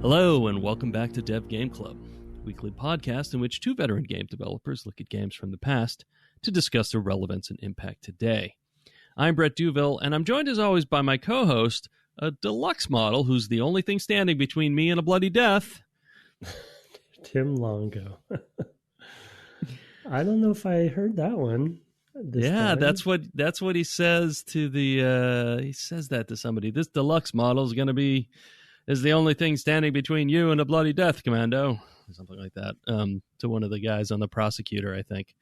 Hello, and welcome back to Dev Game Club, a weekly podcast in which two veteran game developers look at games from the past to discuss their relevance and impact today. I'm Brett Duville, and I'm joined as always by my co-host, a deluxe model who's the only thing standing between me and a bloody death. Tim Longo. I don't know if I heard that one. Time. that's what he says to the. He says that to somebody. This deluxe model is the only thing standing between you and a bloody death, Commando, or something like that. To one of the guys on the Prosecutor, I think.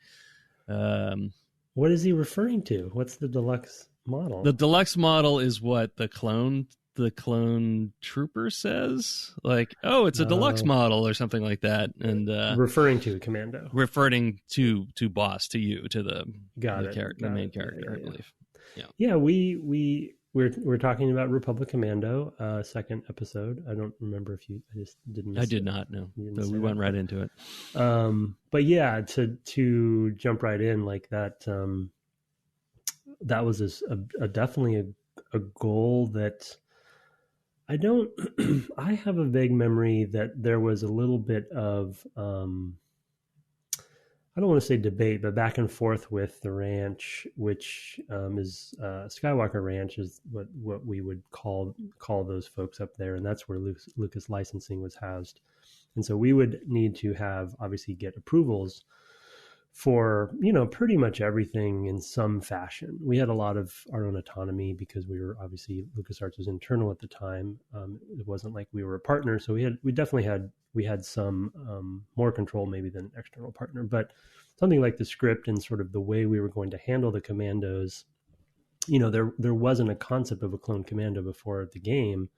What is he referring to? What's the deluxe model? The deluxe model is what the clone trooper says, like, oh, it's a deluxe model or something like that, and referring to Commando, referring to boss, to you, to the main character, I believe. Yeah, we're talking about Republic Commando, second episode. I don't remember if you. I just didn't. I did not know. So we went right into it. But yeah, to jump right in like that. That was definitely a goal that. I have a vague memory that there was a little bit of, I don't want to say debate, but back and forth with the ranch, which is Skywalker Ranch is what we would call those folks up there. And that's where Lucas Licensing was housed. And so we would need to obviously get approvals for, pretty much everything in some fashion. We had a lot of our own autonomy because we were obviously LucasArts was internal at the time. It wasn't like we were a partner. So we definitely had some more control maybe than an external partner, but something like the script and sort of the way we were going to handle the commandos, there wasn't a concept of a clone commando before the game.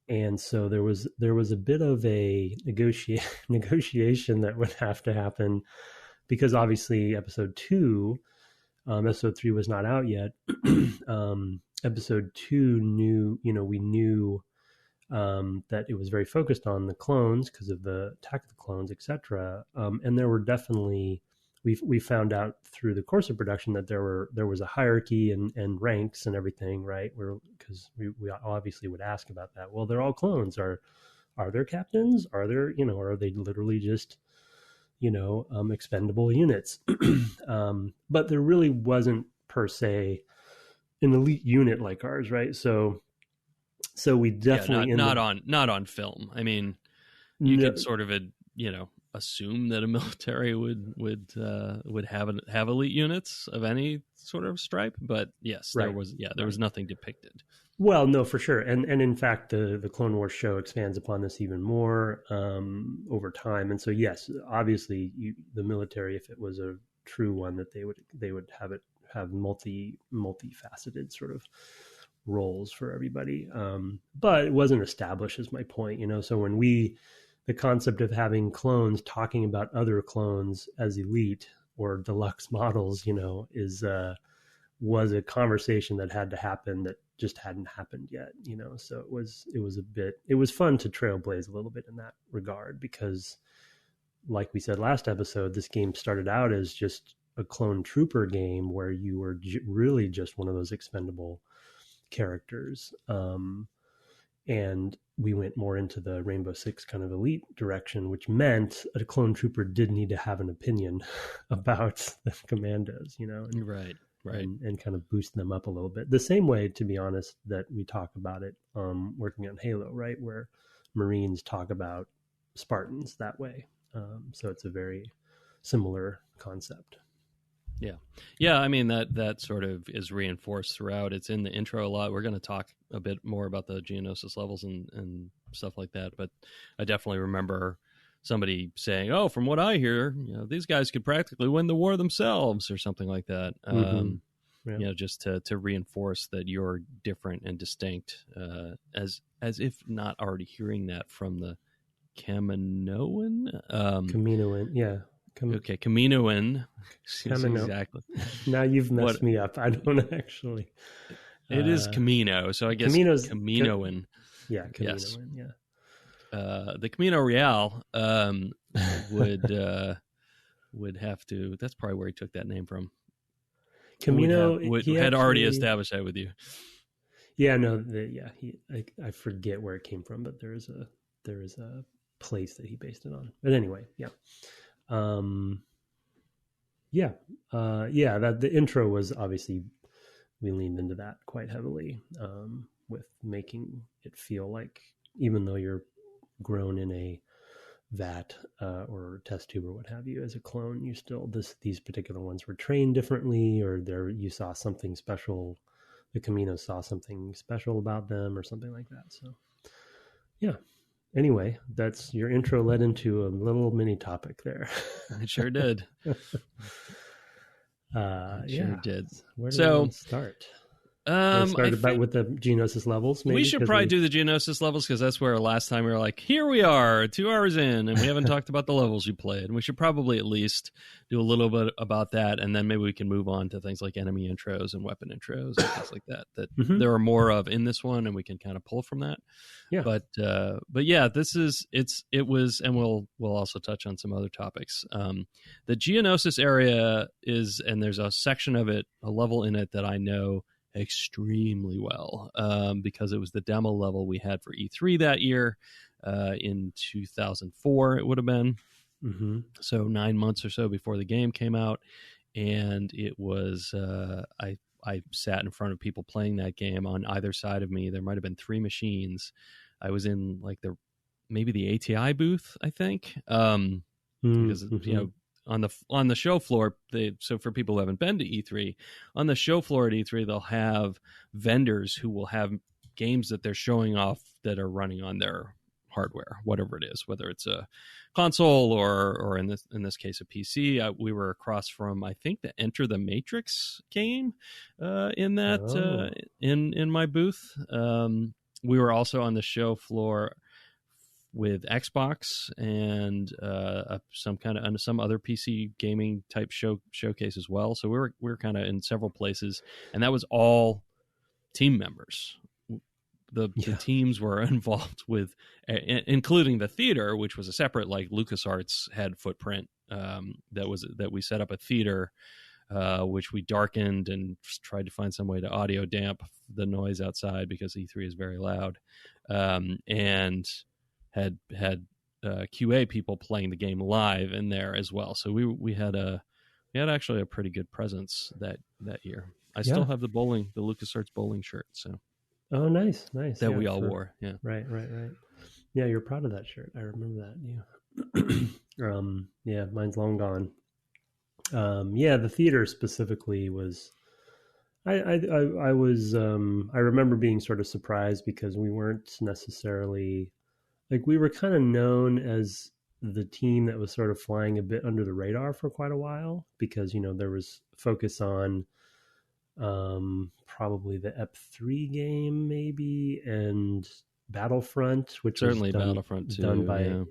And so there was a bit of a negotiation that would have to happen because obviously episode 3 was not out yet. Episode 2 we knew that it was very focused on the clones because of the Attack of the Clones, etc. And there were definitely we found out through the course of production that there was a hierarchy and ranks and everything, right? Because we obviously would ask about that. Well, they're all clones. Are there captains? Are there, or are they literally just, expendable units? But there really wasn't per se an elite unit like ours, right? So we definitely not on film. I mean, you could sort of assume that a military would have elite units of any sort of stripe, but yes, right. there was nothing depicted. Well, no, for sure, and in fact, the Clone Wars show expands upon this even more over time, and so yes, obviously, the military, if it was a true one, that they would have multifaceted sort of roles for everybody, but it wasn't established, is my point. So when the concept of having clones talking about other clones as elite or deluxe models, was a conversation that had to happen that just hadn't happened yet, So it was fun to trailblaze a little bit in that regard because, like we said last episode, this game started out as just a clone trooper game where you were really just one of those expendable characters. And we went more into the Rainbow Six kind of elite direction, which meant a clone trooper did need to have an opinion about the commandos, Right. And kind of boost them up a little bit. The same way, to be honest, that we talk about it working on Halo, right? Where Marines talk about Spartans that way. So it's a very similar concept. Yeah. I mean, that sort of is reinforced throughout. It's in the intro a lot. We're going to talk a bit more about the Geonosis levels and stuff like that. But I definitely remember somebody saying, "Oh, from what I hear, these guys could practically win the war themselves," or something like that. Yeah. Just to reinforce that you're different and distinct, as if not already hearing that from the Kaminoan. Kaminoan, yeah. Kaminoan. Exactly. Now you've messed me up. I don't actually. It is Camino, so I guess Kaminoan. Yeah, Kaminoan, yes. Yeah. The Camino Real would have to. That's probably where he took that name from. Camino had already established that with you. Yeah, no, I forget where it came from, but there is a place that he based it on. But anyway, yeah. Yeah, that the intro was obviously, we leaned into that quite heavily, with making it feel like, even though you're grown in a vat, or test tube or what have you as a clone, you still, these particular ones were trained differently, or you saw something special. The Camino saw something special about them or something like that. So yeah. Anyway, that's your intro led into a little mini topic there. It sure did. Sure did. Where do we want to start? Start about with the Geonosis levels, maybe? We should probably do the Geonosis levels, because that's where last time we were like, here we are, 2 hours in, and we haven't talked about the levels you played. And we should probably at least do a little bit about that, and then maybe we can move on to things like enemy intros and weapon intros and things like that there are more of in this one, and we can kind of pull from that. Yeah. But yeah, it was, and we'll also touch on some other topics. The Geonosis area is, and there's a section of it, a level in it that I know extremely well, because it was the demo level we had for E3 that year, in 2004 it would have been. So 9 months or so before the game came out, and it was I sat in front of people playing that game on either side of me. There might have been 3 machines. I was in like maybe the ATI booth, I think, because you know, on the show floor, so for people who haven't been to E3, on the show floor at E3, they'll have vendors who will have games that they're showing off that are running on their hardware, whatever it is, whether it's a console or in this case a PC. We were across from, I think, the Enter the Matrix game in my booth. We were also on the show floor with Xbox and some other PC gaming type showcase as well. So we were kind of in several places, and that was all team members. The teams were involved with, including the theater, which was a separate, like LucasArts had footprint, that we set up a theater, which we darkened and tried to find some way to audio damp the noise outside because E3 is very loud, and had QA people playing the game live in there as well. So we had actually a pretty good presence that year. I still have the LucasArts bowling shirt. So. Oh, nice. That we all wore. Yeah. Right. Yeah, you're proud of that shirt. I remember that. Yeah. Yeah, mine's long gone. Yeah, the theater specifically was. I was. I remember being sort of surprised because we weren't necessarily, like, we were kind of known as the team that was sort of flying a bit under the radar for quite a while, because, you know, there was focus on probably the EP3 game maybe, and Battlefront, which certainly was Battlefront 2, done by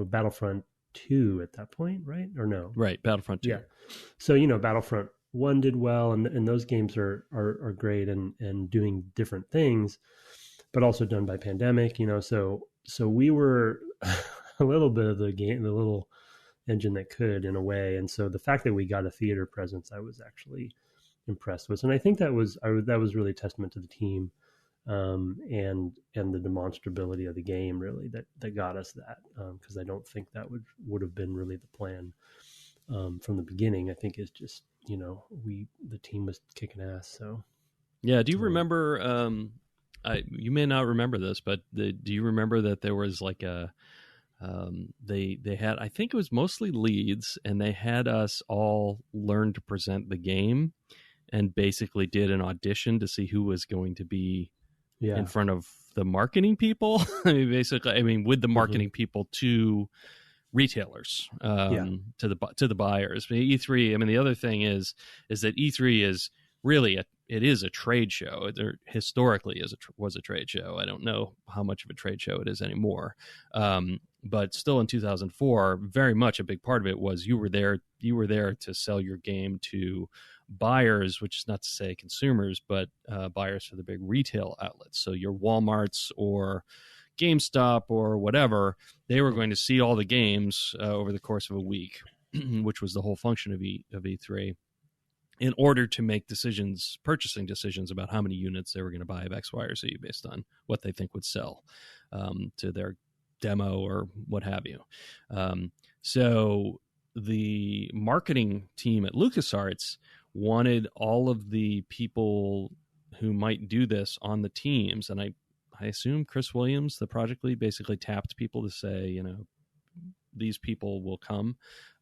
Battlefront 2 at that point, right? Or no? Right, Battlefront 2. Yeah. So, you know, Battlefront 1 did well, and those games are great and doing different things, but also done by Pandemic, you know. So we were a little bit of the little engine that could, in a way. And so the fact that we got a theater presence, I was actually impressed with, and I think that was really a testament to the team, and the demonstrability of the game, really, that got us that, because I don't think that would have been really the plan from the beginning. I think it's just, you know, the team was kicking ass. So yeah, do you remember? You may not remember this, but do you remember that there was like a they had, I think it was mostly leads, and they had us all learn to present the game, and basically did an audition to see who was going to be in front of the marketing people. With the marketing people to retailers, to the buyers. E3. The other thing is that E3 is really it is a trade show. There historically was a trade show. I don't know how much of a trade show it is anymore. But still, in 2004, very much a big part of it was you were there to sell your game to buyers, which is not to say consumers, but buyers for the big retail outlets. So your Walmarts or GameStop or whatever, they were going to see all the games over the course of a week, which was the whole function of E3. in order to make purchasing decisions about how many units they were going to buy of X, Y, or Z based on what they think would sell to their demo or what have you. So the marketing team at LucasArts wanted all of the people who might do this on the teams. And I assume Chris Williams, the project lead, basically tapped people to say, these people will come.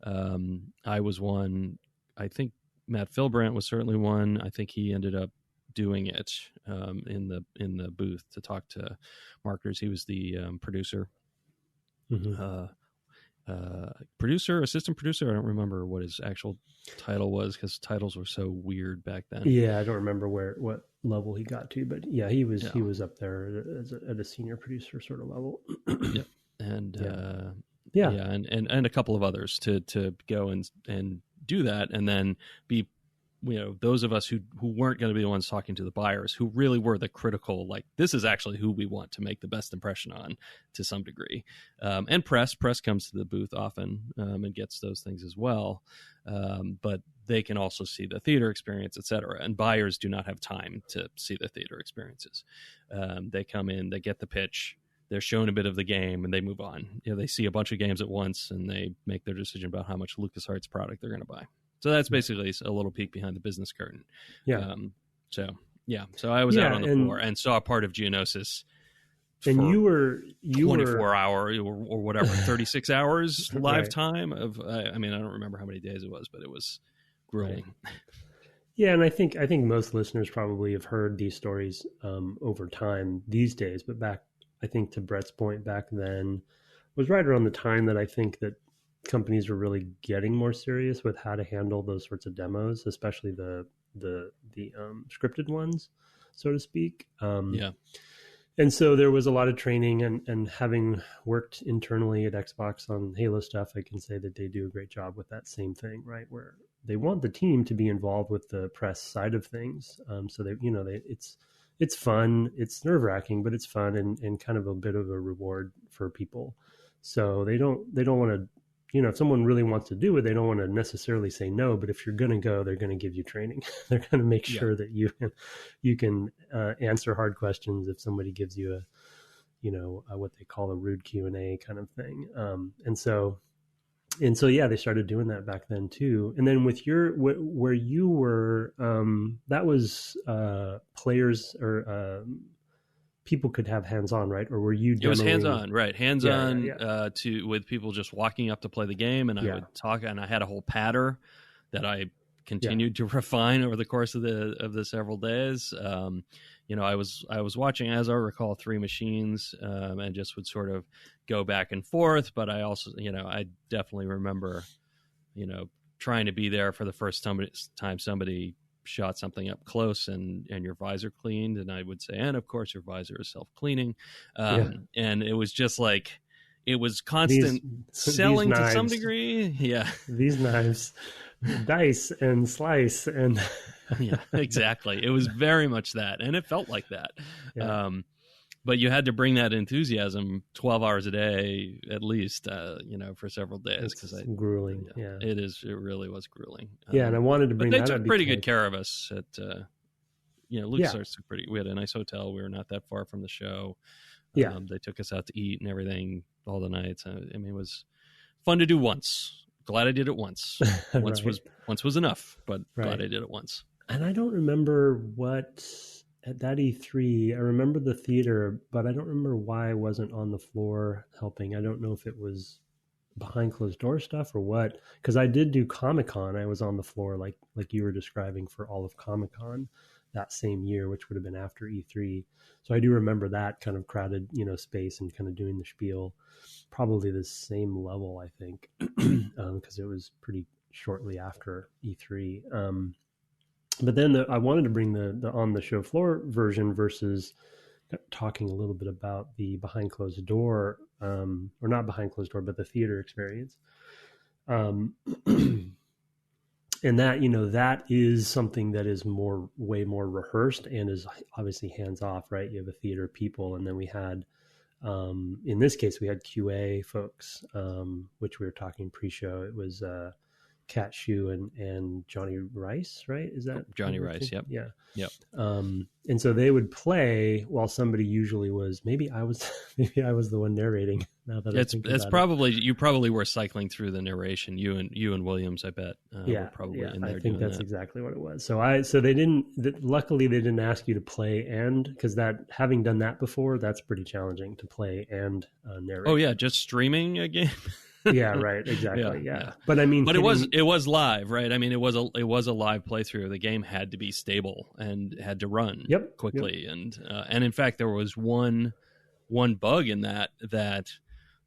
I was one. I think Matt Philbrandt was certainly one. I think he ended up doing it in the booth to talk to marketers. He was the producer. Mm-hmm. Producer, assistant producer. I don't remember what his actual title was because titles were so weird back then. Yeah, I don't remember what level he got to, but yeah, he was up there at a senior producer sort of level. Yep. And and a couple of others to go and do that, and then be, those of us who weren't going to be the ones talking to the buyers, who really were the critical, like, this is actually who we want to make the best impression on to some degree. And press comes to the booth often and gets those things as well. But they can also see the theater experience, et cetera. And buyers do not have time to see the theater experiences. They come in, they get the pitch, they're shown a bit of the game, and they move on. They see a bunch of games at once, and they make their decision about how much LucasArts product they're going to buy. So that's basically a little peek behind the business curtain. Yeah. So I was out on the floor and saw part of Geonosis. And you were 24 hour or whatever, 36 hours live time of. I don't remember how many days it was, but it was grueling. Right. Yeah, and I think most listeners probably have heard these stories over time these days. But back, I think to Brett's point, back then was right around the time that I think that companies were really getting more serious with how to handle those sorts of demos, especially the scripted ones, so to speak. And so there was a lot of training, and having worked internally at Xbox on Halo stuff, I can say that they do a great job with that same thing, right? Where they want the team to be involved with the press side of things. So it's fun, it's nerve-wracking, but it's fun and kind of a bit of a reward for people. So they don't want to, if someone really wants to do it, they don't want to necessarily say no, but if you're going to go, they're going to give you training. They're going to make sure that you can answer hard questions if somebody gives you what they call a rude Q&A kind of thing. And so they started doing that back then too. And then with where you were, that was players or people could have hands-on, right? Or were you demoing? It was hands-on, right? Hands-on with people just walking up to play the game, and I would talk, and I had a whole patter that I continued to refine over the course of the several days. I was watching, as I recall, Three Machines, and just would sort of go back and forth. But I also, I definitely remember, trying to be there for the first time somebody shot something up close and your visor cleaned, and I would say, and of course your visor is self-cleaning. And it was just like, it was constant selling these knives, to some degree. Yeah. These knives dice and slice and yeah, exactly. It was very much that, and it felt like that. But you had to bring that enthusiasm 12 hours a day at least, for several days, because it's grueling. It really was grueling. And I wanted to bring that up. They took pretty good care of us at LucasArts took we had a nice hotel. We were not that far from the show. They took us out to eat and everything all the nights. It was fun to do once. Glad I did it once. Once was enough, but glad I did it once. And I don't remember what at that E3. I remember the theater, but I don't remember why I wasn't on the floor helping. I don't know if it was behind closed door stuff or what, because I did do ComiCon. I was on the floor like you were describing for all of ComiCon that same year, which would have been after E3. So I do remember that kind of crowded, space and kind of doing the spiel, probably the same level, I think, because it was pretty shortly after E3. But then I wanted to bring the on the show floor version versus talking a little bit about the behind closed door, or not behind closed door, but the theater experience. And that, that is something that is way more rehearsed and is obviously hands off, right? You have a theater of people. And then we had, in this case, we had QA folks, which we were talking pre-show. It was Cat Shoe and Johnny Rice, right? Is that Johnny Rice? Yep. Yeah. Yep. And so they would play while somebody usually was. Maybe I was the one narrating. Now that it's probably you probably were cycling through the narration. You and Williams, I bet. Were probably in there. I think that's exactly what it was. So they didn't. Luckily, they didn't ask you to play because that having done that before, that's pretty challenging to play and narrate. Oh yeah, just streaming a game. Yeah, right, exactly. Yeah. But I mean, it was live, right? I mean, it was a live playthrough. The game had to be stable and had to run quickly, and in fact, there was one bug in that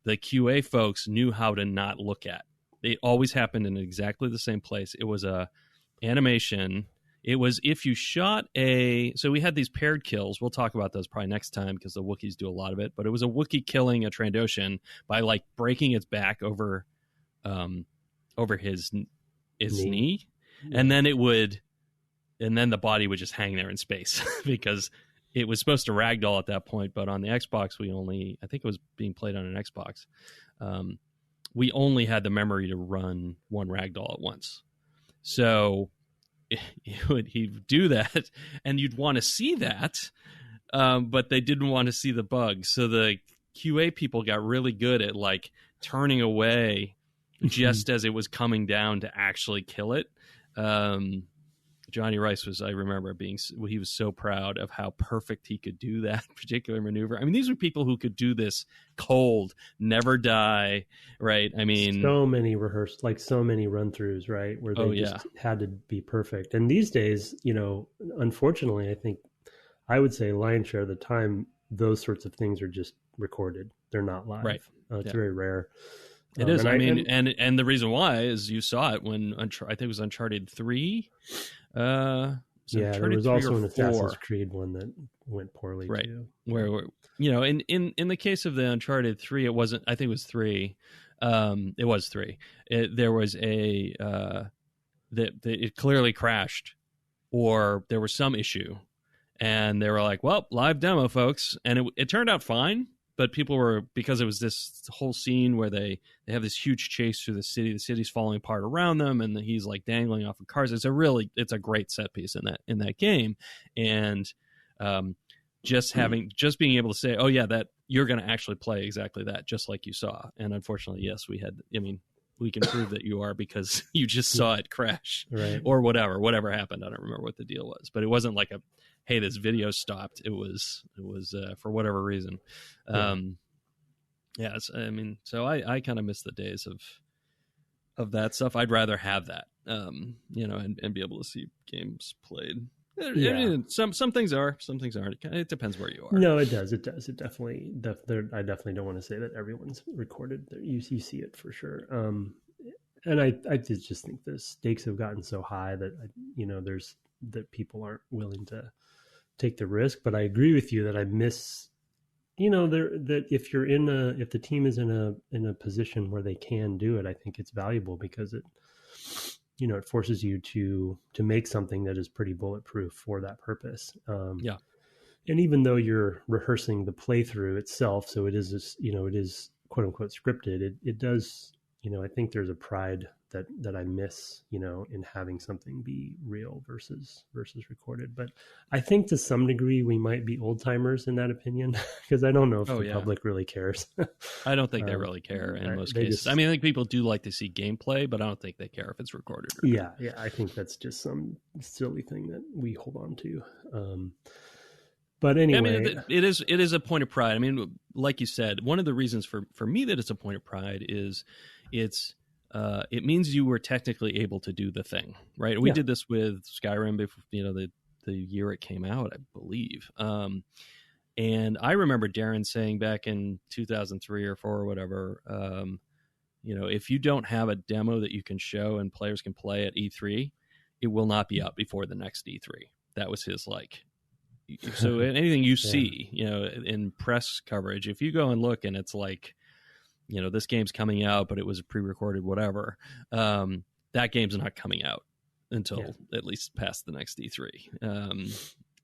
the QA folks knew how to not look at. They always happened in exactly the same place. It was a animation. It was if you shot so we had these paired kills. We'll talk about those probably next time because the Wookiees do a lot of it. But it was a Wookiee killing a Trandoshan by like breaking its back over his knee. Yeah. And then the body would just hang there in space because it was supposed to ragdoll at that point. But on the Xbox, I think it was being played on an Xbox. We only had the memory to run one ragdoll at once. So he'd do that, and you'd want to see that, but they didn't want to see the bugs. So the QA people got really good at like turning away just as it was coming down to actually kill it. Johnny Rice I remember he was so proud of how perfect he could do that particular maneuver. I mean, these were people who could do this cold, never die, right? I mean, so many so many run-throughs, right? Where they just had to be perfect. And these days, unfortunately, I think I would say lion's share of the time, those sorts of things are just recorded. They're not live. Right. It's very rare. It is. And the reason why is you saw it when I think it was Uncharted 3. There was also an Assassin's Creed one that went poorly too. Where in the case of the Uncharted 3, it wasn't. I think it was 3. It was 3. There was that it clearly crashed, or there was some issue, and they were like, "Well, live demo, folks," and it turned out fine. But people were, because it was this whole scene where they have this huge chase through the city. The city's falling apart around them, and he's like dangling off of cars. It's a great set piece in that game, and just being able to say, oh yeah, that you're going to actually play exactly that, just like you saw. And unfortunately, yes, we can prove that you are because you just saw it crash, right? Or whatever happened. I don't remember what the deal was, but it wasn't like hey, this video stopped. It was for whatever reason. So I kind of miss the days of that stuff. I'd rather have that, and be able to see games played. Yeah. I mean, some things are, some things aren't. It depends where you are. No, it does. It definitely, I definitely don't want to say that everyone's recorded. You see it for sure. And I just think the stakes have gotten so high that, that people aren't willing to take the risk. But I agree with you that I miss, that if the team is in a position where they can do it, I think it's valuable because it forces you to make something that is pretty bulletproof for that purpose. And even though you're rehearsing the playthrough itself, so it is, it is quote unquote scripted, it does, I think there's a pride that I miss, in having something be real versus recorded. But I think to some degree we might be old timers in that opinion, because I don't know if the public really cares. I don't think they really care in most cases. I think people do like to see gameplay, but I don't think they care if it's recorded or not. Yeah. I think that's just some silly thing that we hold on to. But anyway, it is a point of pride. I mean, like you said, one of the reasons for me that it's a point of pride is it means you were technically able to do the thing, right? We did this with Skyrim before, the year it came out, I believe. And I remember Darren saying back in 2003 or 4 or whatever, if you don't have a demo that you can show and players can play at E3, it will not be up before the next E3. That was his so anything you see, in press coverage, if you go and look and it's like, this game's coming out, but it was pre-recorded, whatever. That game's not coming out until at least past the next E3,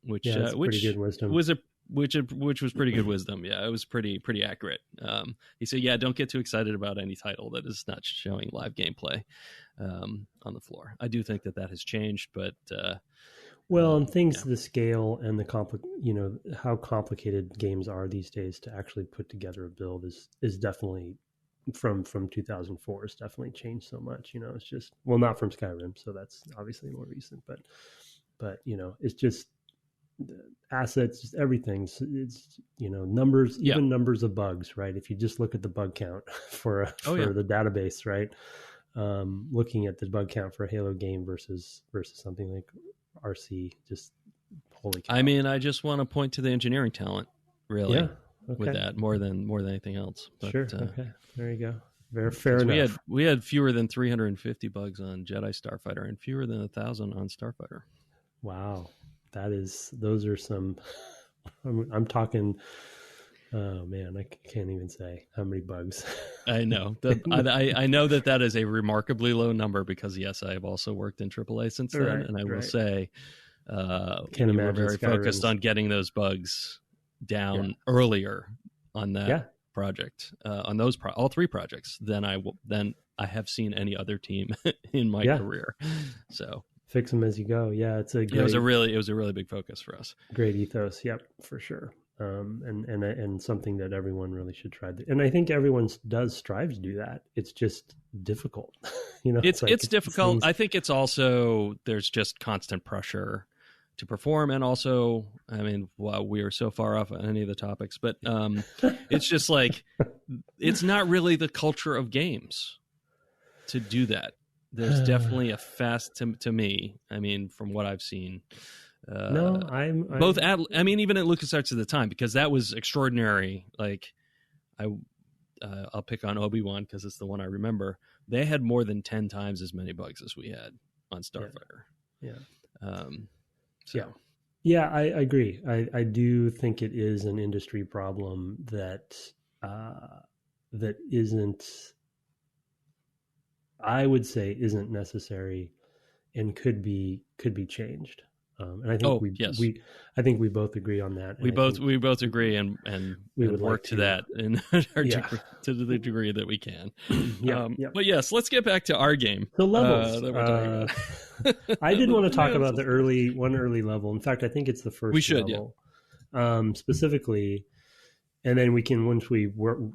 which pretty good wisdom. which was pretty good wisdom. Yeah, it was pretty accurate. He said, "Yeah, don't get too excited about any title that is not showing live gameplay on the floor." I do think that has changed, but well, and things the scale and the how complicated games are these days to actually put together a build is definitely from 2004 has definitely changed so much. It's just, well, not from Skyrim, so that's obviously more recent, but it's just assets, just everything. It's numbers, even numbers of bugs, right? If you just look at the bug count for the database, right? Looking at the bug count for a Halo game versus something like RC, just holy cow. I mean, I just want to point to the engineering talent, really, with that more than anything else. But, sure. Okay. There you go. Very fair enough. We had fewer than 350 bugs on Jedi Starfighter and fewer than 1,000 on Starfighter. Wow. Those are some, I'm talking, oh man, I can't even say how many bugs. I know. I know that is a remarkably low number because, yes, I have also worked in AAA since then. Right, and I will say, we were very focused on getting those bugs down earlier on that project, on all three projects than I have seen any other team in my career. So fix them as you go. Yeah, it was a really big focus for us. Great ethos. Yep, for sure. And something that everyone really should try. And I think everyone does strive to do that. It's just difficult. It's difficult. I think it's also, there's just constant pressure to perform. And also, I mean, we are so far off on any of the topics, but it's just like, it's not really the culture of games to do that. There's definitely a fast to me. I mean, from what I've seen, even at LucasArts at the time, because that was extraordinary. Like I'll pick on Obi-Wan because it's the one I remember. They had more than 10 times as many bugs as we had on Starfighter. Yeah, I agree. I do think it is an industry problem that isn't, I would say, isn't necessary and could be changed. And I think I think we both agree on that. We both agree and we would work to that in our degree, to the degree that we can. But yes, let's get back to our game. The levels that we're talking about. I did want to talk about the early level. In fact, I think it's the first we should, level specifically. And then we can, once we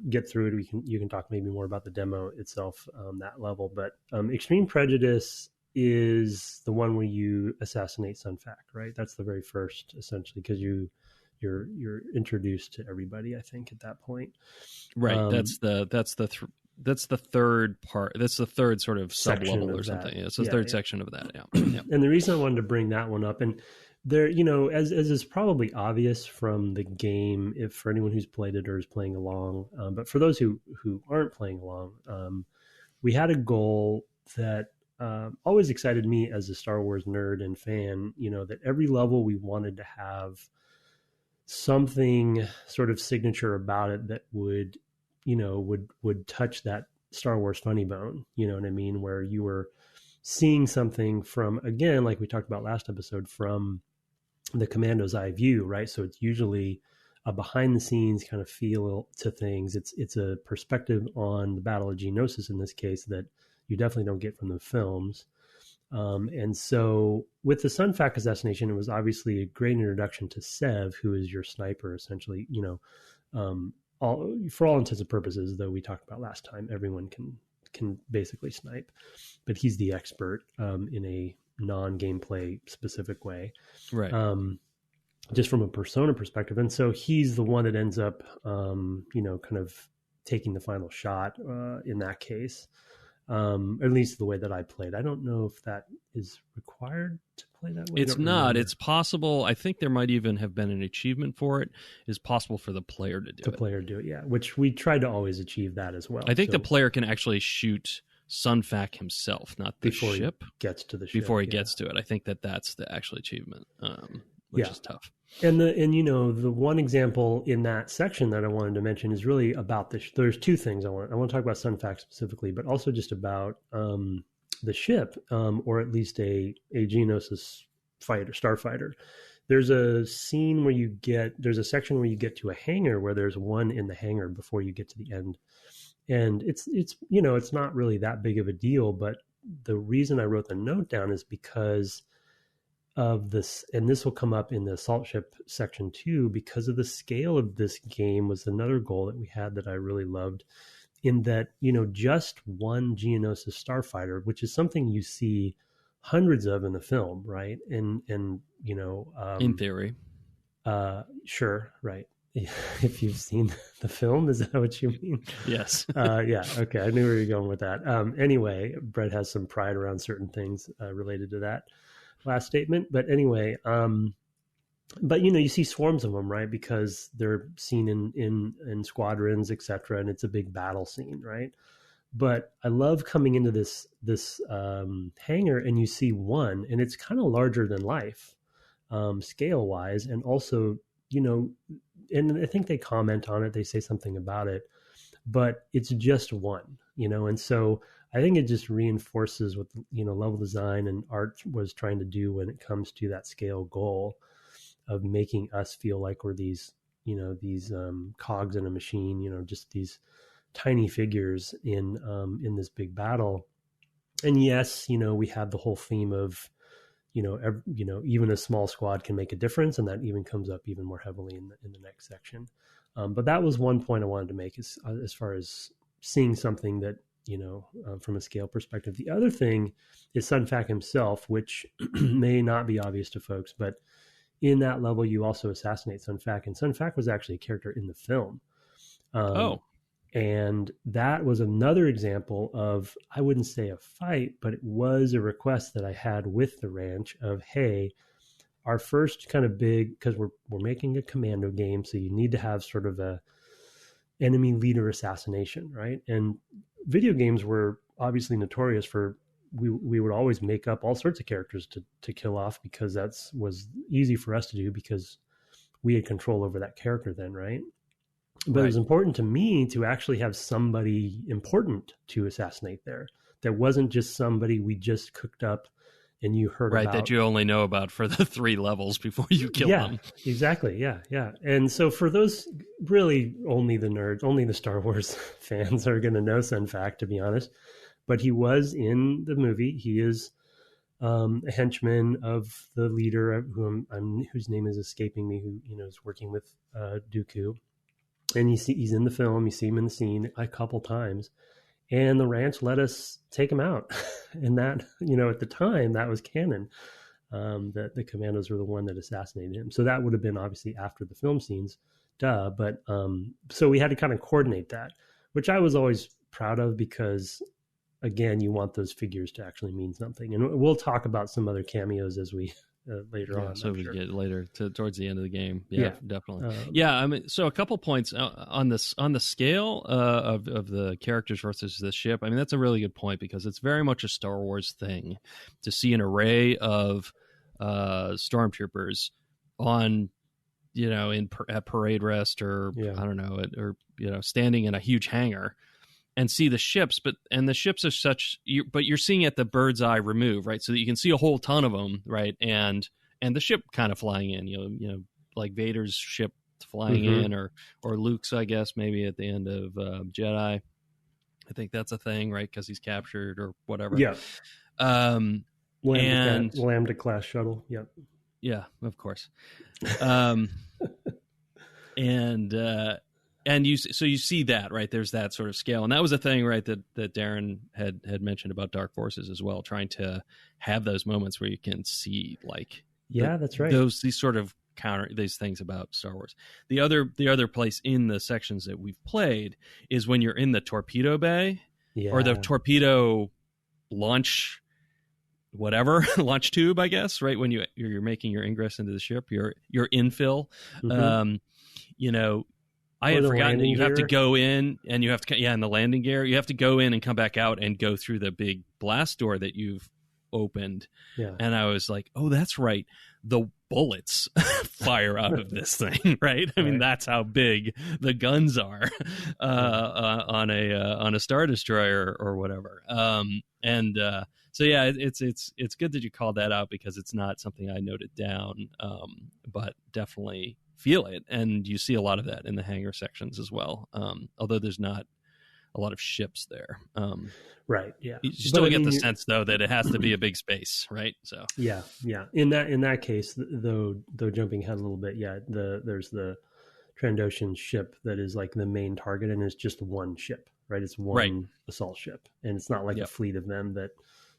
get through it, you can talk maybe more about the demo itself, that level. But Extreme Prejudice is the one where you assassinate Sunfac, right? That's the very first, essentially, because you're introduced to everybody, I think, at that point. Right. That's the third part. That's the third sort of sub level or something. It's the third section of that. Yeah. And the reason I wanted to bring that one up, and there, as is probably obvious from the game, if for anyone who's played it or is playing along, but for those who aren't playing along, we had a goal that always excited me as a Star Wars nerd and fan, that every level we wanted to have something sort of signature about it that would touch that Star Wars funny bone, you know what I mean? Where you were seeing something from, again, like we talked about last episode, from the commando's eye view, right? So it's usually a behind the scenes kind of feel to things. It's a perspective on the Battle of Geonosis in this case that you definitely don't get from the films. And so with the Sunfac assassination, it was obviously a great introduction to Sev, who is your sniper, essentially, for all intents and purposes, though we talked about last time, everyone can basically snipe, but he's the expert in a non-gameplay specific way. Right. Just from a persona perspective. And so he's the one that ends up, kind of taking the final shot in that case. At least the way that I played. I don't know if that is required to play that way. It's not. Remember. It's possible. I think there might even have been an achievement for it. It's possible for the player to do it. The player do it, yeah. Which we tried to always achieve that as well. I think the player can actually shoot Sunfac himself, not the before ship. He gets to the ship. Before he gets to it. I think that's the actual achievement, which is tough. And the one example in that section that I wanted to mention is really about there's two things I want to talk about Sunfac specifically, but also just about the ship, or at least a Geonosis starfighter there's a scene where there's a section where you get to a hangar where there's one in the hangar before you get to the end. And it's it's not really that big of a deal, but the reason I wrote the note down is because of this, and this will come up in the assault ship section too, because of the scale of this game was another goal that we had that I really loved, in that, just one Geonosis starfighter, which is something you see hundreds of in the film, right? And in theory. Sure, right. If you've seen the film, is that what you mean? Yes. Yeah. Okay. I knew where you're going with that. Anyway, Brett has some pride around certain things related to that last statement. But anyway, but you see swarms of them, right? Because they're seen in squadrons, etc., and it's a big battle scene, right? But I love coming into this hangar and you see one, and it's kind of larger than life, scale wise, and also and I think they comment on it, they say something about it, but it's just one, and so I think it just reinforces what level design and art was trying to do when it comes to that scale goal of making us feel like we're these cogs in a machine, just these tiny figures in this big battle. And yes, we have the whole theme of even a small squad can make a difference, and that even comes up even more heavily in the next section. But that was one point I wanted to make as far as seeing something that from a scale perspective. The other thing is Sun Fac himself, which may not be obvious to folks, but in that level you also assassinate Sun Fac, and Sun Fac was actually a character in the film. And that was another example of, I wouldn't say a fight, but it was a request that I had with the ranch of, hey, our first kind of big, because we're making a commando game, so you need to have sort of a enemy leader assassination, right? And video games were obviously notorious for, we would always make up all sorts of characters to kill off, because was easy for us to do because we had control over that character then, right? But It was important to me to actually have somebody important to assassinate there. There wasn't just somebody we just cooked up and you heard about. That you only know about for the 3 levels before you kill them. Exactly. Yeah. And so for those, really only the nerds, only the Star Wars fans are going to know Sun Fac, to be honest. But he was in the movie. He is a henchman of the leader, whose name is escaping me, who is working with Dooku. And he's in the film. You see him in the scene a couple times, and the ranch let us take him out. And that, at the time, that was canon. That the commandos were the one that assassinated him. So that would have been obviously after the film scenes, duh. But so we had to kind of coordinate that, which I was always proud of, because again, you want those figures to actually mean something. And we'll talk about some other cameos as we later on. So we get later towards the end of the game. Yeah. Definitely. I mean, so a couple points on the scale of the characters versus the ship. I mean, that's a really good point, because it's very much a Star Wars thing to see an array of stormtroopers on, at parade rest, or I don't know, or standing in a huge hangar, and see the ships, and the ships are such, but you're seeing at the bird's eye remove, right? So that you can see a whole ton of them, right? And the ship kind of flying in, like Vader's ship flying in, or Luke's, I guess, maybe at the end of Jedi. I think that's a thing, right? Because he's captured or whatever. Yeah. Lambda class shuttle. Yep. Yeah, of course. And you see that, right? There's that sort of scale. And that was a thing, right, that Darren had mentioned about Dark Forces as well, trying to have those moments where you can see, like, that's right, these sort of counter these things about Star Wars. The other place in the sections that we've played is when you're in the torpedo bay, or the torpedo launch, whatever, launch tube, I guess, right? When you're making your ingress into the ship, your infill, I had forgotten that you have to go in, and you have to, in the landing gear, you have to go in and come back out and go through the big blast door that you've opened. Yeah. And I was like, oh, that's right. The bullets fire out of this thing, right? I mean, that's how big the guns are on a Star Destroyer or whatever. So yeah, it's good that you called that out because it's not something I noted down, but definitely feel it, and you see a lot of that in the hangar sections as well. Although there's not a lot of ships there. Right. Yeah. You still get the sense though that it has to be a big space, right? So yeah. In that case, though jumping ahead a little bit, there's the Trandoshan ship that is like the main target, and it's just one ship, right? It's one assault ship, and it's not like a fleet of them that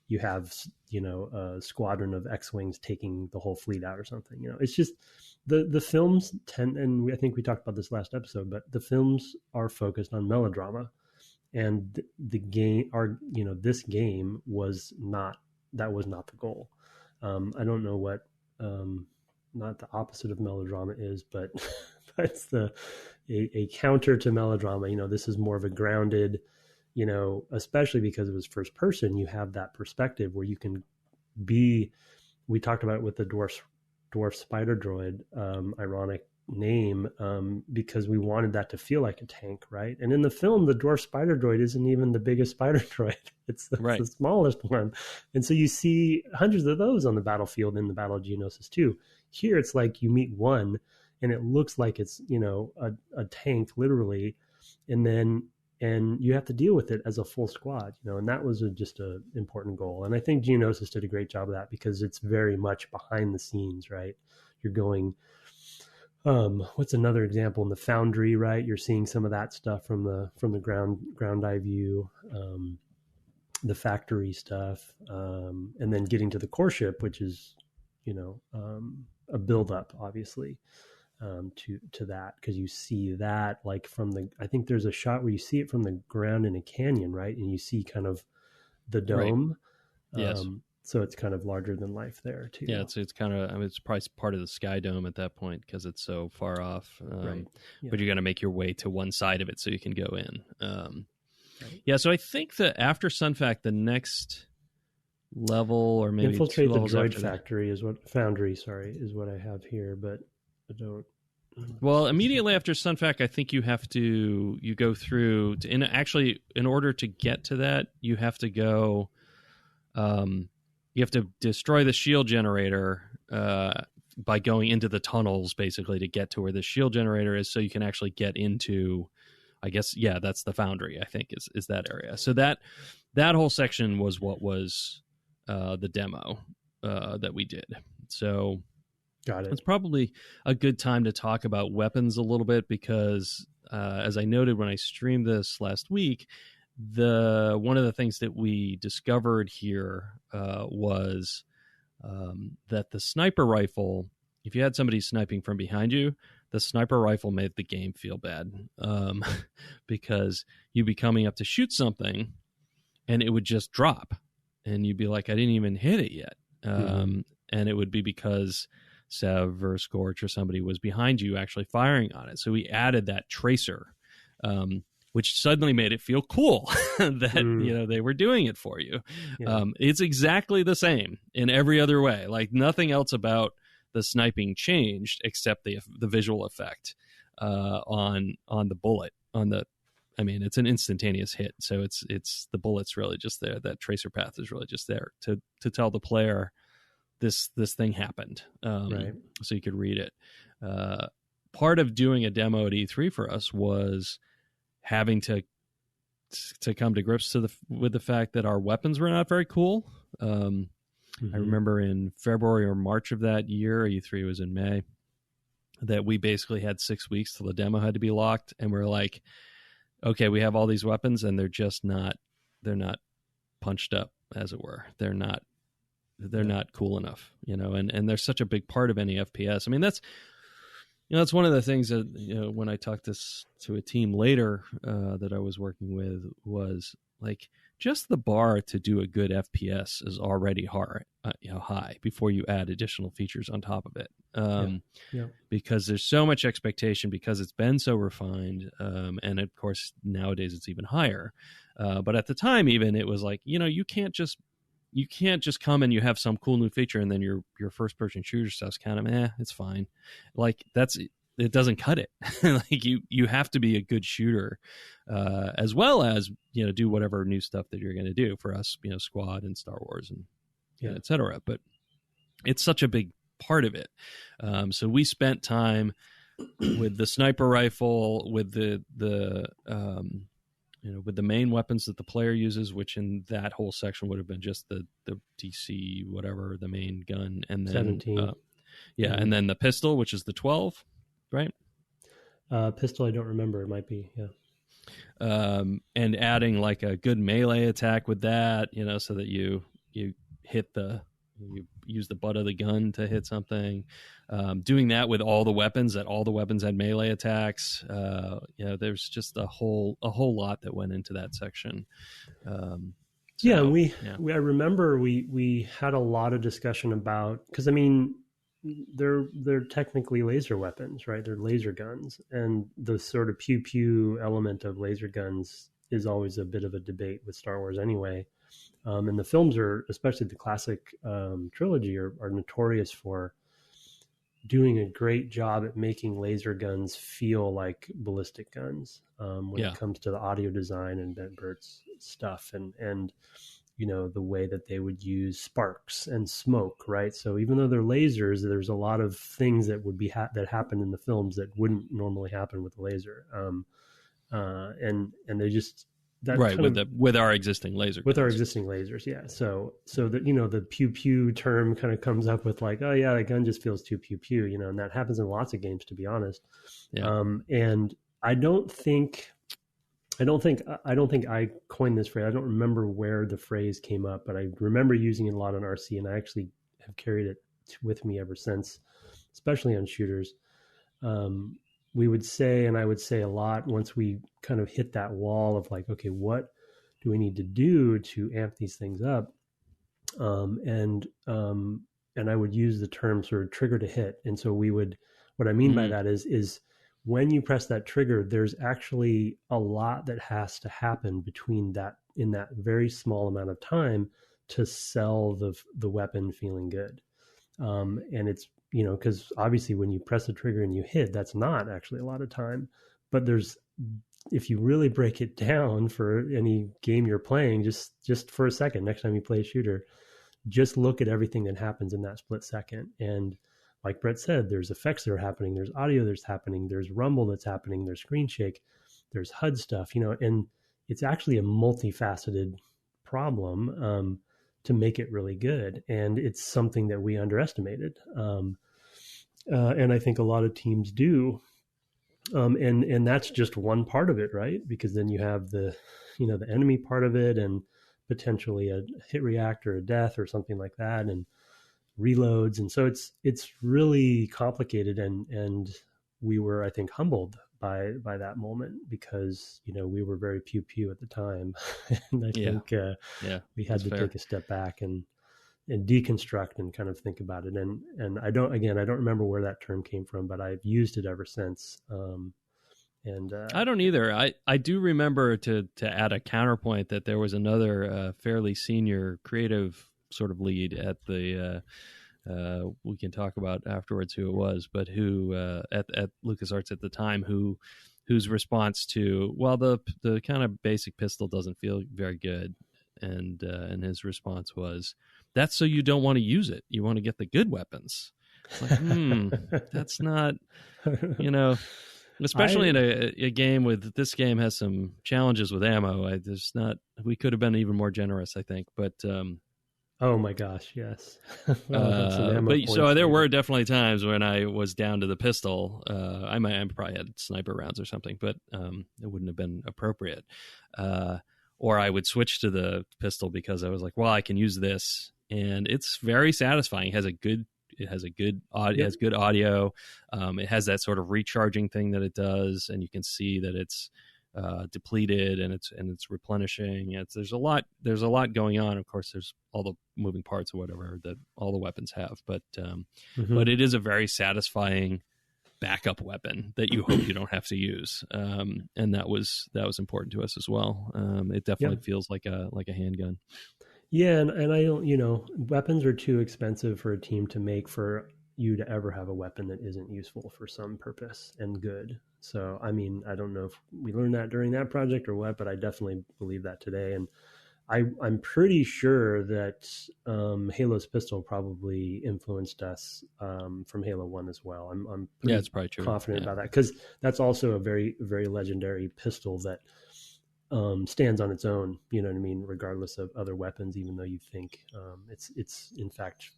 you have, a squadron of X-wings taking the whole fleet out or something. It's just the films tend, and I think we talked about this last episode, but the films are focused on melodrama, and the game, this game was not the goal. I don't know what, not the opposite of melodrama is, but it's a counter to melodrama. This is more of a grounded, especially because it was first person, you have that perspective where you can be, we talked about it with the dwarf spider droid, ironic name, because we wanted that to feel like a tank, right? And in the film, the dwarf spider droid isn't even the biggest spider droid. It's the smallest one. And so you see hundreds of those on the battlefield in the Battle of Geonosis 2. Here, it's like you meet one and it looks like it's, a tank literally. And you have to deal with it as a full squad, and that was just an important goal. And I think Geonosis did a great job of that because it's very much behind the scenes, right? You're going, what's another example in the Foundry, right? You're seeing some of that stuff from the ground eye view, the factory stuff, and then getting to the core ship, which is, a buildup, obviously. To that, because you see that like I think there's a shot where you see it from the ground in a canyon, right? And you see kind of the dome. Right. Yes. So it's kind of larger than life there too. Yeah, it's kind of, it's probably part of the sky dome at that point because it's so far off. Right. Yeah. But you're going to make your way to one side of it so you can go in. Right. Yeah, so I think that after Sunfac, the next level, or maybe infiltrate the droid factory foundry is what I have here, but I don't. Well, immediately after Sunfac, I think you go through in order to get to that, you have to go, you have to destroy the shield generator by going into the tunnels, basically, to get to where the shield generator is, so you can actually get into, I guess, that's the foundry, I think, is that area. So that whole section was what was the demo that we did. So got it. It's probably a good time to talk about weapons a little bit because, as I noted when I streamed this last week, one of the things that we discovered here was that the sniper rifle, if you had somebody sniping from behind you, the sniper rifle made the game feel bad because you'd be coming up to shoot something and it would just drop and you'd be like, I didn't even hit it yet. And it would be because Sev or Scorch or somebody was behind you actually firing on it. So we added that tracer, which suddenly made it feel cool that they were doing it for you. Yeah. It's exactly the same in every other way. Like nothing else about the sniping changed except the visual effect on the bullet. It's an instantaneous hit, so it's the bullet's really just there. That tracer path is really just there to tell the player this thing happened, right. So you could read it. Part of doing a demo at E3 for us was having to come to grips with the fact that our weapons were not very cool. I remember in February or March of that year, E3 was in May, that we basically had 6 weeks till the demo had to be locked, and we're like, okay, we have all these weapons and they're not punched up, as it were. They're not cool enough, and they're such a big part of any FPS. I mean, that's one of the things that, when I talked to a team later that I was working with, was like, just the bar to do a good FPS is already high before you add additional features on top of it. Because there's so much expectation, because it's been so refined. And of course, nowadays it's even higher. But at the time, even, it was like, you can't just come and you have some cool new feature and then your first person shooter stuff's kind of it's fine. Like it doesn't cut it. Like you have to be a good shooter, as well as, do whatever new stuff that you're going to do. For us, squad and Star Wars and et cetera. But it's such a big part of it. So we spent time with the sniper rifle, with the with the main weapons that the player uses, which in that whole section would have been just the DC, whatever, the main gun, and then 17. And then the pistol, which is the 12, right? Pistol, I don't remember. It might be, and adding like a good melee attack with that, so that you hit you use the butt of the gun to hit something. Doing that with all the weapons, that all the weapons had melee attacks. There's just a whole lot that went into that section. I remember we had a lot of discussion about, because I mean, they're technically laser weapons, right? They're laser guns, and the sort of pew-pew element of laser guns is always a bit of a debate with Star Wars anyway. And the films are, especially the classic trilogy, are notorious for doing a great job at making laser guns feel like ballistic guns when it comes to the audio design and Ben Burtt's stuff, and the way that they would use sparks and smoke, right? So even though they're lasers, there's a lot of things that would be that happen in the films that wouldn't normally happen with a laser, and they just with our existing laser guns. With our existing lasers, yeah. So that the pew pew term kind of comes up with like, oh yeah, the gun just feels too pew pew, and that happens in lots of games, to be honest. Yeah. And I don't think I coined this phrase. I don't remember where the phrase came up, but I remember using it a lot on RC, and I actually have carried it with me ever since, especially on shooters. We would say, and I would say a lot once we kind of hit that wall of like, okay, what do we need to do to amp these things up? And I would use the term sort of trigger to hit. And so what I mean by that is when you press that trigger, there's actually a lot that has to happen between that, in that very small amount of time, to sell the weapon feeling good. And it's, because obviously when you press the trigger and you hit, that's not actually a lot of time. But if you really break it down for any game you're playing, just for a second, next time you play a shooter, just look at everything that happens in that split second. And like Brett said, there's effects that are happening, there's audio that's happening, there's rumble that's happening, there's screen shake, there's HUD stuff, and it's actually a multifaceted problem to make it really good. And it's something that we underestimated. And I think a lot of teams do. And that's just one part of it, right? Because then you have the enemy part of it, and potentially a hit react or a death or something like that, and reloads. And so it's really complicated. And we were, I think, humbled by that moment, because, we were very pew pew at the time. And I think we had to take a step back and deconstruct and kind of think about it. And I don't remember where that term came from, but I've used it ever since. I don't either. I do remember to add a counterpoint that there was another fairly senior creative sort of lead at the we can talk about afterwards who it was, but who at LucasArts at the time, whose response to, well, the kind of basic pistol doesn't feel very good, and his response was, that's so you don't want to use it. You want to get the good weapons. Like, that's not, especially in a game with, this game has some challenges with ammo. We could have been even more generous, I think, but oh my gosh, yes. So there were definitely times when I was down to the pistol. I probably had sniper rounds or something, but it wouldn't have been appropriate. Or I would switch to the pistol because I was like, well, I can use this, and it's very satisfying. It has good audio. It has good audio. It has that sort of recharging thing that it does, and you can see that it's depleted and it's replenishing. There's a lot going on. Of course, there's all the moving parts or whatever that all the weapons have, but it is a very satisfying backup weapon that you hope you don't have to use. And that was important to us as well. It definitely feels like a handgun. Yeah, and I don't, weapons are too expensive for a team to make for you to ever have a weapon that isn't useful for some purpose and good. So, I mean, I don't know if we learned that during that project or what, but I definitely believe that today. And I'm pretty sure that Halo's pistol probably influenced us from Halo 1 as well. I'm pretty it's probably true. confident about that, because that's also a very, very legendary pistol that stands on its own, you know what I mean, regardless of other weapons, even though you think it's in fact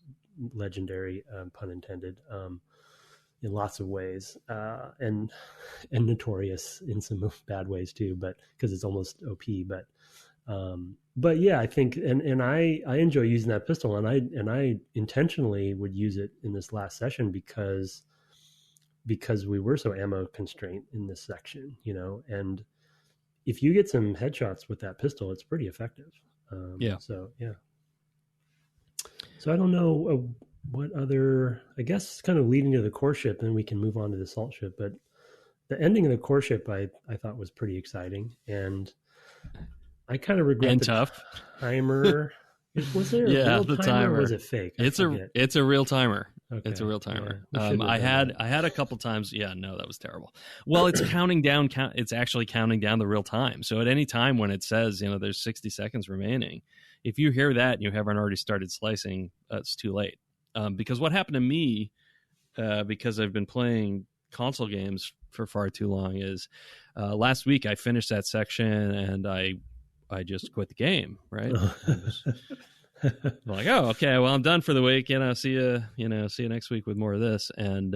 legendary, pun intended, in lots of ways, and notorious in some bad ways too, but because it's almost OP. But yeah, I think, and I enjoy using that pistol, and I intentionally would use it in this last session because we were so ammo constrained in this section, you know, and if you get some headshots with that pistol, it's pretty effective. So I don't know what other, I guess, kind of leading to the core ship, and we can move on to the assault ship. But the ending of the core ship, I thought was pretty exciting, and I kind of regret and the tough timer. Was there a real the timer? Or timer. Was it fake? It's a real timer. Okay. It's a real timer. Yeah, I had a couple times. Yeah, no, that was terrible. Well, it's counting down. It's actually counting down the real time. So at any time when it says, you know, there's 60 seconds remaining, if you hear that and you haven't already started slicing, it's too late. Because what happened to me, because I've been playing console games for far too long, is last week I finished that section and I just quit the game. Right. Like, oh, okay, well, I'm done for the week. See you next week with more of this. And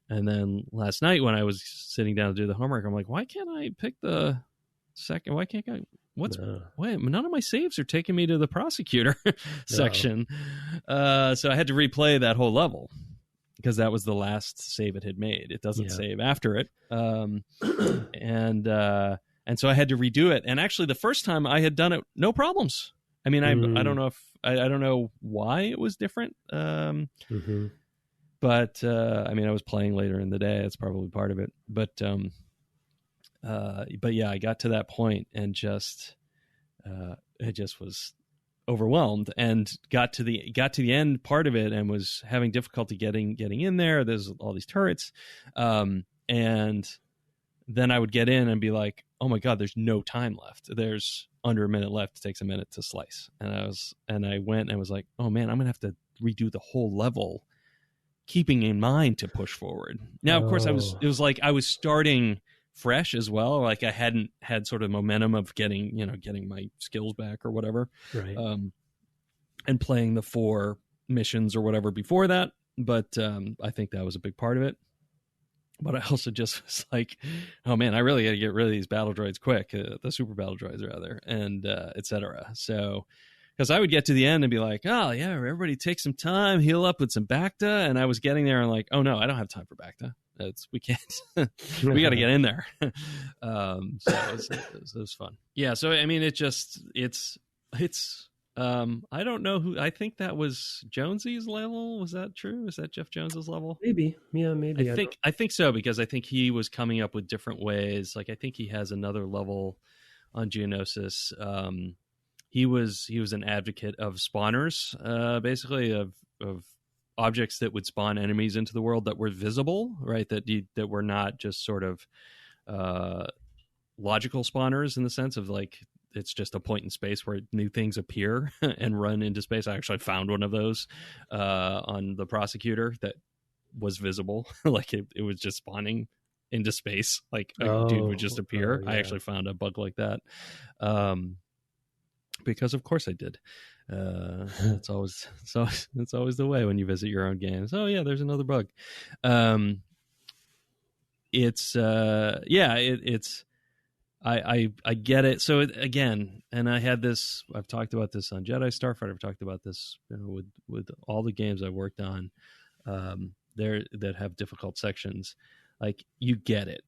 then last night when I was sitting down to do the homework, I'm like, why can't I pick the second? Why can't I? Wait, none of my saves are taking me to the Prosecutor section. So I had to replay that whole level because that was the last save it had made. It doesn't save after it. And so I had to redo it. And actually the first time I had done it, no problems. I mean, I don't know if I don't know why it was different. But I mean, I was playing later in the day. That's probably part of it. But yeah, I got to that point and it just was overwhelmed, and got to the end part of it and was having difficulty getting in there. There's all these turrets, and then I would get in and be like, oh my God, there's no time left. There's under a minute left. It takes a minute to slice. And I went and was like, oh man, I'm going to have to redo the whole level, keeping in mind to push forward. Now, of course, it was like I was starting fresh as well. Like I hadn't had sort of momentum of getting my skills back or whatever. Right. And playing the 4 missions or whatever before that. But I think that was a big part of it. But I also just was like, oh man, I really got to get rid of these battle droids quick, the super battle droids rather, and et cetera. So, because I would get to the end and be like, oh yeah, everybody take some time, heal up with some Bacta, and I was getting there and like, oh no, I don't have time for Bacta. We can't. We got to get in there. So it was fun. Yeah. So I mean, it's. I don't know who. I think that was Jonesy's level. Was that true? Is that Jeff Jones's level? Maybe. Yeah, maybe. I think so, because I think he was coming up with different ways. Like I think he has another level on Geonosis. He was an advocate of spawners, basically of objects that would spawn enemies into the world that were visible, right? That were not just sort of logical spawners in the sense of like, it's just a point in space where new things appear and run into space. I actually found one of those on the Prosecutor that was visible. Like it was just spawning into space. Like a dude would just appear. Yeah. I actually found a bug like that. Because of course I did. It's always the way when you visit your own games. Oh yeah, there's another bug. I get it. So again, and I've talked about this on Jedi Starfighter. I've talked about this, with all the games I've worked on, that have difficult sections. Like you get it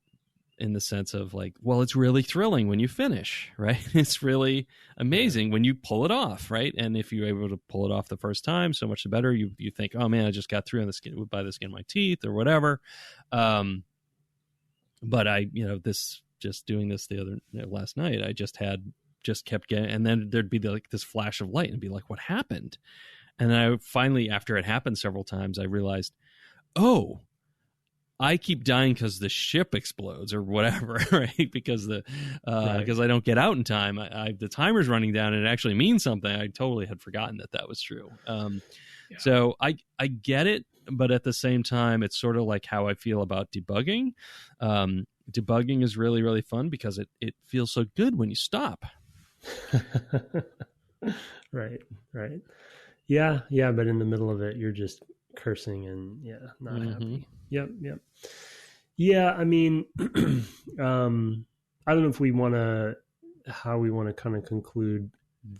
in the sense of like, well, it's really thrilling when you finish, right? It's really amazing when you pull it off, right? And if you're able to pull it off the first time, so much the better. You think, oh man, I just got through by the skin of my teeth or whatever. But just doing this last night, I just kept getting, and then there'd be like this flash of light and be like, what happened? And then I finally, after it happened several times, I realized, oh, I keep dying because the ship explodes or whatever, right? Because because I don't get out in time. The timer's running down, and it actually means something. I totally had forgotten that was true. So I get it, but at the same time, it's sort of like how I feel about debugging. Debugging is really, really fun because it feels so good when you stop. Right. Yeah, but in the middle of it, you're just cursing and not happy. Yep. Yeah, I mean, I don't know if how we want to kind of conclude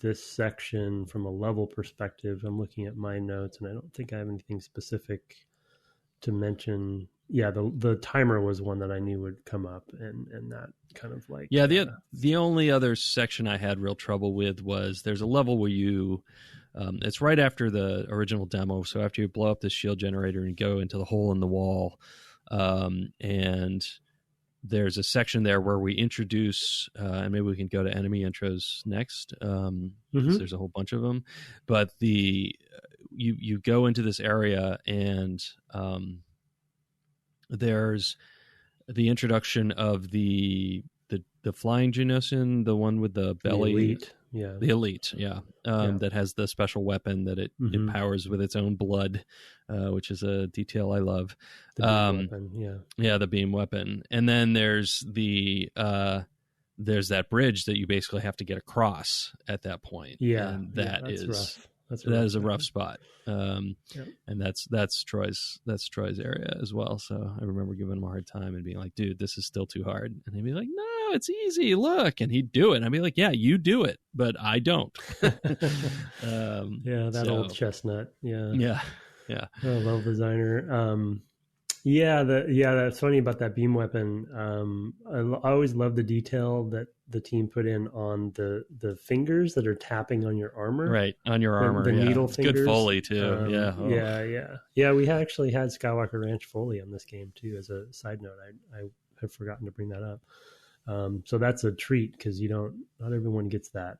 this section from a level perspective. I'm looking at my notes, and I don't think I have anything specific to mention. Yeah, the timer was one that I knew would come up, and that kind of like... Yeah, the only other section I had real trouble with was there's a level where you... it's right after the original demo, so after you blow up the shield generator and go into the hole in the wall, and there's a section there where we introduce, and maybe we can go to enemy intros next, because there's a whole bunch of them. But you go into this area, and there's the introduction of the flying Geonosian, the one with the belly. The elite, that has the special weapon that it powers with its own blood, which is a detail I love. The beam weapon, the beam weapon. And then there's there's that bridge that you basically have to get across at that point. Yeah, and that's rough. That is a rough spot. And that's Troy's area as well. So I remember giving him a hard time and being like, dude, this is still too hard. And he'd be like, no, it's easy. Look. And he'd do it. And I'd be like, yeah, you do it, but I don't. Old chestnut. Yeah. Level designer. That's funny about that beam weapon. I always love the detail that the team put in on the fingers that are tapping on your armor. Right, on your armor. The needle it's fingers. Good Foley, too. Yeah, we actually had Skywalker Ranch Foley on this game, too, as a side note. I have forgotten to bring that up. So that's a treat because not everyone gets that.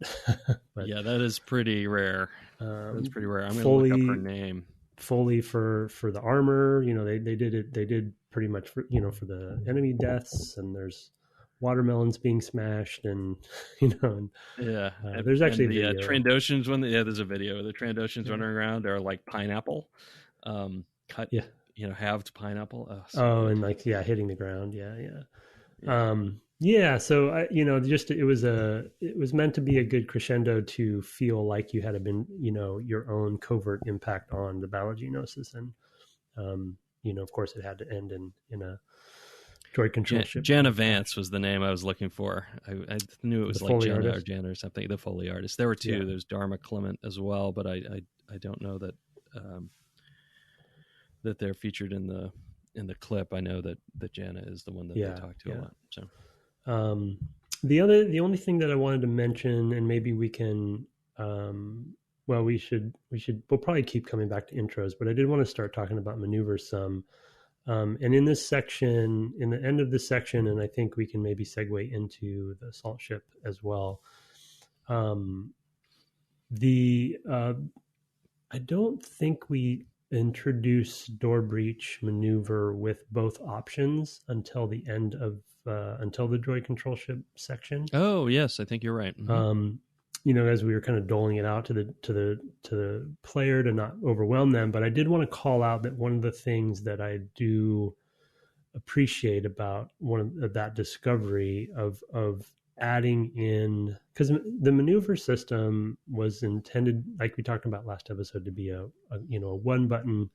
But, yeah, that is pretty rare. That's pretty rare. I'm going to look up her name. Foley for the armor, they did pretty much for the enemy deaths, and there's watermelons being smashed, and there's actually the Trandoshans there's a video. The Trandoshans running around are like pineapple, cut, halved pineapple. And hitting the ground. So it was meant to be a good crescendo to feel like you had been, your own covert impact on the Battle of Geonosis. And, of course it had to end in a droid control ship. Jana Vance was the name I was looking for. I knew it was like Jana or Jana or something, the Foley artist. There were two. There's Dharma Clement as well, but I don't know that, that they're featured in the clip. I know that Jana is the one that they talk to a lot. So. The only thing that I wanted to mention, and maybe we can, we'll probably keep coming back to intros, but I did want to start talking about maneuvers some. And in this section, in the end of this section, and I think we can maybe segue into the assault ship as well. I don't think we introduce door breach maneuver with both options until the end of until the droid control ship section. Oh yes, I think you're right. As we were kind of doling it out to the player to not overwhelm them. But I did want to call out that one of the things that I do appreciate about that discovery of adding in, because the maneuver system was intended, like we talked about last episode, to be a one button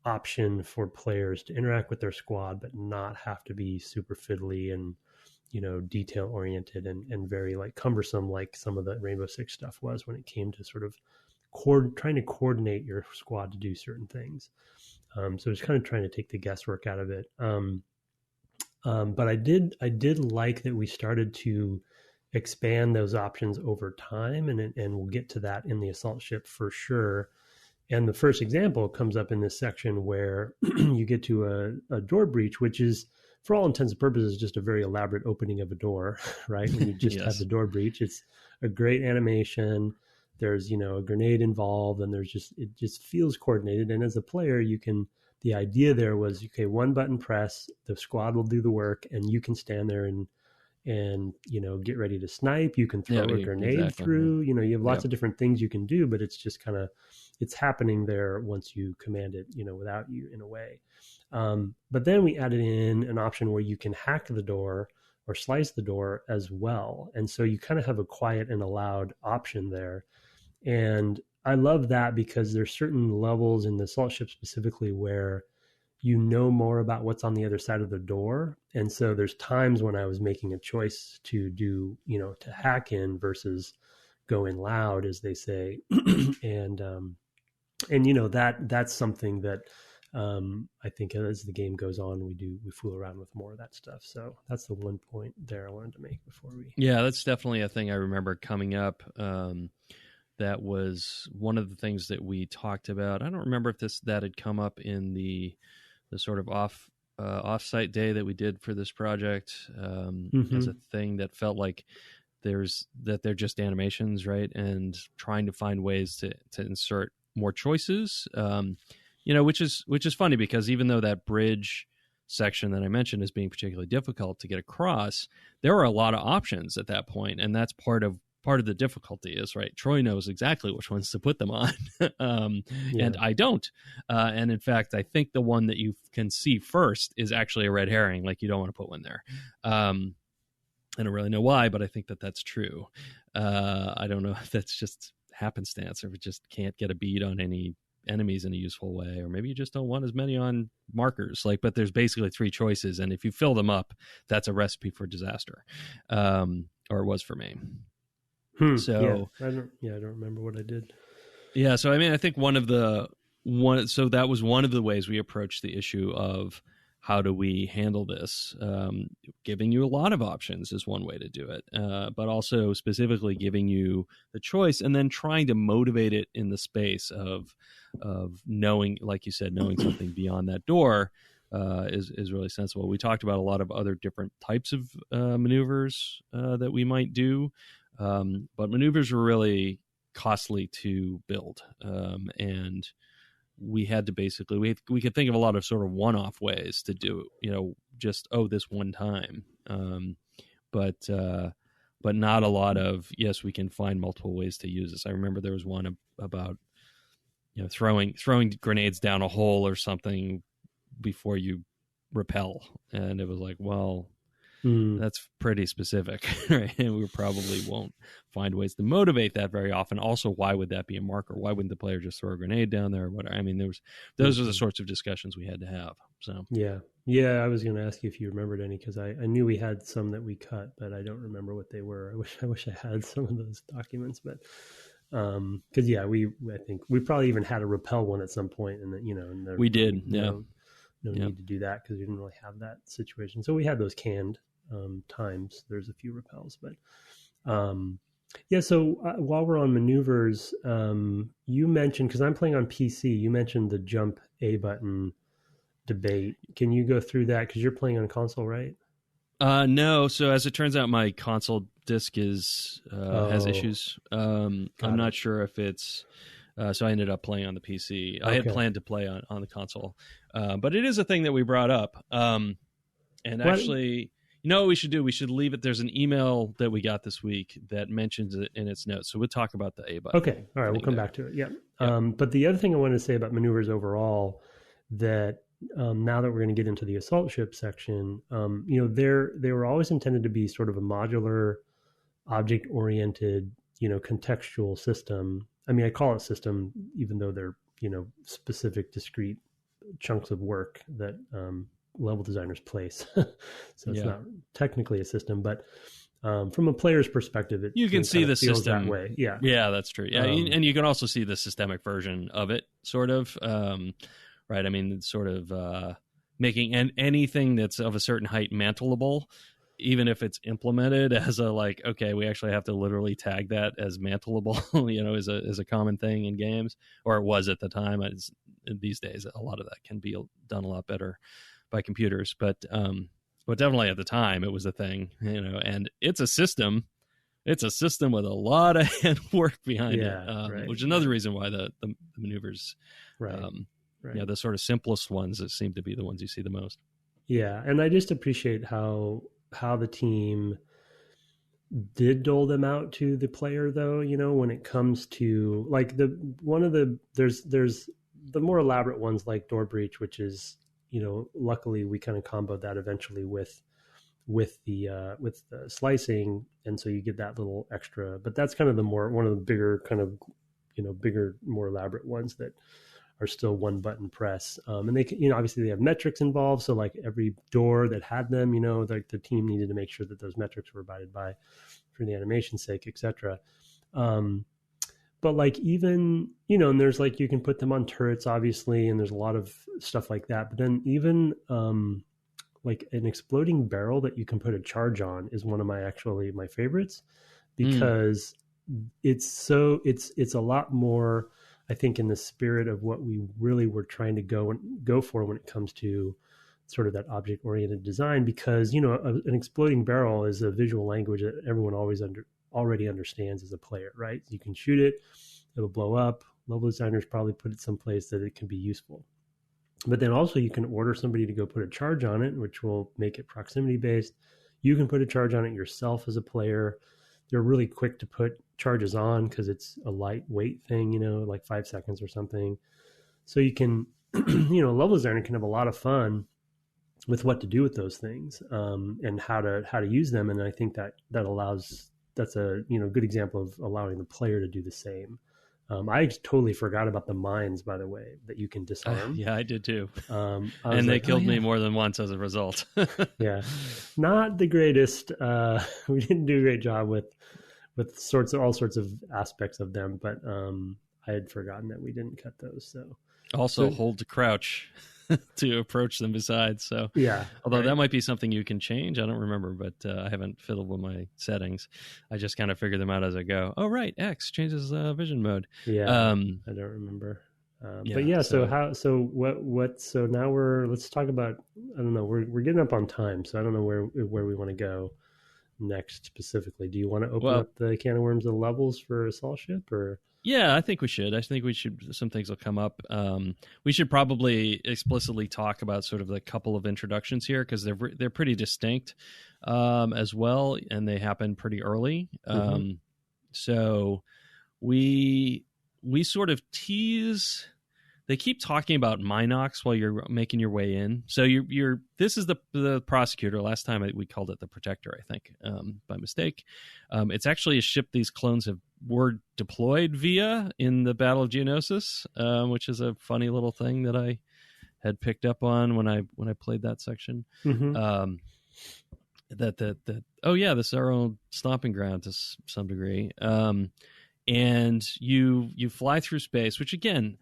option for players to interact with their squad, but not have to be super fiddly and detail oriented and very like cumbersome, like some of the Rainbow Six stuff was when it came to sort of trying to coordinate your squad to do certain things. So it's kind of trying to take the guesswork out of it. But I did like that we started to expand those options over time, and we'll get to that in the assault ship for sure. And the first example comes up in this section where you get to a door breach, which is, for all intents and purposes, just a very elaborate opening of a door, right? When you just have the door breach, it's a great animation. there's a grenade involved, and it just feels coordinated. And as a player, the idea there was, okay, one button press, the squad will do the work, and you can stand there and get ready to snipe. You can throw a grenade through. You have lots of different things you can do, but it's just it's happening there once you command it, without you, in a way. But then we added in an option where you can hack the door or slice the door as well. And so you kind of have a quiet and a loud option there. And I love that because there's certain levels in the assault ship specifically where more about what's on the other side of the door. And so there's times when I was making a choice to do, to hack in versus go in loud, as they say. and that's something that I think as the game goes on, we fool around with more of that stuff. So that's the one point there I wanted to make before we. Yeah, that's definitely a thing I remember coming up. That was one of the things that we talked about. I don't remember if that had come up in the sort of off-site day that we did for this project as a thing that felt like they're just animations, right? And trying to find ways to insert more choices, which is funny because even though that bridge section that I mentioned is being particularly difficult to get across, there are a lot of options at that point, and that's part of the difficulty is, right, Troy knows exactly which ones to put them on, and I don't. And in fact, I think the one that you can see first is actually a red herring. Like, you don't want to put one there. I don't really know why, but I think that's true. I don't know if that's just happenstance or if it just can't get a bead on any enemies in a useful way, or maybe you just don't want as many on markers. But there's basically 3 choices, and if you fill them up, that's a recipe for disaster, or it was for me. So I don't remember what I did. Yeah, so I mean, I think that was one of the ways we approached the issue of how do we handle this. Giving you a lot of options is one way to do it, but also specifically giving you the choice and then trying to motivate it in the space of knowing, like you said, knowing something beyond that door is really sensible. We talked about a lot of other different types of maneuvers that we might do. But maneuvers were really costly to build. And we had to basically, we could think of a lot of sort of one-off ways to do, just, this one time. But not a lot of, yes, we can find multiple ways to use this. I remember there was one about, throwing grenades down a hole or something before you repel. And it was like, well, that's pretty specific, right? And we probably won't find ways to motivate that very often. Also, why would that be a marker? Why wouldn't the player just throw a grenade down there or whatever? I mean, those are the sorts of discussions we had to have. So yeah, I was going to ask you if you remembered any, because I knew we had some that we cut, but I don't remember what they were. I wish I had some of those documents, but because I think we probably even had a repel one at some point, and and we did, no need to do that because we didn't really have that situation. So we had those canned. Times there's a few repels, but so while we're on maneuvers, you mentioned, because I'm playing on PC, you mentioned the jump A button debate. Can you go through that, because you're playing on console, right? No, so as it turns out, my console disc has issues. I'm not sure if it's so I ended up playing on the PC. I had planned to play on the console, but it is a thing that we brought up, and actually, you know what we should do? We should leave it. There's an email that we got this week that mentions it in its notes. So we'll talk about the A button. Okay. All right. We'll come back to it. Yeah. But the other thing I wanted to say about maneuvers overall, that now that we're going to get into the assault ship section, they were always intended to be sort of a modular, object-oriented, contextual system. I mean, I call it system, even though they're, specific, discrete chunks of work that level designers place. So it's not technically a system, but from a player's perspective, you can see the system that way. Yeah, that's true. Yeah, and you can also see the systemic version of it, sort of. Right. I mean, it's sort of making anything that's of a certain height mantleable, even if it's implemented as okay, we actually have to literally tag that as mantleable, is a common thing in games, or it was at the time. These days, a lot of that can be done a lot better by computers, but definitely at the time it was a thing, and it's a system, it's a system with a lot of handwork behind it, right, which is another reason why the maneuvers, right, right. yeah, the sort of simplest ones that seem to be the ones you see the most. Yeah, and I just appreciate how the team did dole them out to the player, though. You know, when it comes to like there's the more elaborate ones like door breach, which is, you know, luckily we kind of comboed that eventually with the slicing, and so you get that little extra. But that's kind of one of the bigger kind of, you know, bigger, more elaborate ones that are still one button press. And they can, you know, obviously they have metrics involved. So like every door that had them, you know, like the team needed to make sure that those metrics were abided by for the animation's sake, etc. But like even, you know, and there's like, you can put them on turrets, obviously, and there's a lot of stuff like that. But then even like an exploding barrel that you can put a charge on is one of my favorites, because it's a lot more, I think, in the spirit of what we really were trying to go for when it comes to sort of that object oriented design. Because, you know, an exploding barrel is a visual language that everyone already understands as a player, right? You can shoot it, it'll blow up. Level designers probably put it someplace that it can be useful. But then also you can order somebody to go put a charge on it, which will make it proximity based. You can put a charge on it yourself as a player. They're really quick to put charges on because it's a lightweight thing, you know, like 5 seconds or something. So you can, you know, level designer can have a lot of fun with what to do with those things, and how to use them. And I think that's a, you know, good example of allowing the player to do the same. I totally forgot about the mines, by the way, that you can disarm. Yeah, I did too. And they killed me more than once as a result. Yeah, not the greatest. We didn't do a great job with all sorts of aspects of them, but I had forgotten that we didn't cut those. So also hold to crouch to approach them besides. So yeah, although right. that might be something you can change. I don't remember, but I haven't fiddled with my settings. I just kind of figure them out as I go. Oh, right. X changes vision mode. Yeah. I don't remember. Yeah, but yeah, so now let's talk about, I don't know, we're getting up on time, so I don't know where we want to go next specifically. Do you want to open up the can of worms of levels for Assault Ship, or? Yeah, I think we should. Some things will come up. We should probably explicitly talk about sort of the couple of introductions here, because they're pretty distinct as well, and they happen pretty early. So we sort of tease. They keep talking about Minox while you're making your way in. So this is the Prosecutor. Last time we called it the Protector, I think, by mistake. It's actually a ship these clones were deployed via in the Battle of Geonosis, which is a funny little thing that I had picked up on when I played that section. Oh yeah, this is our own stomping ground to some degree. And you fly through space, which again,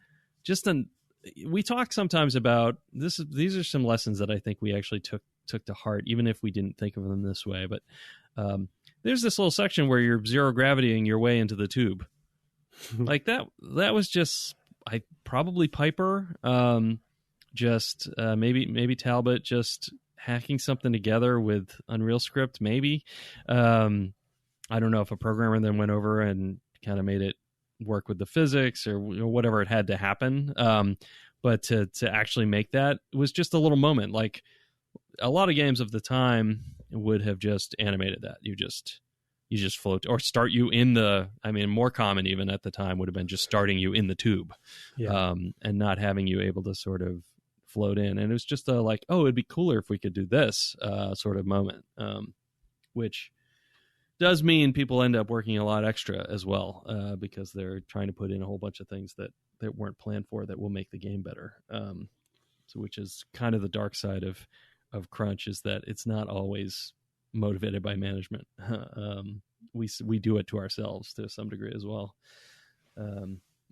we talk sometimes about this. These are some lessons that I think we actually took to heart, even if we didn't think of them this way. But there's this little section where you're zero gravitying your way into the tube, like that. That was just probably Piper, maybe Talbot just hacking something together with Unreal Script. Maybe I don't know if a programmer then went over and kind of made it work with the physics or whatever it had to happen. But to actually make that was just a little moment. Like a lot of games of the time would have just animated that. You just float, or start you in more common even at the time would have been just starting you in the tube, and not having you able to sort of float in. And it was just it'd be cooler if we could do this sort of moment, which does mean people end up working a lot extra as well, because they're trying to put in a whole bunch of things that weren't planned for that will make the game better. So which is kind of the dark side of crunch, is that it's not always motivated by management. We do it to ourselves to some degree as well.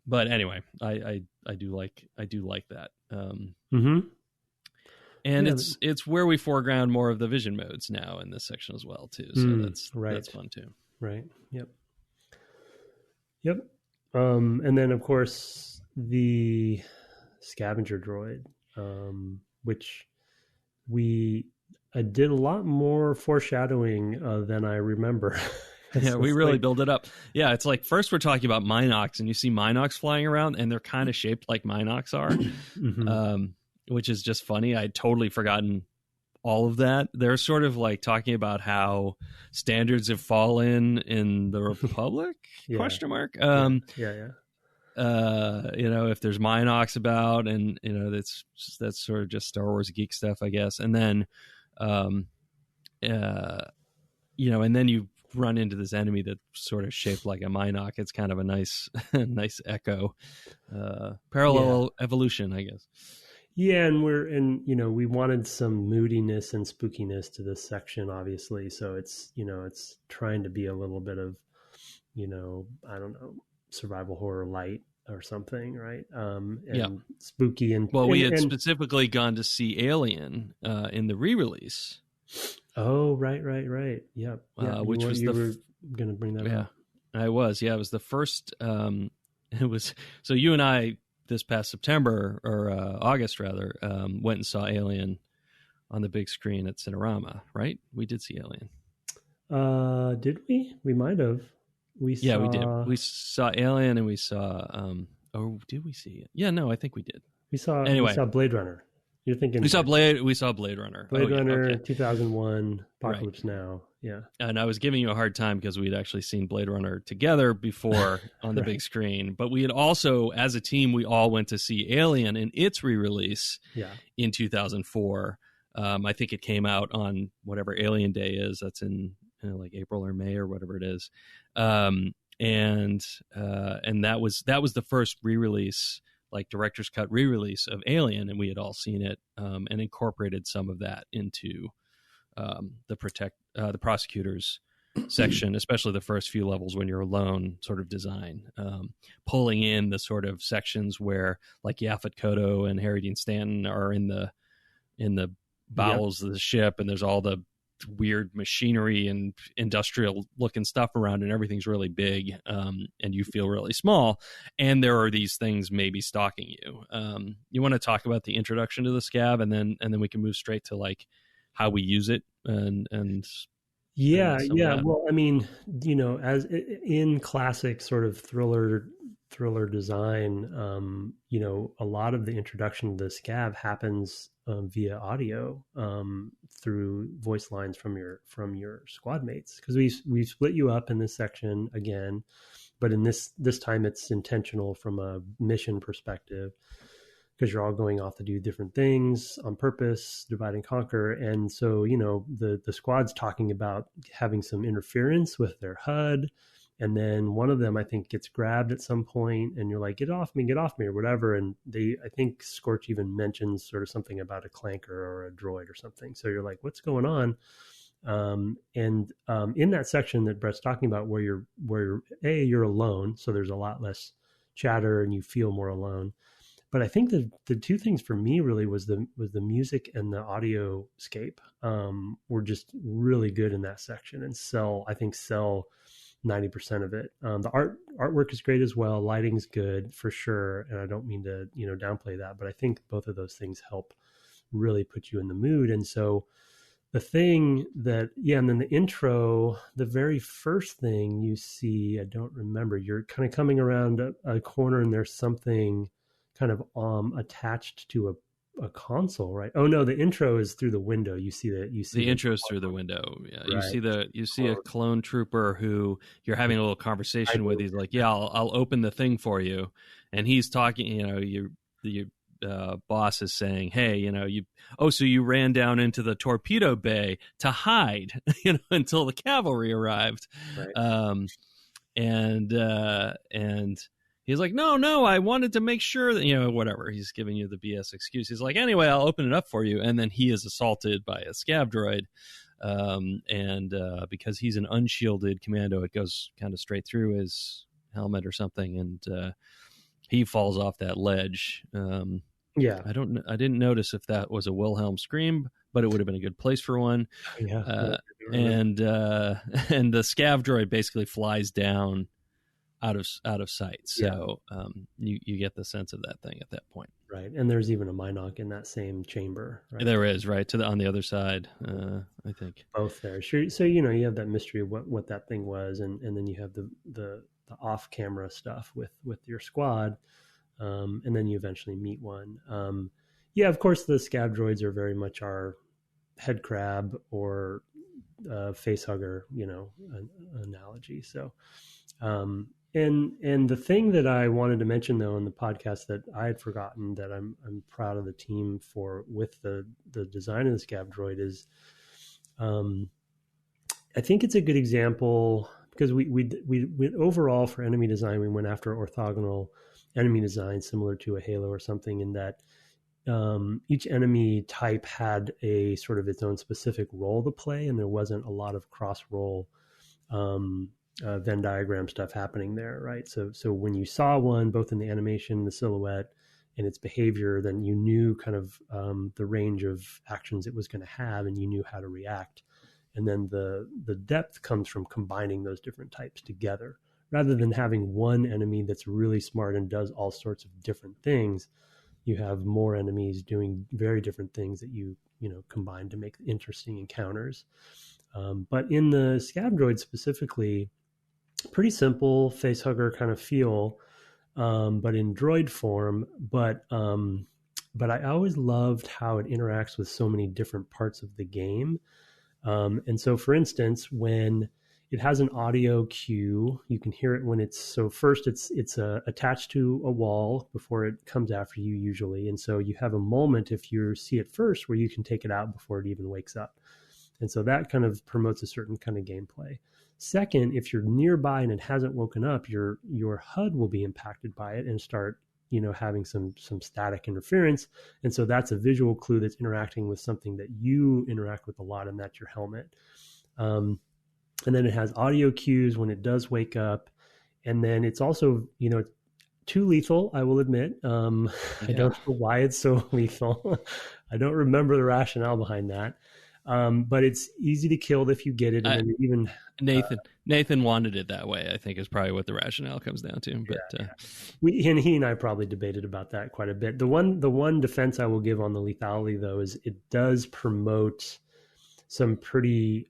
But anyway, I do like that. And it's where we foreground more of the vision modes now in this section as well too. So that's fun too. Right. Yep. And then of course the scavenger droid, which I did a lot more foreshadowing than I remember. Yeah, we really build it up. Yeah, it's like first we're talking about Minox, and you see Minox flying around, and they're kind of shaped like Minox are, which is just funny. I'd totally forgotten all of that. They're sort of like talking about how standards have fallen in the Republic? Question mark. Yeah. If there's Minox about, and that's sort of just Star Wars geek stuff, I guess. And then, and then you run into this enemy that's sort of shaped like a Minox. It's kind of a nice, nice echo, parallel evolution, I guess. Yeah, and we wanted some moodiness and spookiness to this section, obviously. So it's trying to be a little bit of, I don't know, survival horror light or something, right? And spooky and we had specifically gone to see Alien in the re-release. Oh, right. Yep. Which was you were going to bring that up. I was. Yeah, it was the first. It was so you and I this past September or August rather went and saw Alien on the big screen at Cinerama, right? We did see Alien. Did we? We might have. We did. We saw Alien and we saw. Did we see it? Yeah, no, I think we did. We saw Blade Runner. You're thinking we saw Blade Runner. Blade Runner, 2001, Apocalypse Now. Yeah. And I was giving you a hard time because we'd actually seen Blade Runner together before on the big screen. But we had also, as a team, we all went to see Alien in its re-release in 2004. I think it came out on whatever Alien Day is. That's in like April or May or whatever it is. And that was the first re-release, like director's cut re-release of Alien, and we had all seen it and incorporated some of that into the Prosecutor's section, especially the first few levels when you're alone sort of design, pulling in the sort of sections where like Yaphet Kotto and Harry Dean Stanton are in the bowels of the ship, and there's all the weird machinery and industrial looking stuff around, and everything's really big, and you feel really small, and there are these things maybe stalking you. You want to talk about the introduction to the scav, and then we can move straight to like how we use it and well, I mean, as in classic sort of thriller design, a lot of the introduction to the scav happens via audio, through voice lines from your squad mates, because we split you up in this section again, but in this time it's intentional from a mission perspective, because you're all going off to do different things on purpose, divide and conquer. And so, the squad's talking about having some interference with their HUD. And then one of them, I think, gets grabbed at some point, and you're like, get off me, or whatever. And I think Scorch even mentions sort of something about a clanker or a droid or something. So you're like, what's going on? In that section that Brett's talking about, where you're alone, so there's a lot less chatter and you feel more alone. But I think the two things for me really was the music and the audio scape were just really good in that section, and sell 90% of it. The artwork is great as well. Lighting's good for sure, and I don't mean to downplay that, but I think both of those things help really put you in the mood. And so the thing that and then the intro, the very first thing you see, I don't remember. You're kind of coming around a corner, and there's something kind of attached to a console, right? Oh no, the intro is through the window. You see the intro is through the window. Yeah, right. you see a clone trooper who you're having a little conversation with. He's like, "Yeah, I'll open the thing for you," and he's talking. Your boss is saying, "Hey, so you ran down into the torpedo bay to hide, until the cavalry arrived," right. And he's like, no, I wanted to make sure that, whatever. He's giving you the BS excuse. He's like, anyway, I'll open it up for you. And then he is assaulted by a scav droid. And because he's an unshielded commando, it goes kind of straight through his helmet or something. And he falls off that ledge. I didn't notice if that was a Wilhelm scream, but it would have been a good place for one. And the scav droid basically flies down out of sight. So you get the sense of that thing at that point. Right, and there's even a Minoc in that same chamber. Right? There is, right, on the other side, I think. Both there. Sure. So you have that mystery of what that thing was, and then you have the off-camera stuff with your squad, and then you eventually meet one. Of course, the scav droids are very much our head crab or face hugger, analogy. So. And the thing that I wanted to mention though in the podcast that I had forgotten that I'm proud of the team for with the design of the scav droid is, I think it's a good example because we overall for enemy design we went after orthogonal enemy design similar to a Halo or something in that each enemy type had a sort of its own specific role to play, and there wasn't a lot of cross role. Venn diagram stuff happening there, right? So when you saw one, both in the animation, the silhouette, and its behavior, then you knew kind of the range of actions it was going to have, and you knew how to react. And then the depth comes from combining those different types together, rather than having one enemy that's really smart and does all sorts of different things. You have more enemies doing very different things that you combine to make interesting encounters. But in the scav droid specifically, pretty simple face hugger kind of feel, but in droid form. But I always loved how it interacts with so many different parts of the game. And so, for instance, when it has an audio cue, you can hear it when it's attached to a wall before it comes after you usually. And so you have a moment if you see it first where you can take it out before it even wakes up. And so that kind of promotes a certain kind of gameplay. Second, if you're nearby and it hasn't woken up, your HUD will be impacted by it and start, having some static interference. And so that's a visual clue that's interacting with something that you interact with a lot, and that's your helmet. And then it has audio cues when it does wake up. And then it's also, too lethal, I will admit. I don't know why it's so lethal. I don't remember the rationale behind that. But it's easy to kill if you get it. And then even Nathan wanted it that way, I think is probably what the rationale comes down to. But he and I probably debated about that quite a bit. The one defense I will give on the lethality though is it does promote some pretty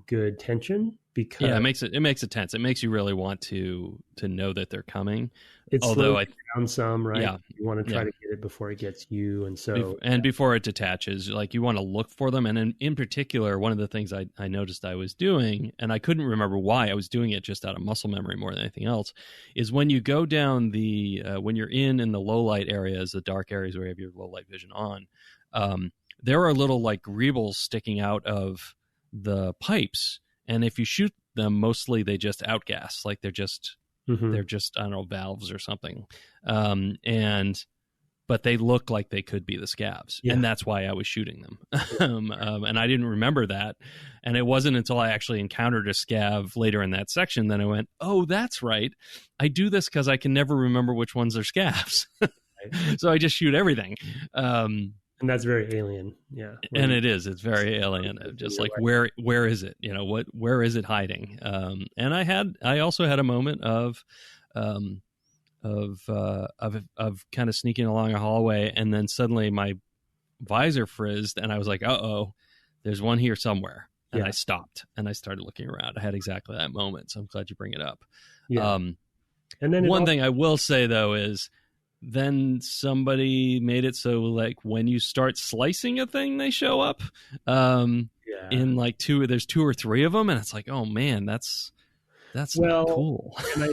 good tension, because it makes it tense. It makes you really want to know that they're coming. It slows down some, right? Yeah, you want to try to get it before it gets you, and so before it detaches, like you want to look for them. And in particular, one of the things I noticed I was doing, and I couldn't remember why I was doing it, just out of muscle memory more than anything else, is when you go down when you're in the low light areas, the dark areas where you have your low light vision on, there are little like greebles sticking out of the pipes, and if you shoot them, mostly they just outgas, like they're just I don't know, valves or something, but they look like they could be the scavs, and that's why I was shooting them. And I didn't remember that, and it wasn't until I actually encountered a scav later in that section that I went, oh, that's right, I do this because I can never remember which ones are scavs. So I just shoot everything. And that's very alien, yeah. And it's very alien. Just like where is it? Where is it hiding? And I also had a moment of kind of sneaking along a hallway, and then suddenly my visor frizzed, and I was like, uh-oh, there's one here somewhere. And I stopped and I started looking around. I had exactly that moment, so I'm glad you bring it up. Yeah. And then one thing I will say though is, then somebody made it so like when you start slicing a thing, they show up in like there's two or three of them, and it's like, oh man, that's not cool. And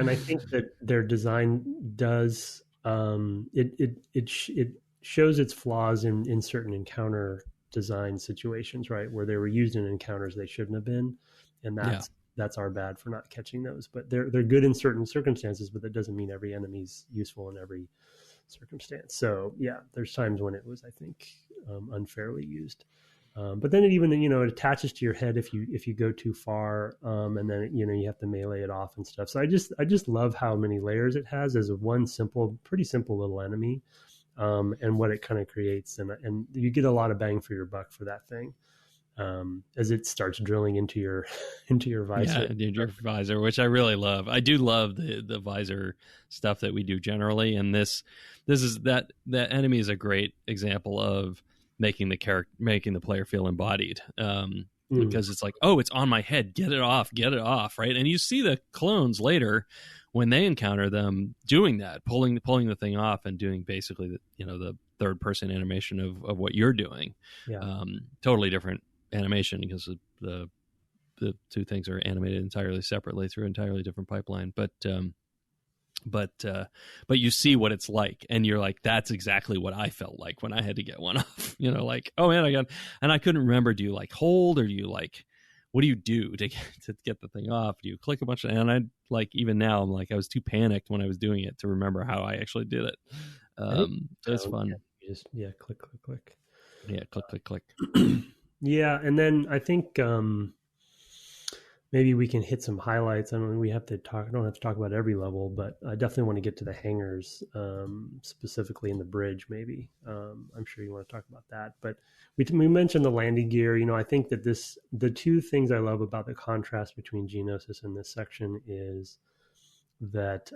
I think that their design does it shows its flaws in certain encounter design situations, right, where they were used in encounters they shouldn't have been, and that's our bad for not catching those. But they're good in certain circumstances, but that doesn't mean every enemy's useful in every circumstance. So there's times when it was, I think, unfairly used. But then it attaches to your head if you go too far, and then you have to melee it off and stuff. So I just love how many layers it has as a pretty simple little enemy, and what it kind of creates, and you get a lot of bang for your buck for that thing. as it starts drilling into your into your visor. Yeah, into your visor, which I really love. I do love the visor stuff that we do generally, and this is that enemy is a great example of making the player feel embodied. Because it's like, oh, it's on my head, get it off, right? And you see the clones later when they encounter them doing that, pulling the thing off and doing basically the third person animation of what you're doing. Yeah. Totally different animation because the two things are animated entirely separately through an entirely different pipeline. But you see what it's like, and you're like, that's exactly what I felt like when I had to get one off. Like, oh man, and I couldn't remember. Do you like hold, or do you like, what do you do to get the thing off? Do you click a bunch of? And I like, even now, I'm like, I was too panicked when I was doing it to remember how I actually did it. So it's fun. Yeah, click. Yeah, click. Yeah, and then I think maybe we can hit some highlights. I don't have to talk. I don't have to talk about every level, but I definitely want to get to the hangars, specifically in the bridge. Maybe I'm sure you want to talk about that. But we mentioned the landing gear. I think that the two things I love about the contrast between Geonosis and this section is that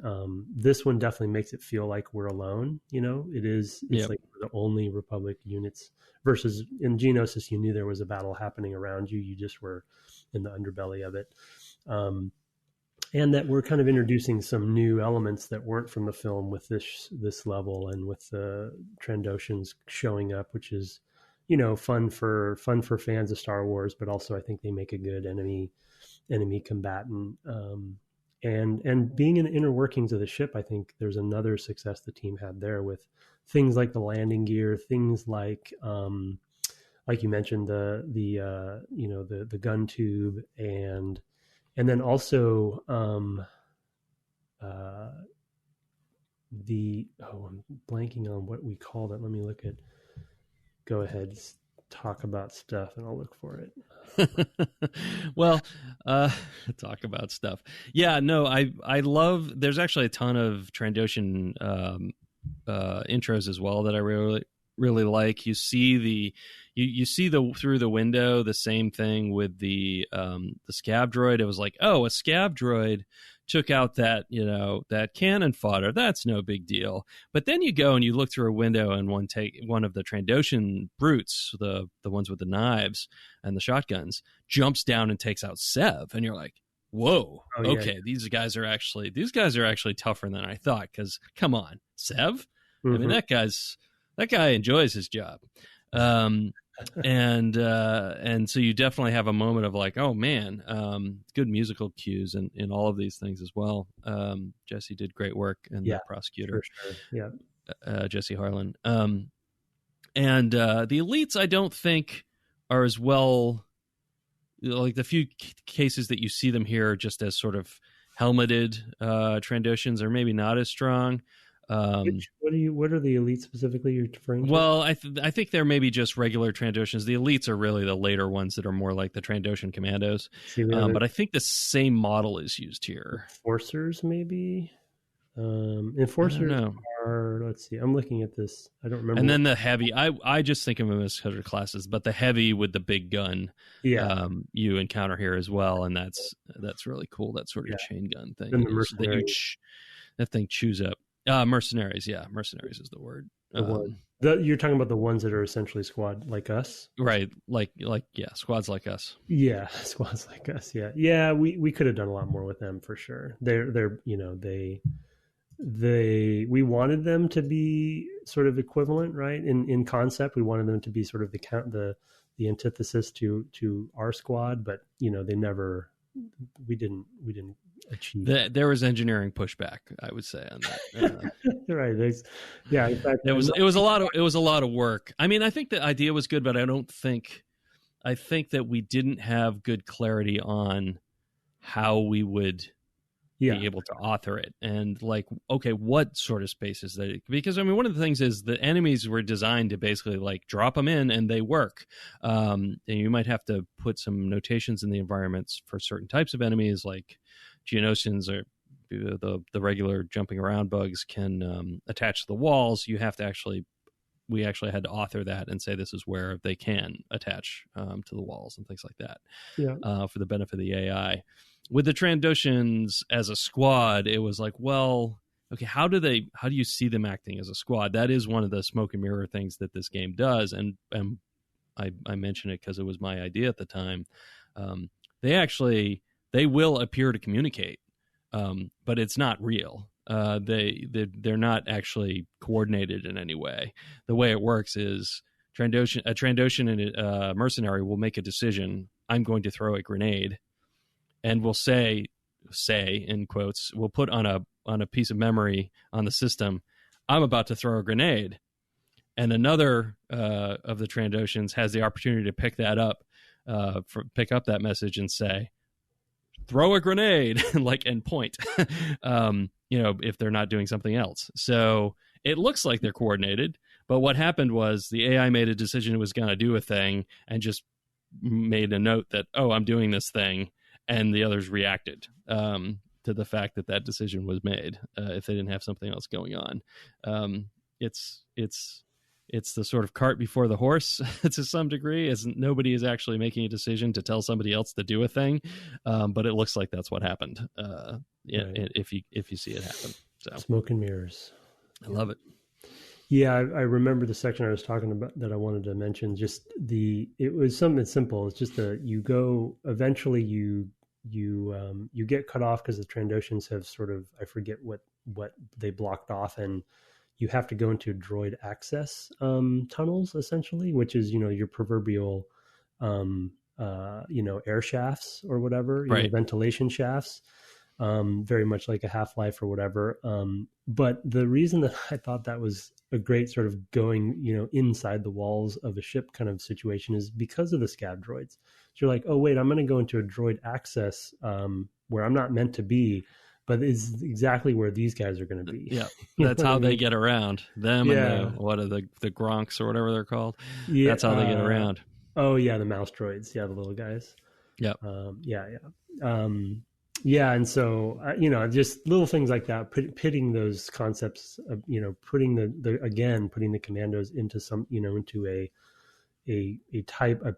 this one definitely makes it feel like we're alone. It's like we're the only Republic units, versus in Geonosis, you knew there was a battle happening around you. You just were in the underbelly of it. And that we're kind of introducing some new elements that weren't from the film with this level, and with the Trandoshans showing up, which is, fun for fans of Star Wars, but also I think they make a good enemy combatant. And being in the inner workings of the ship, I think there's another success the team had there with things like the landing gear, things like you mentioned, the gun tube, and then also I'm blanking on what we called it. Let me look at. Go ahead, talk about stuff, and I'll look for it. Well, talk about stuff. Yeah, no, I love. There's actually a ton of Trandoshan intros as well that I really like. You see through the window the same thing with the scav droid. It was like, oh, a scav droid took out that cannon fodder. That's no big deal. But then you go and you look through a window, and one of the Trandoshan brutes, the ones with the knives and the shotguns, jumps down and takes out Sev, and you're like, whoa, okay, yeah. These guys are actually tougher than I thought. Because come on, Sev. Mm-hmm. I mean, that guy enjoys his job. And so you definitely have a moment of like, oh man, good musical cues in all of these things as well. Jesse did great work in the Prosecutor. For sure. Yeah. Jesse Harlan. And the elites, I don't think are as well, like the few cases that you see them here just as sort of helmeted Trandoshans are maybe not as strong. What are the elites specifically you're referring to? Well, I think they're maybe just regular Trandoshans. The elites are really the later ones that are more like the Trandoshan commandos. But I think the same model is used here. Enforcers, maybe. Enforcers are. Let's see. I'm looking at this. I don't remember. And then the heavy. I just think of them as cutter classes, but the heavy with the big gun. Yeah. You encounter here as well, and that's really cool. That sort of chain gun thing. And the mercenaries. That thing chews up. Mercenaries, yeah. Mercenaries is the word. You're talking about the ones that are essentially squad like us? Right. Like squads like us. Yeah, squads like us, yeah. Yeah, we could have done a lot more with them for sure. They're we wanted them to be sort of equivalent, right? In concept, we wanted them to be sort of the antithesis to our squad, but we didn't achieve. There was engineering pushback, I would say, on that. Right. In fact, it was a lot of work. I mean, I think the idea was good, but I think that we didn't have good clarity on how we would be able to author it, and like, okay, what sort of spaces that, because I mean, one of the things is the enemies were designed to basically like drop them in and they work. And you might have to put some notations in the environments for certain types of enemies, like Geonosians or the regular jumping around bugs can attach to the walls. You have to actually we actually had to author that and say this is where they can attach to the walls and things like that for the benefit of the AI. With the Trandoshans as a squad, it was like, well, okay, how do you see them acting as a squad? That is one of the smoke and mirror things that this game does, and I mention it because it was my idea at the time. They will appear to communicate, but it's not real. They're not actually coordinated in any way. The way it works is a Trandoshan and a mercenary will make a decision. I'm going to throw a grenade, and we'll say in quotes, we'll put on a piece of memory on the system, I'm about to throw a grenade. And another of the Trandoshans has the opportunity to pick that up, pick up that message and say, throw a grenade, and point, if they're not doing something else. So it looks like they're coordinated, but what happened was the AI made a decision it was going to do a thing and just made a note that, oh, I'm doing this thing. And the others reacted to the fact that decision was made if they didn't have something else going on. It's the sort of cart before the horse to some degree, as nobody is actually making a decision to tell somebody else to do a thing, but it looks like that's what happened. Right. If you see it happen, so smoke and mirrors. I love it. Yeah, I remember the section I was talking about that I wanted to mention. It was something simple. It's just eventually you get cut off because the Trandoshans have sort of, I forget what they blocked off, and you have to go into droid access tunnels, essentially, which is, your proverbial, air shafts or whatever, right. Ventilation shafts, very much like a Half-Life or whatever. But the reason that I thought that was a great sort of going, inside the walls of a ship kind of situation is because of the scav droids. So you're like, oh, wait, I'm going to go into a droid access where I'm not meant to be, but it's exactly where these guys are going to be. Yeah, that's how they get around. Them and the Gronks or whatever they're called. Yeah, that's how they get around. Oh, yeah, the mouse droids. Yeah, the little guys. Yeah. And so, just little things like that, pitting those concepts of, putting the commandos into some, into a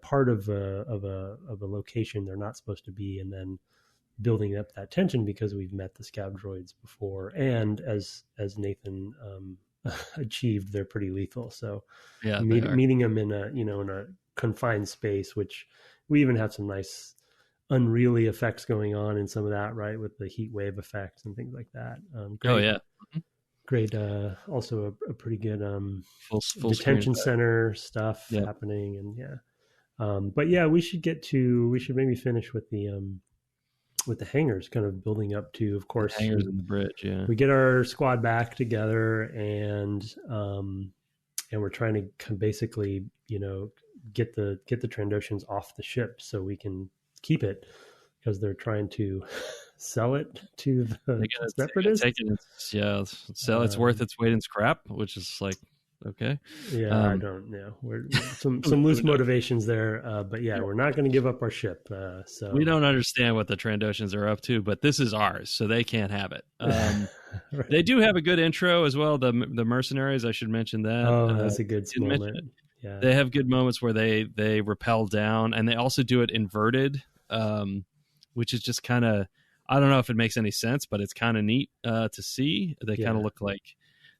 part of a location they're not supposed to be, and then building up that tension because we've met the scav droids before, and as Nathan achieved, they're pretty lethal. So yeah, meeting them in a confined space, which we even have some nice unreally effects going on in some of that, right, with the heat wave effects and things like that. Great, oh yeah, great. Also a pretty good full detention center stuff happening, and but yeah, we should maybe finish with the hangars, kind of building up to, of course, the hangars and the bridge. Yeah, we get our squad back together, and we're trying to basically, get the Trandoshans off the ship so we can keep it, because they're trying to sell it to the separatists. Sell it's worth its weight in scrap, which is like, okay. Yeah, I don't know. We're some loose motivations there, but yeah, we're not going to give up our ship. So we don't understand what the Trandoshans are up to, but this is ours, so they can't have it. Right. They do have a good intro as well. The mercenaries, I should mention that. Oh, that's a good moment. Yeah, they have good moments where they rappel down, and they also do it inverted, which is just kind of, I don't know if it makes any sense, but it's kind of neat to see. They kind of look like.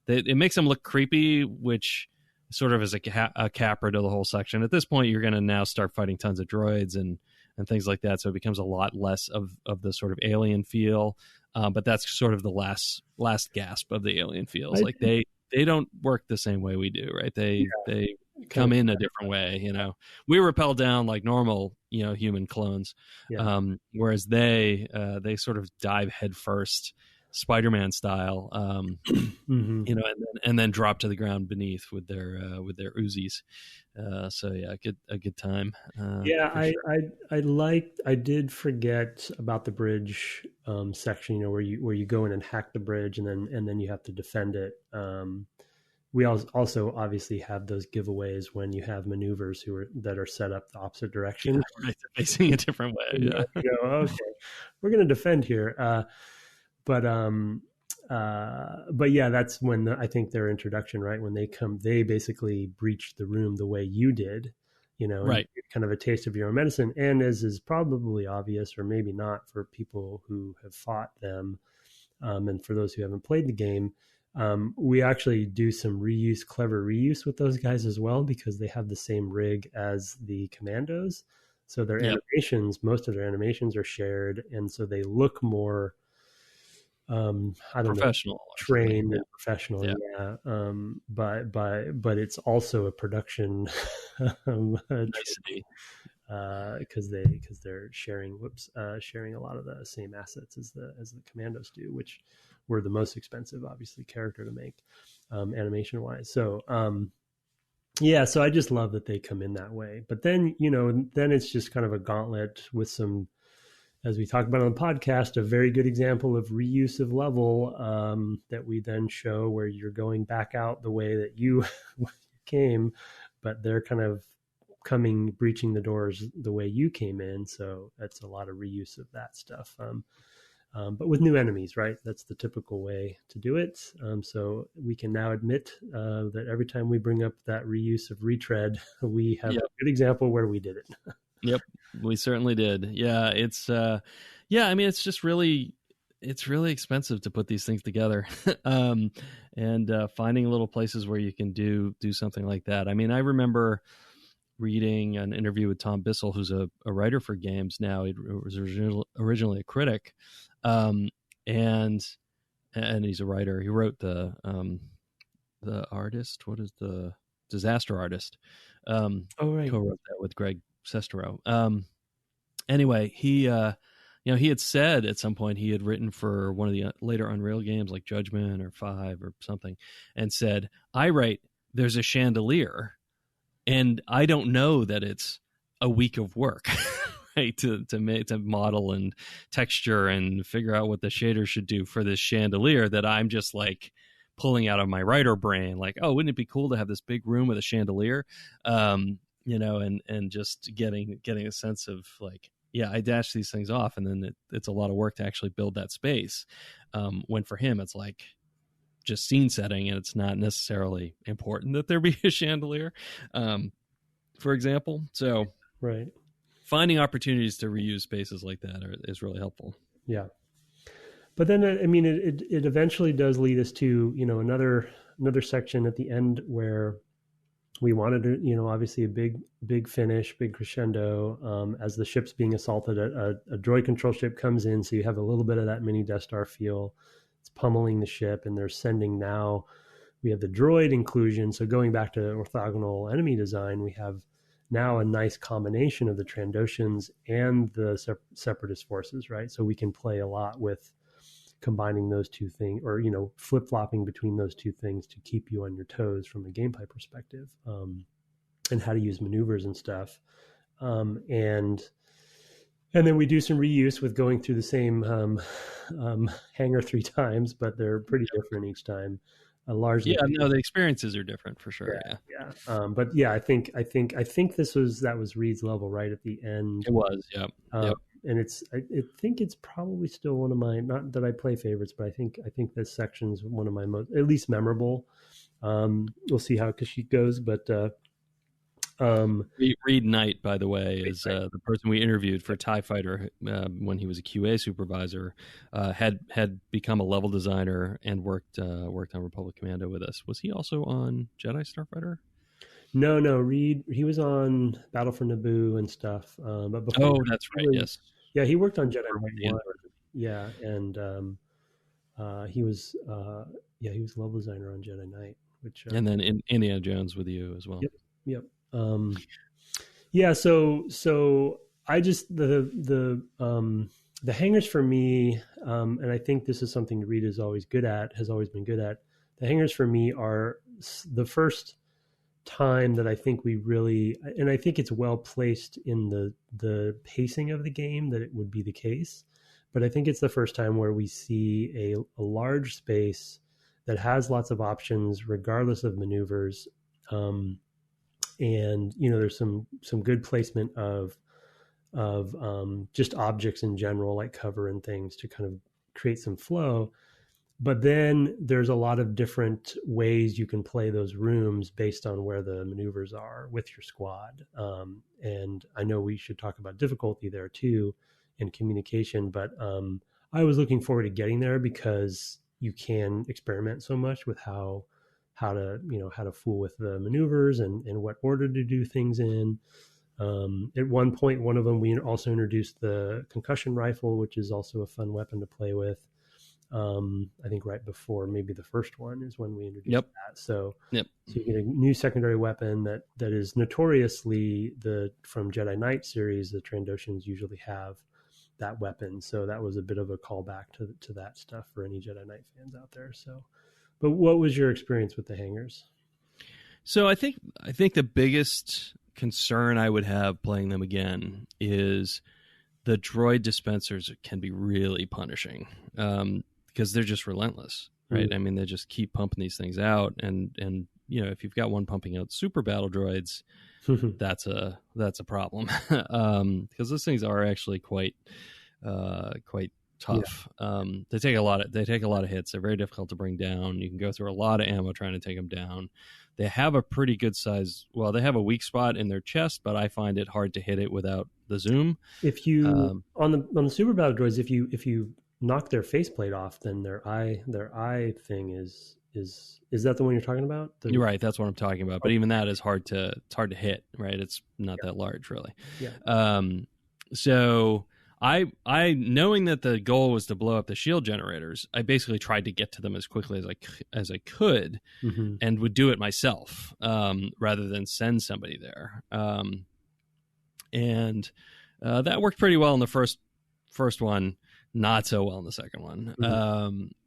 It makes them look creepy, which sort of is a capper to the whole section. At this point, you're going to now start fighting tons of droids and things like that, so it becomes a lot less of the sort of alien feel. But that's sort of the last gasp of the alien feels. Like they don't work the same way we do, right? They come in a different way. We rappel down like normal, human clones, whereas they sort of dive headfirst, Spider-Man style, and then drop to the ground beneath with their Uzis. So yeah, a good time. I did forget about the bridge section, where you go in and hack the bridge, and then you have to defend it. We also obviously have those giveaways when you have maneuvers that are set up the opposite direction, right? They're facing a different way. Yeah. Okay, we're going to defend here. But but yeah, that's when I think their introduction, right? When they come, they basically breach the room the way you did, and Right. get kind of a taste of your own medicine. And as is probably obvious, or maybe not for people who have fought them, and for those who haven't played the game, we actually do some clever reuse with those guys as well, because they have the same rig as the commandos. So their Yep. animations, most of their animations are shared. And so they look more, I don't know, Professional or something. trained Yeah. and professional. Yeah. Yeah. But it's also a production Nicety. because they're sharing sharing a lot of the same assets as the commandos do, which were the most expensive, obviously, character to make, animation wise. So yeah, so I just love that they come in that way. But then then it's just kind of a gauntlet with some, as we talked about on the podcast, a very good example of reuse of level, that we then show, where you're going back out the way that you came, but they're kind of breaching the doors the way you came in. So that's a lot of reuse of that stuff. But with new enemies, right? That's the typical way to do it. So we can now admit that every time we bring up that reuse of retread, we have Yep. a good example where we did it. Yep, we certainly did. Yeah, it's I mean, it's just really, it's really expensive to put these things together, and finding little places where you can do something like that. I mean, I remember reading an interview with Tom Bissell, who's a writer for games now. He was originally a critic, and he's a writer. He wrote the Artist. What is the Disaster Artist? Oh, right. Co-wrote that with Greg Sestero. Anyway, he he had said at some point he had written for one of the later Unreal games like Judgment or 5 or something, and said, I write, there's a chandelier, and I don't know that it's a week of work, right? To model and texture and figure out what the shader should do for this chandelier, that I'm just like pulling out of my writer brain, like, oh, wouldn't it be cool to have this big room with a chandelier? And just getting a sense of like, yeah, I dash these things off, and then it's a lot of work to actually build that space. When for him, it's like just scene setting, and it's not necessarily important that there be a chandelier, for example. So Right. finding opportunities to reuse spaces like that is really helpful. Yeah. But then, I mean, it eventually does lead us to, another section at the end where we wanted to, obviously a big finish, big crescendo, as the ship's being assaulted. A droid control ship comes in, so you have a little bit of that mini Death Star feel. It's pummeling the ship, and they're sending now. We have the droid inclusion. So going back to orthogonal enemy design, we have now a nice combination of the Trandoshans and the Separatist forces, right? So we can play a lot with combining those two things, or flip-flopping between those two things to keep you on your toes from a gameplay perspective, and how to use maneuvers and stuff, and then we do some reuse with going through the same hangar 3 times, but they're pretty different each time, largely. Yeah, no, the experiences are different for sure. Yeah. But yeah, I think that was Reed's level right at the end. It was. Yep. And I think it's probably still one of my, not that I play favorites, but I think this section's one of my most, at least memorable. We'll see how Kashyyyk goes, but Reed Knight, by the way, is the person we interviewed for TIE Fighter when he was a QA supervisor. Had become a level designer and worked on Republic Commando with us. Was he also on Jedi Starfighter? No, Reed. He was on Battle for Naboo and stuff. But before, that's right. Yes. Yeah, he worked on Jedi Knight 1. Yeah, and he was level designer on Jedi Knight, which and then in Indiana Jones with you as well. Yep. Yeah. So I just the hangars for me, and I think this is something Reed has always been good at. The hangars for me are the first time that I think we really, and I think it's well placed in the pacing of the game that it would be the case, but I think it's the first time where we see a large space that has lots of options regardless of maneuvers, and there's some good placement of just objects in general, like cover and things, to kind of create some flow. but then there's a lot of different ways you can play those rooms based on where the maneuvers are with your squad. And I know we should talk about difficulty there too and communication, but I was looking forward to getting there because you can experiment so much with how to fool with the maneuvers and what order to do things in. At one point, one of them, we also introduced the concussion rifle, which is also a fun weapon to play with. I think right before maybe the first one is when we introduced that. So you get a new secondary weapon that is notoriously from Jedi Knight series, the Trandoshans usually have that weapon. So that was a bit of a callback to that stuff for any Jedi Knight fans out there. So, but what was your experience with the hangars? So I think the biggest concern I would have playing them again is the droid dispensers can be really punishing. Because they're just relentless, right? I mean, they just keep pumping these things out, and if you've got one pumping out super battle droids, that's a problem, because those things are actually quite tough. Yeah. They take a lot of hits. They're very difficult to bring down. You can go through a lot of ammo trying to take them down. They have a pretty good size. Well, they have a weak spot in their chest, but I find it hard to hit it without the zoom. If you on the super battle droids, if you knock their faceplate off, then their eye thing is that the one you're talking about? You're right, that's what I'm talking about. But even that is hard to hit, right? It's not that large, really. Yeah. So I knowing that the goal was to blow up the shield generators, I basically tried to get to them as quickly as I could, and would do it myself, rather than send somebody there. And that worked pretty well in the first one. Not so well in the second one.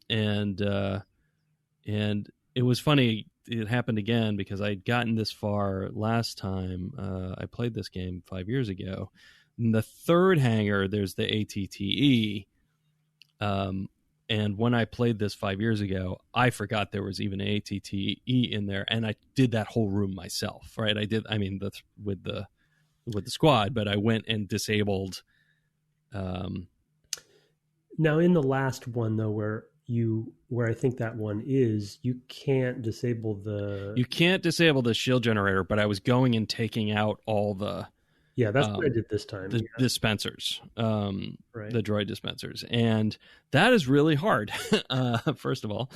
And it was funny. It happened again because I'd gotten this far last time. I played this game 5 years ago. In the third hangar, there's the ATTE. And when I played this 5 years ago, I forgot there was even an ATTE in there. And I did that whole room myself, right? With the squad, but I went and disabled, now in the last one though, where I think that one is, you can't disable the shield generator, but I was going and taking out all the that's what I did this time. The dispensers, right. The droid dispensers, and that is really hard. First of all,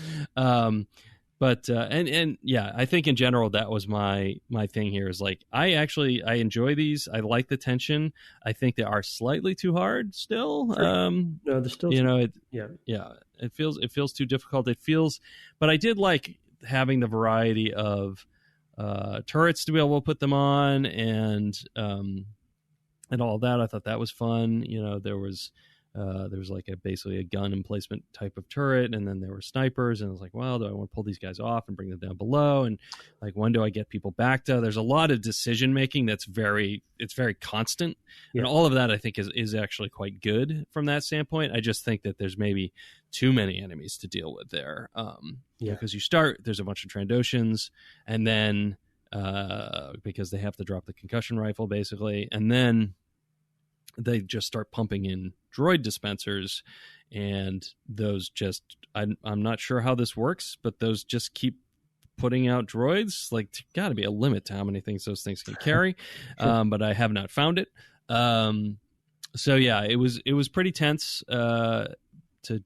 but I think in general that was my thing here is like I enjoy these. I like the tension. I think they are slightly too hard still. No, they're still it feels too difficult. But I did like having the variety of turrets to be able to put them on and all that. I thought that was fun. There was like basically a gun emplacement type of turret, and then there were snipers, and I was like, well, do I want to pull these guys off and bring them down below, and like when do I get people back to? There's a lot of decision making that's very constant, and all of that I think is actually quite good from that standpoint. I just think that there's maybe too many enemies to deal with there, because there's a bunch of Trandoshans, and then because they have to drop the concussion rifle basically, and then they just start pumping in droid dispensers, and those just I'm not sure how this works, but those just keep putting out droids. Like, there's got to be a limit to how many things those things can carry. Sure. But I have not found it. So yeah, it was pretty tense to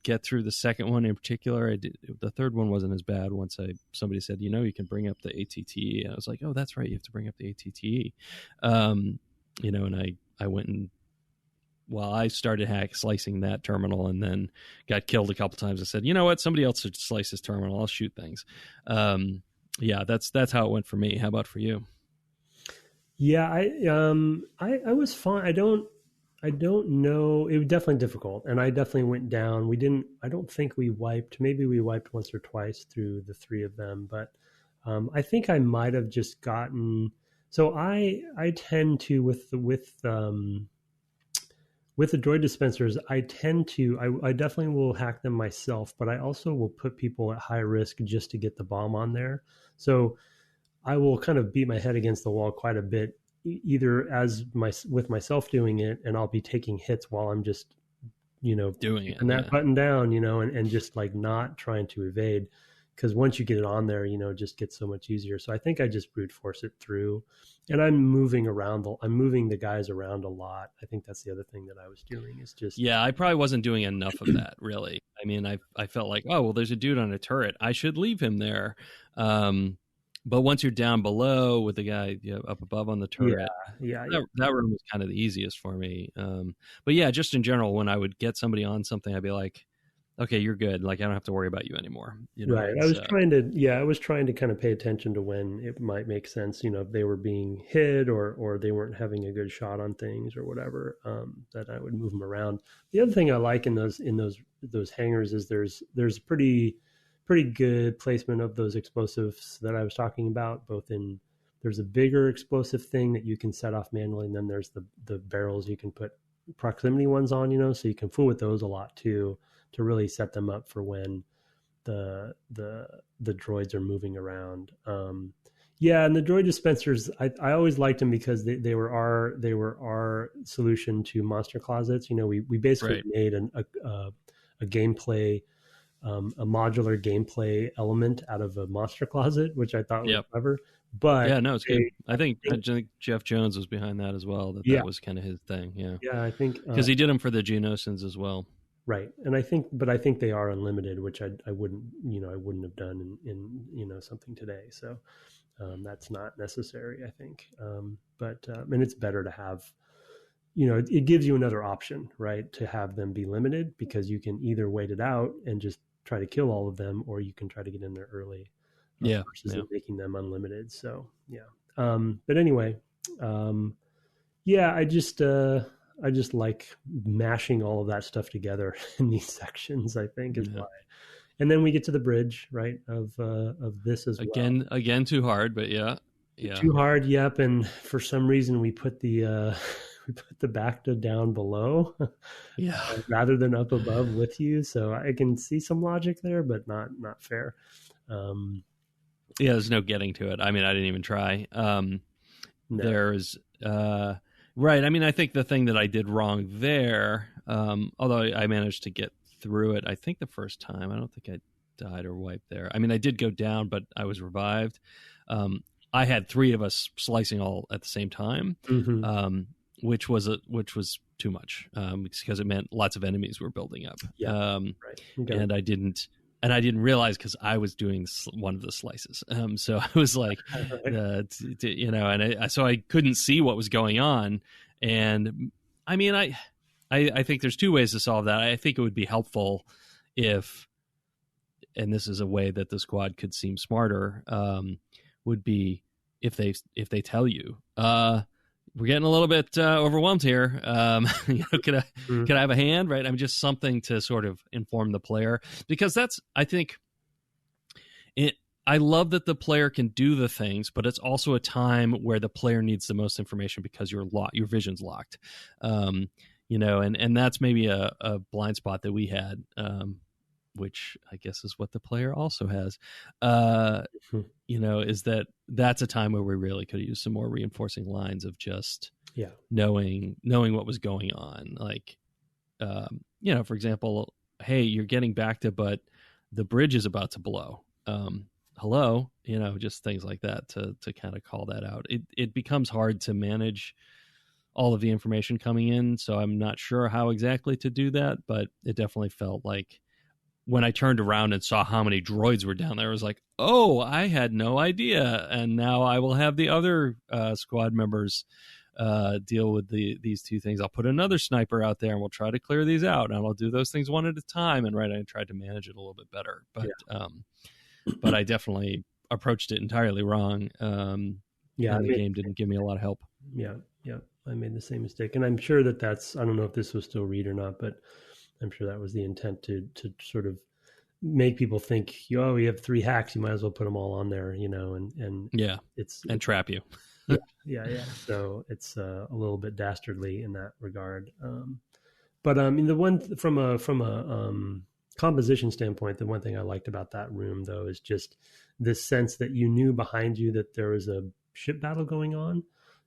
get through the second one in particular. The third one wasn't as bad once somebody said, you can bring up the ATTE, and I was like, oh, that's right, you have to bring up the ATTE. And I went and I started slicing that terminal, and then got killed a couple times. I said, you know what, somebody else should slice this terminal. I'll shoot things. That's how it went for me. How about for you? Yeah, I was fine. I don't know. It was definitely difficult, and I definitely went down. I don't think we wiped. Maybe we wiped once or twice through the three of them, but I think I might have just gotten. So I tend to with the droid dispensers, I definitely will hack them myself, but I also will put people at high risk just to get the bomb on there. So I will kind of beat my head against the wall quite a bit, either with myself doing it, and I'll be taking hits while I'm just doing it, keeping that button down, and just like not trying to evade. Because once you get it on there, it just gets so much easier. So I think I just brute force it through, and I'm moving the guys around a lot. I think that's the other thing that I was doing is just. Yeah, I probably wasn't doing enough of that, really. I mean, I felt like, oh, well, there's a dude on a turret. I should leave him there. But once you're down below with the guy up above on the turret, that room was kind of the easiest for me. But yeah, just in general, when I would get somebody on something, I'd be like, okay, you're good. Like, I don't have to worry about you anymore. Right. I was trying to kind of pay attention to when it might make sense, if they were being hit or they weren't having a good shot on things or whatever, that I would move them around. The other thing I like in those hangars is there's pretty good placement of those explosives that I was talking about, there's a bigger explosive thing that you can set off manually. And then there's the barrels you can put proximity ones on, so you can fool with those a lot too, to really set them up for when the droids are moving around. And the droid dispensers, I always liked them because they were our solution to monster closets. We basically made a gameplay, a modular gameplay element out of a monster closet, which I thought was clever. But yeah, no, it's good. I think Jeff Jones was behind that as well. That was kind of his thing. Yeah, yeah, I think because he did them for the Geonosians as well. Right. And I think they are unlimited, which I wouldn't have done in something today. So that's not necessary, I think. And it's better to have, it gives you another option, right? To have them be limited, because you can either wait it out and just try to kill all of them, or you can try to get in there early. Versus making them unlimited. So, yeah. But anyway, I just like mashing all of that stuff together in these sections, I think is why. And then we get to the bridge, right, of this as well. Again, too hard, but yeah. Too hard, yep. And for some reason we put the Bacta down below rather than up above with you. So I can see some logic there, but not fair. There's no getting to it. I mean, I didn't even try. There's... Right. I mean, I think the thing that I did wrong there, although I managed to get through it, I think the first time, I don't think I died or wiped there. I mean, I did go down, but I was revived. I had three of us slicing all at the same time, which was too much, because it meant lots of enemies were building up. And I didn't realize, because I was doing one of the slices. So I was like, so I couldn't see what was going on. And I mean, I think there's two ways to solve that. I think it would be helpful if, and this is a way that the squad could seem smarter, would be if they tell you, we're getting a little bit overwhelmed here. Could I have a hand? Right. I mean, just something to sort of inform the player, because I think I love that the player can do the things, but it's also a time where the player needs the most information because your vision's locked. And that's maybe a blind spot that we had, which I guess is what the player also has, is that's a time where we really could use some more reinforcing lines of just knowing what was going on. Like, for example, hey, you're getting back to, but the bridge is about to blow. Hello, just things like that to kind of call that out. It becomes hard to manage all of the information coming in. So I'm not sure how exactly to do that, but it definitely felt like, when I turned around and saw how many droids were down there, I was like, oh, I had no idea. And now I will have the other squad members deal with these two things. I'll put another sniper out there and we'll try to clear these out. And I'll do those things one at a time. And I tried to manage it a little bit better. But but I definitely approached it entirely wrong. And the game didn't give me a lot of help. Yeah. I made the same mistake. And I'm sure I don't know if this was still read or not, but I'm sure that was the intent to sort of make people think, you have 3 hacks, you might as well put them all on there, and it's trap you. yeah. So it's a little bit dastardly in that regard. But the one from a composition standpoint, the one thing I liked about that room though is just this sense that you knew behind you that there was a ship battle going on.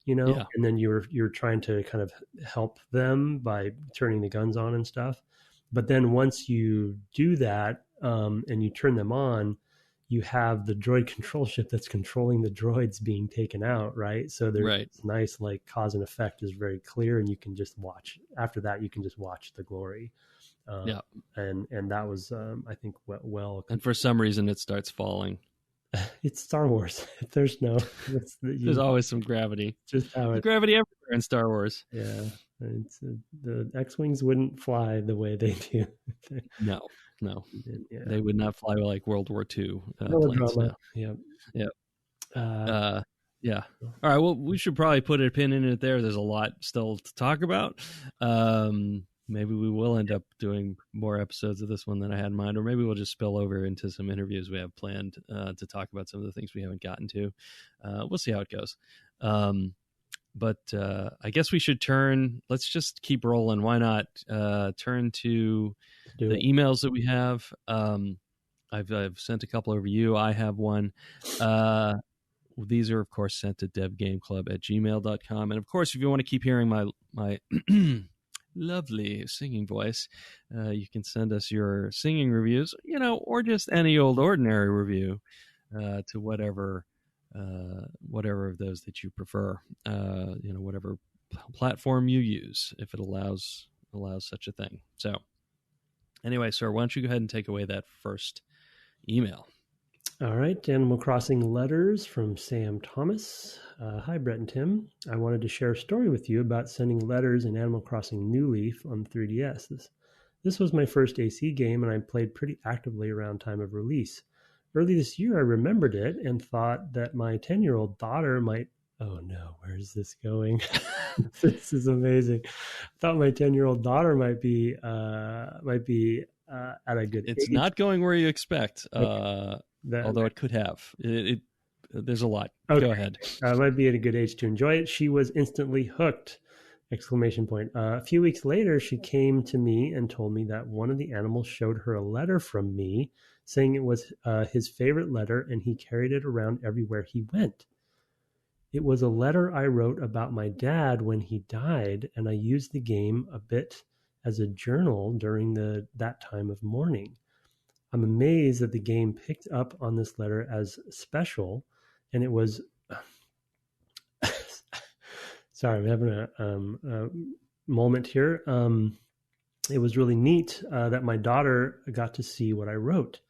Yeah. and then you're trying to kind of help them by turning the guns on and stuff. But then once you do that, and you turn them on, you have the droid control ship that's controlling the droids being taken out, right? So there's this nice like cause and effect is very clear, and you can just watch. After that, you can just watch the glory. And that was I think well. And for some reason, it starts falling. It's Star Wars. There's there's always some gravity. Just how there's gravity everywhere in Star Wars. Yeah, the X-wings wouldn't fly the way they do. No, they would not fly like World War II planes. No. Yeah. Yeah. All right. Well, we should probably put a pin in it there. There's a lot still to talk about. Maybe we will end up doing more episodes of this one than I had in mind, or maybe we'll just spill over into some interviews we have planned to talk about some of the things we haven't gotten to. We'll see how it goes. But I guess we should let's just keep rolling. Why not turn to the emails that we have? I've sent a couple over you. I have one. These are, of course, sent to devgameclub@gmail.com. And, of course, if you want to keep hearing my lovely singing voice, you can send us your singing reviews, or just any old ordinary review to whatever of those that you prefer, whatever platform you use, if it allows such a thing. So anyway, sir, why don't you go ahead and take away that first email? All right. Animal Crossing letters from Sam Thomas. Hi, Brett and Tim. I wanted to share a story with you about sending letters in Animal Crossing New Leaf on the 3DS. This was my first AC game, and I played pretty actively around time of release. Early this year, I remembered it and thought that my 10-year-old daughter might... Oh, no. Where is this going? This is amazing. I thought my 10-year-old daughter might be at a good age. It's not going where you expect. Okay. Although it could have. There's a lot. Okay. Go ahead. Might be at a good age to enjoy it. She was instantly hooked! ! A few weeks later, she came to me and told me that one of the animals showed her a letter from me, saying it was his favorite letter, and he carried it around everywhere he went. It was a letter I wrote about my dad when he died, and I used the game a bit as a journal during that time of mourning. I'm amazed that the game picked up on this letter as special, and it was... Sorry, I'm having a moment here. It was really neat that my daughter got to see what I wrote.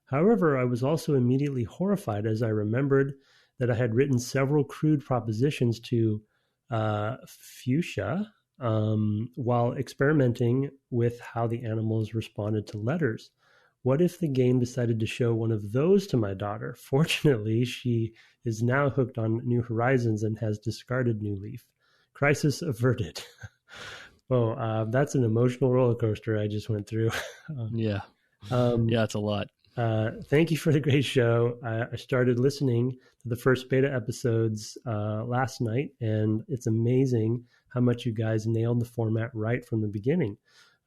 However, I was also immediately horrified as I remembered that I had written several crude propositions to Fuchsia while experimenting with how the animals responded to letters. What if the game decided to show one of those to my daughter? Fortunately, she is now hooked on New Horizons and has discarded New Leaf. Crisis averted. Oh, that's an emotional roller coaster I just went through. Yeah, it's a lot. Thank you for the great show. I started listening to the first beta episodes last night, and it's amazing how much you guys nailed the format right from the beginning.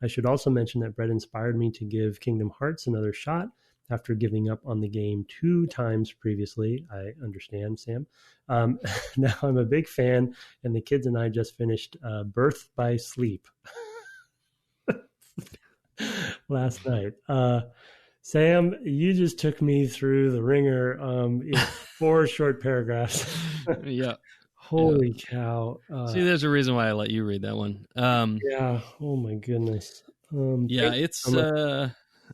I should also mention that Brett inspired me to give Kingdom Hearts another shot after giving up on the game 2 times previously. I understand, Sam. Now I'm a big fan, and the kids and I just finished Birth by Sleep last night. Sam, you just took me through the ringer in 4 short paragraphs. Yeah. Holy cow. See, there's a reason why I let you read that one. Yeah. Oh, my goodness. It's...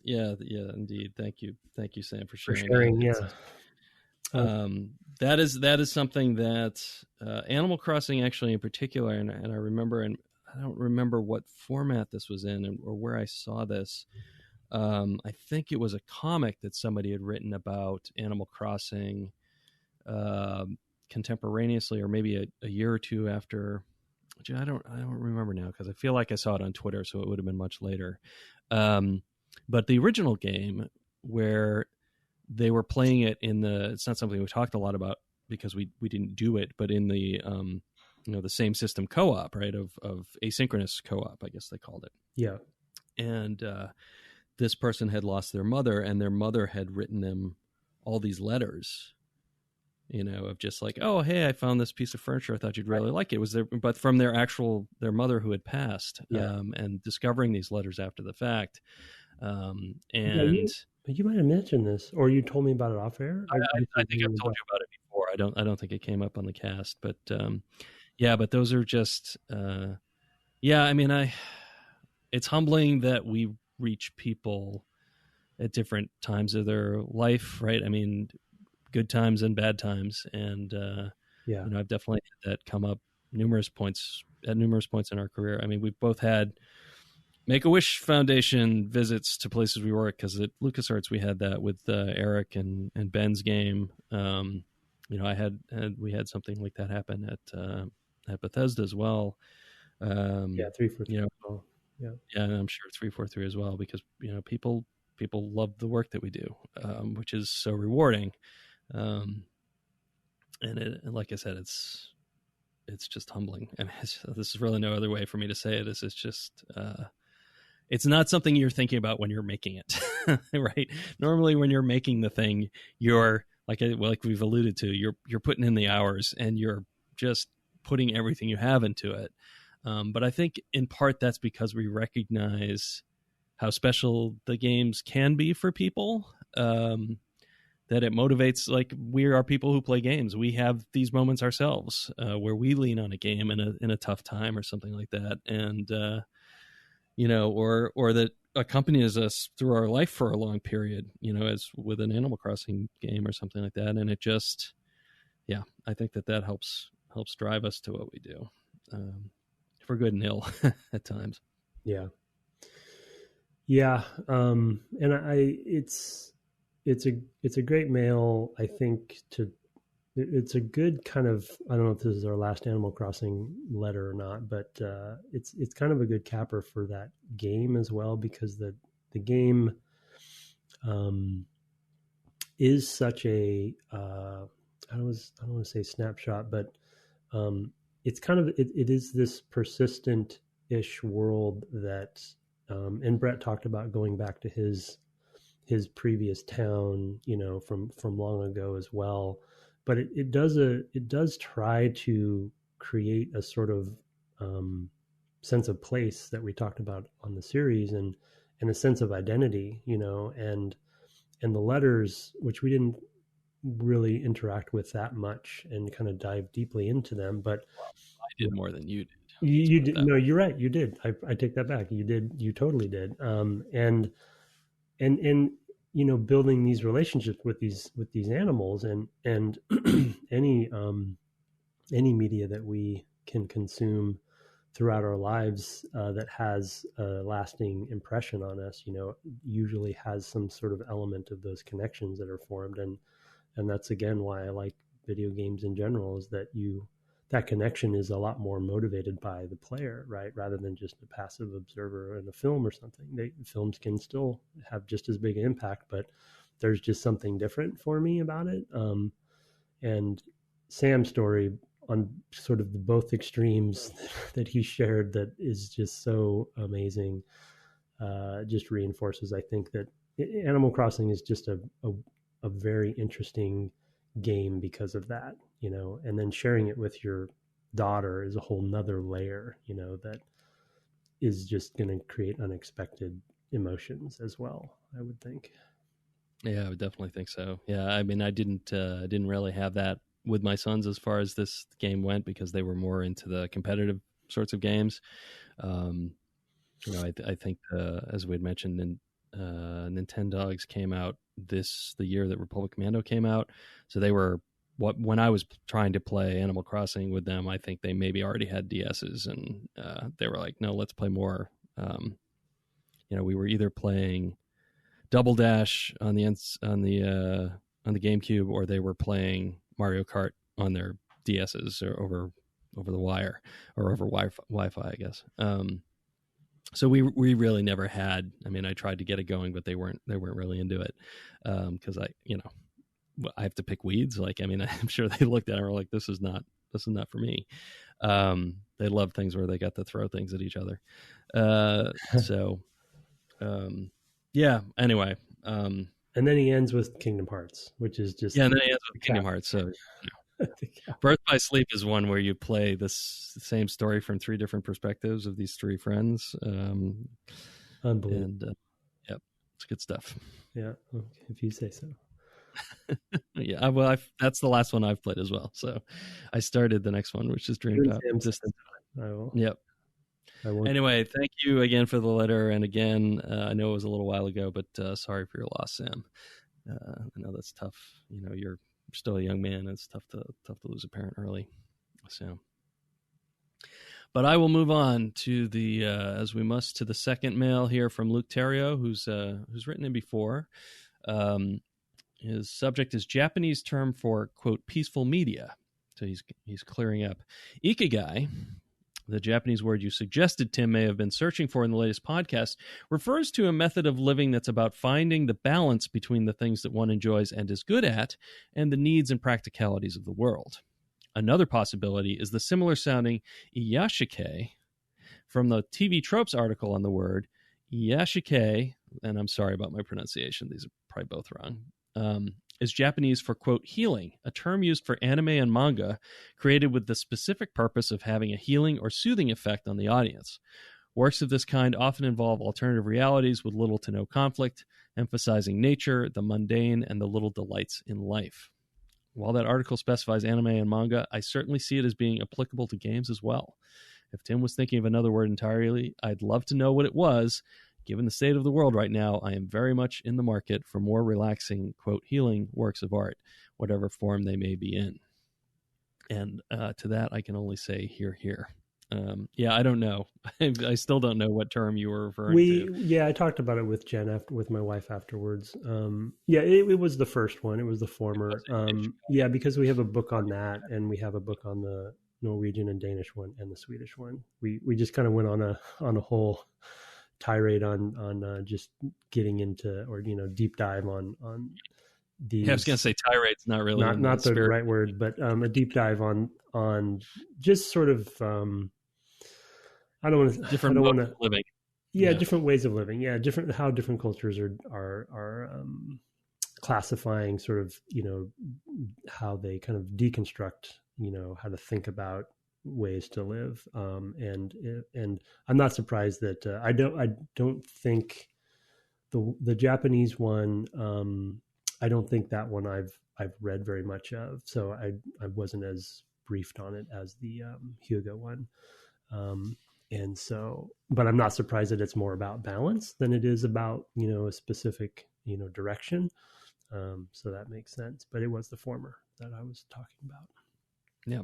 Yeah, indeed. Thank you, Sam, for sharing. That is something that Animal Crossing actually in particular, and I remember, and I don't remember what format this was in or where I saw this. I think it was a comic that somebody had written about Animal Crossing contemporaneously, or maybe a year or two after. Which I don't remember now because I feel like I saw it on Twitter, so it would have been much later. But the original game, where they were playing it it's not something we talked a lot about because we didn't do it, but in the the same system co-op, right, of asynchronous co-op, I guess they called it. Yeah. And this person had lost their mother, and their mother had written them all these letters of just like, oh, hey, I found this piece of furniture. I thought you'd really like it. It was but from their mother who had passed, and discovering these letters after the fact. And you might have mentioned this, or you told me about it off air. I think I've told you about it before. I don't think it came up on the cast, but but those are just, I mean, it's humbling that we reach people at different times of their life, right? I mean, good times and bad times, and I've definitely had that come up numerous points in our career. I mean, we've both had Make-A-Wish Foundation visits to places we work, because at LucasArts we had that with Eric and Ben's game. We had something like that happen at Bethesda as well. 343. And I'm sure 343 as well, because people love the work that we do, which is so rewarding. And like I said, it's just humbling. I mean, this is really no other way for me to say it. It's just it's not something you're thinking about when you're making it, right? Normally, when you're making the thing, you're like we've alluded to, you're putting in the hours and you're just putting everything you have into it. But I think in part that's because we recognize how special the games can be for people. That it motivates, like, we are people who play games. We have these moments ourselves where we lean on a game in a tough time or something like that, and or that accompanies us through our life for a long period, as with an Animal Crossing game or something like that. And it just, I think that helps drive us to what we do, for good and ill at times. And it's a great mail, I think. It's a good kind of, I don't know if this is our last Animal Crossing letter or not, but it's kind of a good capper for that game as well, because the game is such a I don't want to say snapshot, but it's kind of it is this persistent-ish world that and Brett talked about going back to his previous town, from long ago as well. But it does try to create a sort of sense of place that we talked about on the series, and a sense of identity, and the letters, which we didn't really interact with that much and kind of dive deeply into them. But I did more than you did. You did. No, you're right. You did. I take that back. You did. You totally did. And building these relationships with these animals, and any media that we can consume throughout our lives that has a lasting impression on us, usually has some sort of element of those connections that are formed. And that's, again, why I like video games in general, is that that connection is a lot more motivated by the player, right? Rather than just a passive observer in a film or something. Films can still have just as big an impact, but there's just something different for me about it. And Sam's story on sort of the both extremes that he shared, that is just so amazing, just reinforces, I think, that Animal Crossing is just a very interesting game because of that, and then sharing it with your daughter is a whole nother layer, that is just going to create unexpected emotions as well, I would think. Yeah, I would definitely think so. Yeah, I mean, I didn't really have that with my sons as far as this game went, because they were more into the competitive sorts of games. I think as we had mentioned, Nintendogs came out the year that Republic Commando came out, so they were when I was trying to play Animal Crossing with them, I think they maybe already had DSs, and they were like, no, let's play more. We were either playing Double Dash on the GameCube, or they were playing Mario Kart on their DSs, or over the wire, or over Wi-Fi, I guess. So we really never had. I mean, I tried to get it going, but they weren't really into it, because I have to pick weeds. Like, I mean, I'm sure they looked at it and were like, this is not for me. They love things where they got to throw things at each other. Yeah. Anyway. And then he ends with Kingdom Hearts, which is just and then he ends with Kingdom Hearts. So, Birth by Sleep is one where you play this same story from 3 different perspectives of these 3 friends. Unbelievable. And yep, it's good stuff. Yeah, okay, if you say so. Yeah, well, that's the last one I've played as well. So I started the next one, which is Dreamtop. Yep. Anyway, thank you again for the letter. And again, I know it was a little while ago, but sorry for your loss, Sam. I know that's tough. You're still a young man. And it's tough to lose a parent early. So, but I will move on to the as we must to the second mail here from Luke Terrio, who's written in before. His subject is Japanese term for, quote, peaceful media. So he's clearing up. Ikigai, the Japanese word you suggested Tim may have been searching for in the latest podcast, refers to a method of living that's about finding the balance between the things that one enjoys and is good at and the needs and practicalities of the world. Another possibility is the similar sounding iyashikei from the TV Tropes article on the word iyashikei, and I'm sorry about my pronunciation, these are probably both wrong, is Japanese for, quote, healing, a term used for anime and manga created with the specific purpose of having a healing or soothing effect on the audience. Works of this kind often involve alternative realities with little to no conflict, emphasizing nature, the mundane, and the little delights in life. While that article specifies anime and manga, I certainly see it as being applicable to games as well. If Tim was thinking of another word entirely, I'd love to know what it was. Given the state of the world right now, I am very much in the market for more relaxing, quote, healing works of art, whatever form they may be in. And to that, I can only say hear. Yeah, I don't know. I still don't know what term you were referring to. Yeah, I talked about it with Jen, with my wife afterwards. Yeah, it was the first one. It was the former. Yeah, because we have a book on that, and we have a book on the Norwegian and Danish one and the Swedish one. We just kind of went on a whole tirade on just getting into, or deep dive on these. Yeah, I was going to say tirade's not really not the right word, but a deep dive on just sort of I don't want to different ways of living. Yeah, different ways of living. Yeah, how different cultures are classifying sort of how they kind of deconstruct how to think about ways to live, and I'm not surprised that I don't think the Japanese one, I don't think that one I've read very much of, so I wasn't as briefed on it as the Hugo one, and so, but I'm not surprised that it's more about balance than it is about a specific direction, so that makes sense. But it was the former that I was talking about. Yeah.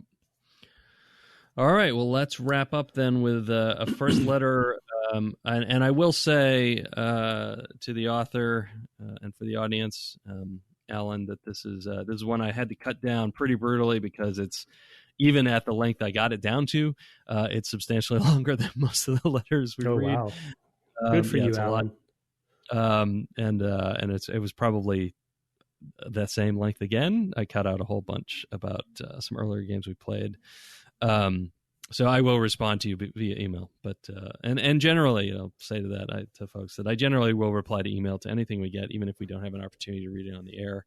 All right, well, let's wrap up then with a first letter, and I will say to the author and for the audience, Alan, that this is one I had to cut down pretty brutally because it's, even at the length I got it down to, it's substantially longer than most of the letters we read. Wow. Good for you, Alan. And it was probably that same length again. I cut out a whole bunch about some earlier games we played. So I will respond to you via email, but and generally, I'll say to that to folks that I generally will reply to email to anything we get, even if we don't have an opportunity to read it on the air.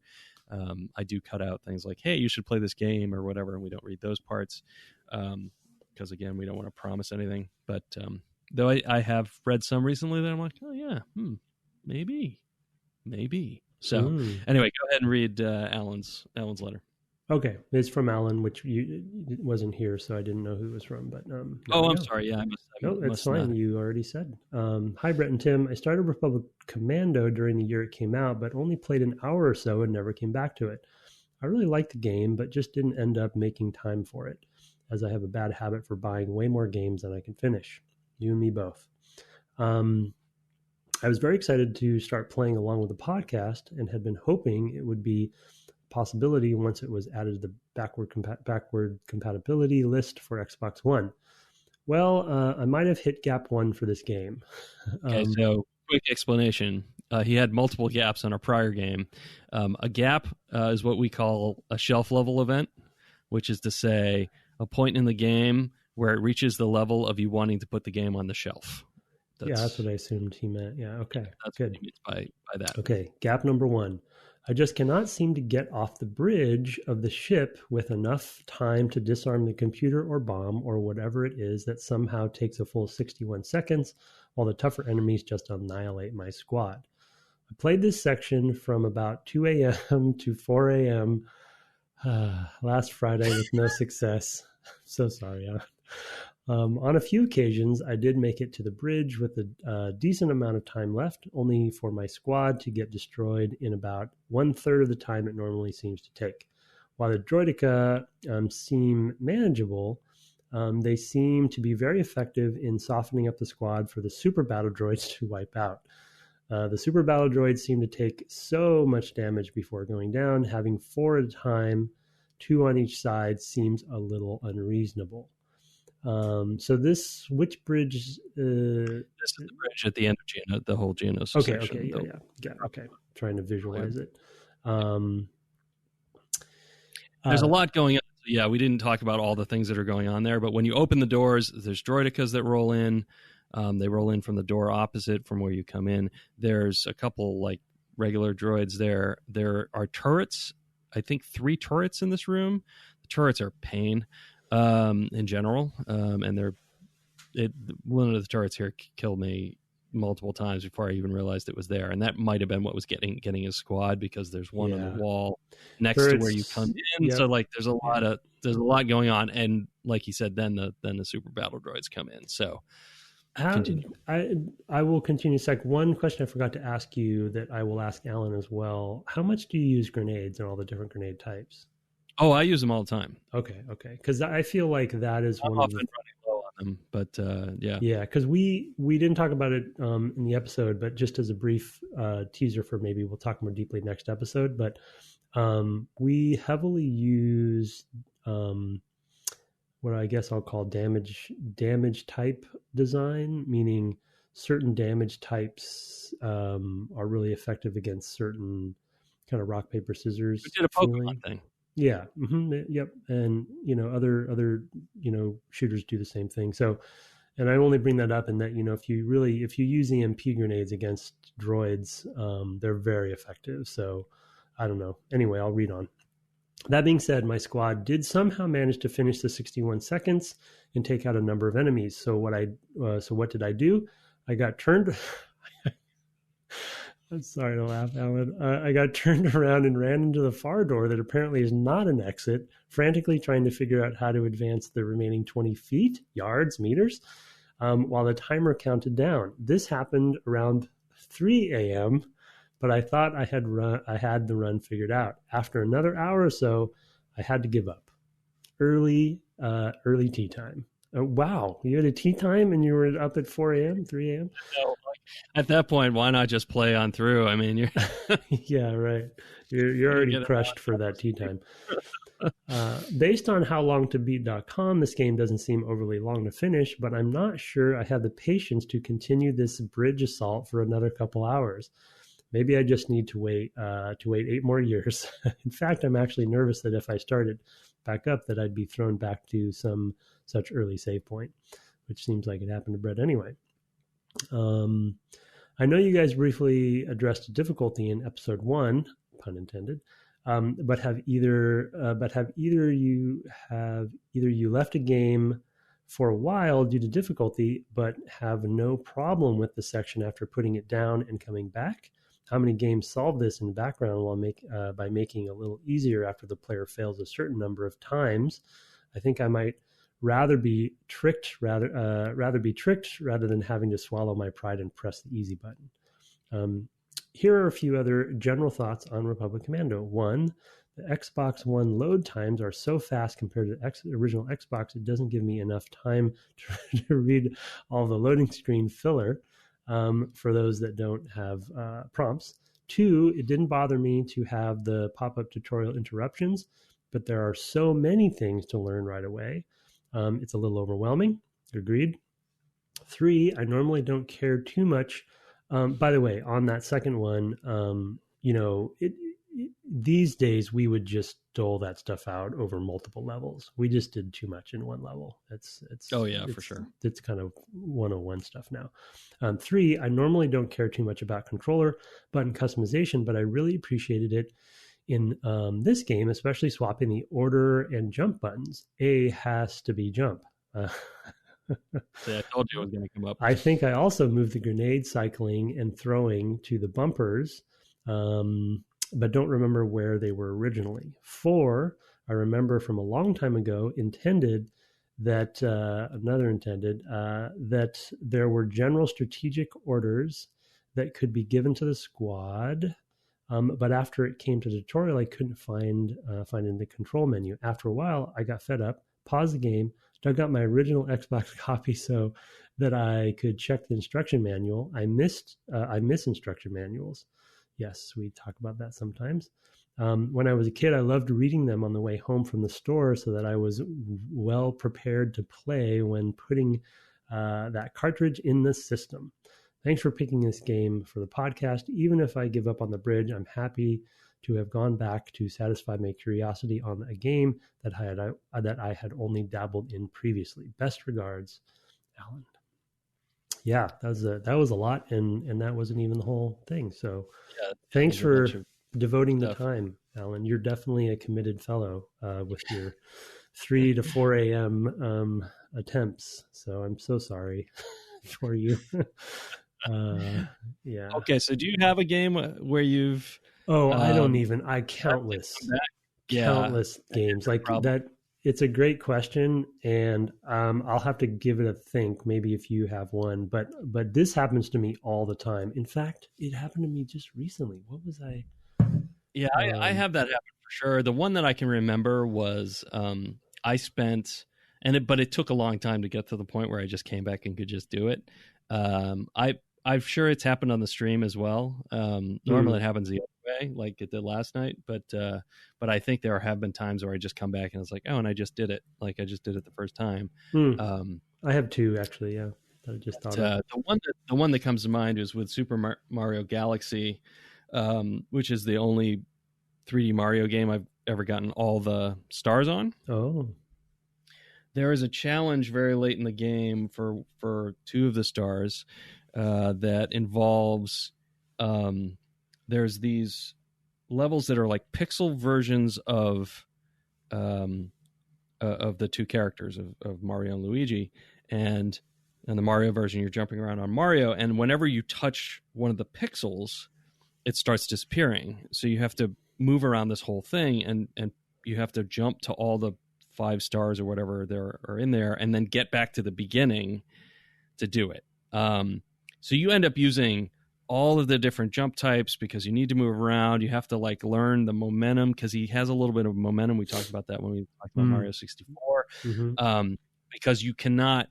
I do cut out things like, "Hey, you should play this game" or whatever, and we don't read those parts because again, we don't want to promise anything. But though I have read some recently that I'm like, "Oh yeah, maybe." So anyway, go ahead and read Alan's letter. Okay, it's from Alan, which it wasn't here, so I didn't know who it was from. But I'm sorry. Yeah, it's fine. You already said. Hi, Brett and Tim. I started Republic Commando during the year it came out, but only played an hour or so and never came back to it. I really liked the game, but just didn't end up making time for it, as I have a bad habit for buying way more games than I can finish. You and me both. I was very excited to start playing along with the podcast and had been hoping it would be possibility once it was added to the backward compatibility list for Xbox One. Well, I might have hit gap 1 for this game. Okay, so quick explanation. He had multiple gaps on our prior game. A gap is what we call a shelf level event, which is to say a point in the game where it reaches the level of you wanting to put the game on the shelf. That's what I assumed he meant. Yeah, okay, That's good. what he means by that. Okay, gap number 1. I just cannot seem to get off the bridge of the ship with enough time to disarm the computer or bomb or whatever it is that somehow takes a full 61 seconds while the tougher enemies just annihilate my squad. I played this section from about 2 a.m. to 4 a.m. Last Friday with no success. So sorry. On a few occasions, I did make it to the bridge with a decent amount of time left, only for my squad to get destroyed in about 1/3 of the time it normally seems to take. While the droidica seem manageable, they seem to be very effective in softening up the squad for the super battle droids to wipe out. The super battle droids seem to take so much damage before going down. Having 4 at a time, 2 on each side, seems a little unreasonable. So which bridge? This is the bridge at the end of the whole Geonosis section. Okay. Trying to visualize it. There's a lot going on. Yeah, we didn't talk about all the things that are going on there, but when you open the doors, there's droidicas that roll in. They roll in from the door opposite from where you come in. There's a couple like regular droids there. There are turrets. I think 3 turrets in this room. The turrets are pain in general, and one of the turrets here killed me multiple times before I even realized it was there, and that might have been what was getting his squad, because there's one on the wall next to where you come in. Yep. So like there's a lot going on, and like he said, then the super battle droids come in. So I will continue. Sec. One question I forgot to ask you that I will ask Alan as well. How much do you use grenades and all the different grenade types? Oh, I use them all the time. Okay. Because I feel like that is I'm one often running low on them, but yeah. Yeah, because we didn't talk about it in the episode, but just as a brief teaser for maybe we'll talk more deeply next episode. But we heavily use what I guess I'll call damage type design, meaning certain damage types are really effective against certain kind of rock paper scissors. We did a Pokemon thing. Yeah. Mm-hmm, yep. And other shooters do the same thing. So, and I only bring that up in that if you use EMP grenades against droids, they're very effective. So, I don't know. Anyway, I'll read on. That being said, my squad did somehow manage to finish the 61 seconds and take out a number of enemies. So what did I do? I got turned. I'm sorry to laugh, Alan. I got turned around and ran into the far door that apparently is not an exit, frantically trying to figure out how to advance the remaining 20 feet, yards, meters, while the timer counted down. This happened around 3 a.m., but I thought I had the run figured out. After another hour or so, I had to give up. Early tea time. Wow, you had a tea time and you were up at 4 a.m., 3 a.m.? No, at that point, why not just play on through? I mean, you're yeah, right. You're already crushed for that tea time. Based on howlongtobeat.com, this game doesn't seem overly long to finish, but I'm not sure I have the patience to continue this bridge assault for another couple hours. Maybe I just need to wait 8 more years. In fact, I'm actually nervous that if I started back up, that I'd be thrown back to some such early save point, which seems like it happened to Brett anyway. I know you guys briefly addressed difficulty in episode 1, pun intended, but have either you left a game for a while due to difficulty, but have no problem with the section after putting it down and coming back? How many games solve this in the background by making it a little easier after the player fails a certain number of times? I think I might rather be tricked rather than having to swallow my pride and press the easy button. Here are a few other general thoughts on Republic Commando. 1, the Xbox One load times are so fast compared to the original Xbox, it doesn't give me enough time to read all the loading screen filler. For those that don't have prompts. 2, it didn't bother me to have the pop-up tutorial interruptions, but there are so many things to learn right away. It's a little overwhelming. Agreed. 3, I normally don't care too much. By the way, on that second one, these days we would just dole that stuff out over multiple levels. We just did too much in one level. For sure. It's kind of 101 stuff now. 3, I normally don't care too much about controller button customization, but I really appreciated it in this game, especially swapping the order and jump buttons. A has to be jump. I told you it was going to come up. I think I also moved the grenade cycling and throwing to the bumpers, but don't remember where they were originally. 4, I remember from a long time ago, that there were general strategic orders that could be given to the squad. But after it came to the tutorial, I couldn't find in the control menu. After a while, I got fed up, paused the game, dug out my original Xbox copy so that I could check the instruction manual. I miss instruction manuals. Yes, we talk about that sometimes. When I was a kid, I loved reading them on the way home from the store so that I was well prepared to play when putting that cartridge in the system. Thanks for picking this game for the podcast. Even if I give up on the bridge, I'm happy to have gone back to satisfy my curiosity on a game that I had only dabbled in previously. Best regards, Alan. Yeah, that was a lot, and that wasn't even the whole thing. So, thanks for devoting the time, Alan. You're definitely a committed fellow with your 3 to 4 a.m. Attempts. So I'm so sorry for you. Yeah. Okay, so do you have a game where you've? Countless games like that. It's a great question, and I'll have to give it a think. Maybe if you have one, but this happens to me all the time. In fact, it happened to me just recently. What was I? Yeah, I have that happen for sure. The one that I can remember was I spent, but it took a long time to get to the point where I just came back and could just do it. I'm sure it's happened on the stream as well. Normally it happens the other way, like it did last night. But I think there have been times where I just come back and it's like, oh, and I just did it. Like I just did it the first time. I have 2 actually. Yeah, that I just thought of. The one that comes to mind is with Super Mario Galaxy, which is the only 3D Mario game I've ever gotten all the stars on. Oh. There is a challenge very late in the game for 2 of the stars that involves there's these levels that are like pixel versions of the 2 characters of Mario and Luigi, and in the Mario version you're jumping around on Mario, and whenever you touch one of the pixels it starts disappearing, so you have to move around this whole thing, and you have to jump to all the 5 stars or whatever there are in there and then get back to the beginning to do it. So you end up using all of the different jump types because you need to move around. You have to like learn the momentum because he has a little bit of momentum. We talked about that when we talked about Mario 64. Because you cannot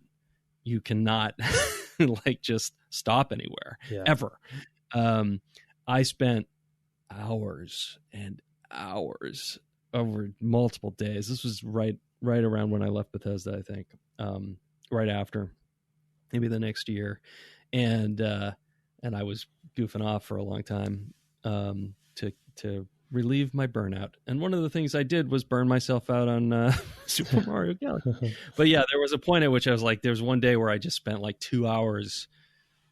like just stop anywhere ever. I spent hours and hours over multiple days. This was right around when I left Bethesda, I think, right after, maybe the next year. And I was goofing off for a long time to relieve my burnout. And one of the things I did was burn myself out on Super Mario Galaxy. But yeah, there was a point at which I was like, there's one day where I just spent like 2 hours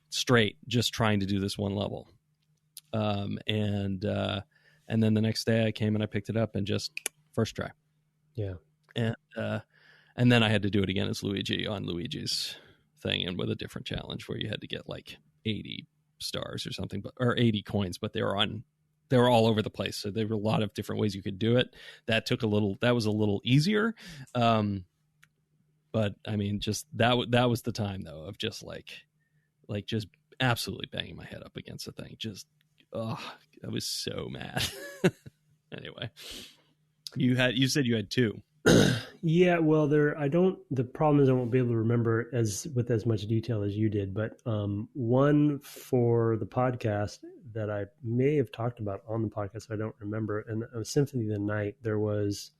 straight just trying to do this one level. And then the next day I came and I picked it up and just first try. Yeah. And then I had to do it again as Luigi on Luigi's thing, and with a different challenge where you had to get like 80 stars or something, or 80 coins, but they were all over the place. So there were a lot of different ways you could do it. That was a little easier. But I mean, just that was the time though of just like just absolutely banging my head up against the thing. Just, I was so mad. Anyway, you said you had 2. Yeah, well, the problem is I won't be able to remember with as much detail as you did, but one for the podcast that I may have talked about on the podcast, I don't remember, and Symphony of the Night, there was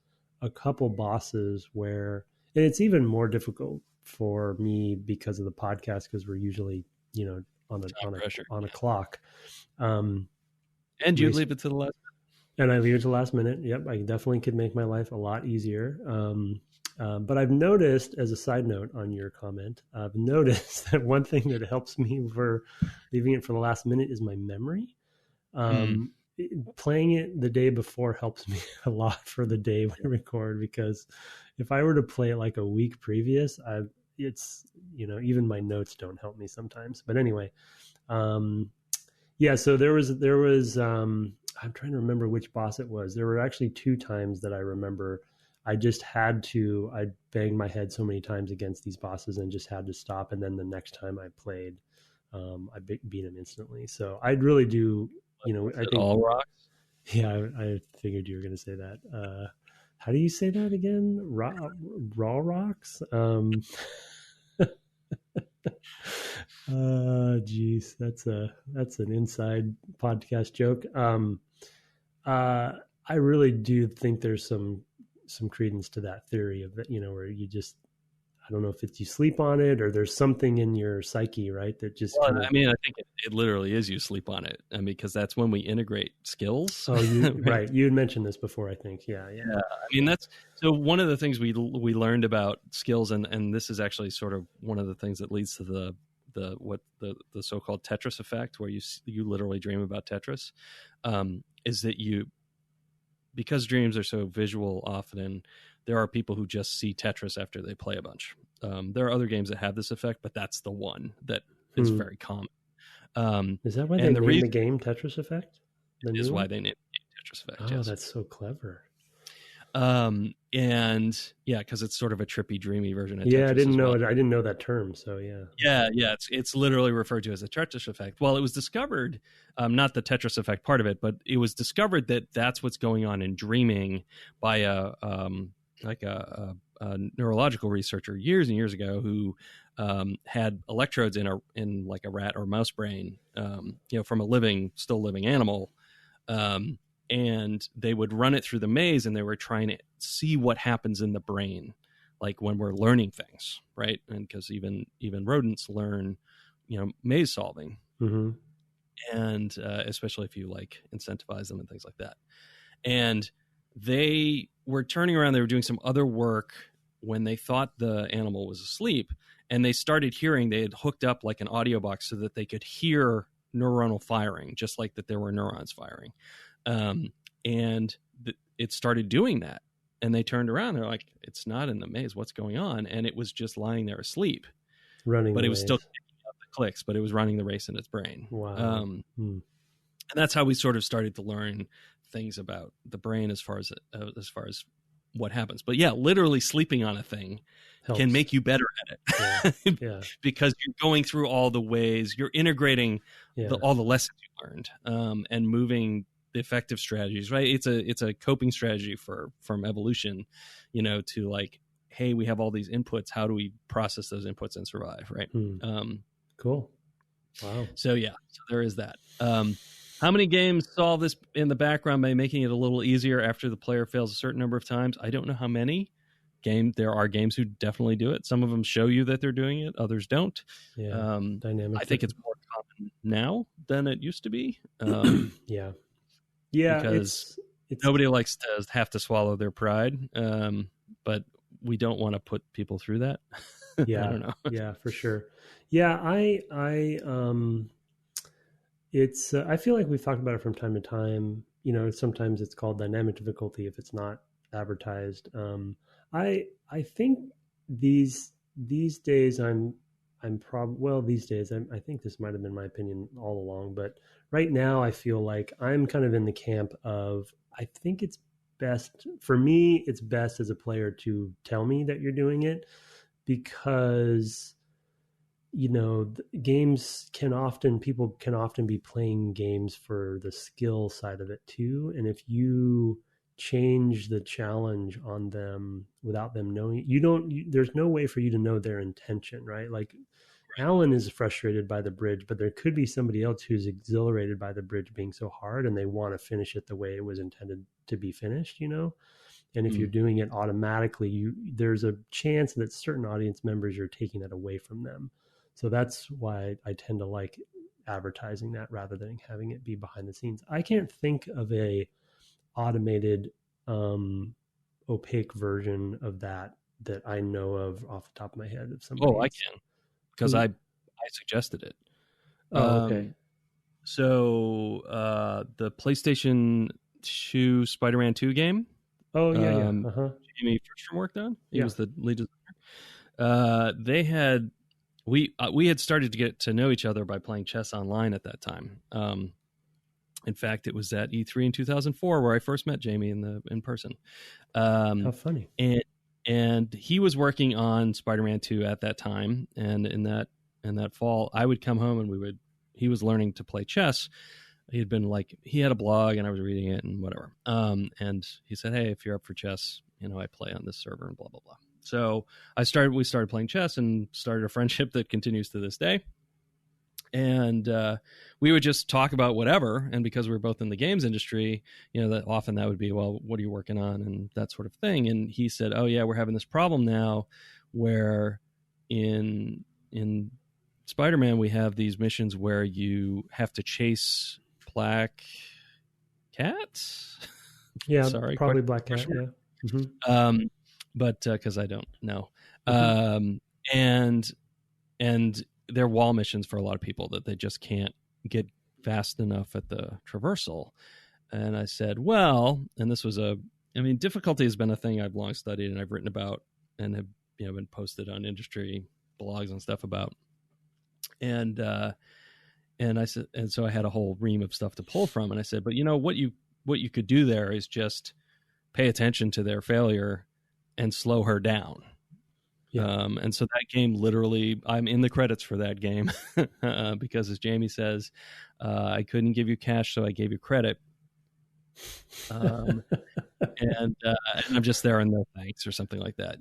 a couple bosses where, and it's even more difficult for me because of the podcast, because we're usually, on a clock. And you'd leave it to the last. And I leave it to last minute. Yep, I definitely could make my life a lot easier. But I've noticed, as a side note on your comment, I've noticed that one thing that helps me for leaving it for the last minute is my memory. Mm. Playing it the day before helps me a lot for the day we record, because if I were to play it like a week previous, it's, even my notes don't help me sometimes. But anyway, yeah, so there was I'm trying to remember which boss it was. There were actually two times that I remember I banged my head so many times against these bosses and just had to stop. And then the next time I played, I beat him instantly. So I really do, I think all rocks. Yeah, I figured you were going to say that. How do you say that again? Raw rocks? Geez, that's an inside podcast joke. I really do think there's some credence to that theory of that, where you just, I don't know if it's you sleep on it or there's something in your psyche, right? That just Well, kind of. I mean, I think it literally is you sleep on it. I mean, because that's when we integrate skills. Oh, right? right. You had mentioned this before, I think. Yeah. Yeah. I mean, that's so one of the things we learned about skills, and this is actually sort of one of the things that leads to the so-called Tetris effect, where you literally dream about Tetris, is that because dreams are so visual often, there are people who just see Tetris after they play a bunch. There are other games that have this effect, but that's the one that is very common. Is that why they named the game Tetris Effect? Is why they named the game Tetris Effect. Oh, yes. That's so clever. And yeah, because it's sort of a trippy, dreamy version of Tetris. Yeah, I didn't know it. I didn't know that term. So yeah. It's literally referred to as a Tetris effect. Well, it was discovered, not the Tetris effect part of it, but it was discovered that that's what's going on in dreaming by a neurological researcher years and years ago who had electrodes in like a rat or mouse brain, from a still living animal. And they would run it through the maze, and they were trying to see what happens in the brain, like when we're learning things, right? And because even rodents learn, maze solving, and especially if you like incentivize them and things like that. And they were turning around; they were doing some other work when they thought the animal was asleep, and they started hearing. They had hooked up like an audio box so that they could hear neuronal firing, just like that there were neurons firing. And it started doing that, and they turned around. They're like, "It's not in the maze. What's going on?" And it was just lying there asleep, but it was still picking up the clicks. But it was running the race in its brain. Wow. And that's how we sort of started to learn things about the brain as far as what happens. But yeah, literally sleeping on a thing can make you better at it. Yeah. Because you're going through all the ways, you're integrating all the lessons you learned, and moving the effective strategies, right? It's a coping strategy from evolution, to like, hey, we have all these inputs. How do we process those inputs and survive, right? Cool. Wow. So there is that. How many games solve this in the background by making it a little easier after the player fails a certain number of times? I don't know how many. There are games who definitely do it. Some of them show you that they're doing it, others don't. Yeah. Dynamic. I think it's more common now than it used to be. Yeah. Because it's nobody likes to have to swallow their pride, but we don't want to put people through that. Yeah, I don't know. Yeah, for sure. Yeah, it's I feel like we've talked about it from time to time. Sometimes it's called dynamic difficulty if it's not advertised. I think these days these days I think this might have been my opinion all along, but right now I feel like I'm kind of in the camp of, I think it's best for me. It's best as a player to tell me that you're doing it, because people can often be playing games for the skill side of it too. And if you change the challenge on them without them knowing, there's no way for you to know their intention, right? Like Alan is frustrated by the bridge, but there could be somebody else who's exhilarated by the bridge being so hard and they want to finish it the way it was intended to be finished, And if you're doing it automatically, there's a chance that certain audience members, you're taking that away from them. So that's why I tend to like advertising that rather than having it be behind the scenes. I can't think of a automated opaque version of that I know of off the top of my head of somebody. Oh, I can, because I suggested it. Oh, okay. So the PlayStation 2 Spider-Man 2 game. Oh, yeah, Jamie Frickstrom worked on. He was the lead designer. They had we had started to get to know each other by playing chess online at that time. In fact, it was at E3 in 2004 where I first met Jamie in person. How funny! And he was working on Spider-Man 2 at that time, and in that fall, I would come home and he was learning to play chess. He had a blog and I was reading it and whatever. And he said, "Hey, if you're up for chess, I play on this server and blah, blah, blah." So we started playing chess and started a friendship that continues to this day. And we would just talk about whatever. And because we were both in the games industry, that often that would be, well, what are you working on? And that sort of thing. And he said, "Oh yeah, we're having this problem now where in Spider-Man, we have these missions where you have to chase black cats." Yeah, sorry, probably black cat. Yeah. Mm-hmm. But because I don't know, and they're wall missions for a lot of people that they just can't get fast enough at the traversal. And I said, well, and this was difficulty has been a thing I've long studied and I've written about and have been posted on industry blogs and stuff about. And I said, and so I had a whole ream of stuff to pull from. And I said, but what you could do there is just pay attention to their failure and slow her down. Yeah. And so that game, literally, I'm in the credits for that game because, as Jamie says, I couldn't give you cash, so I gave you credit. And I'm just there and no thanks or something like that,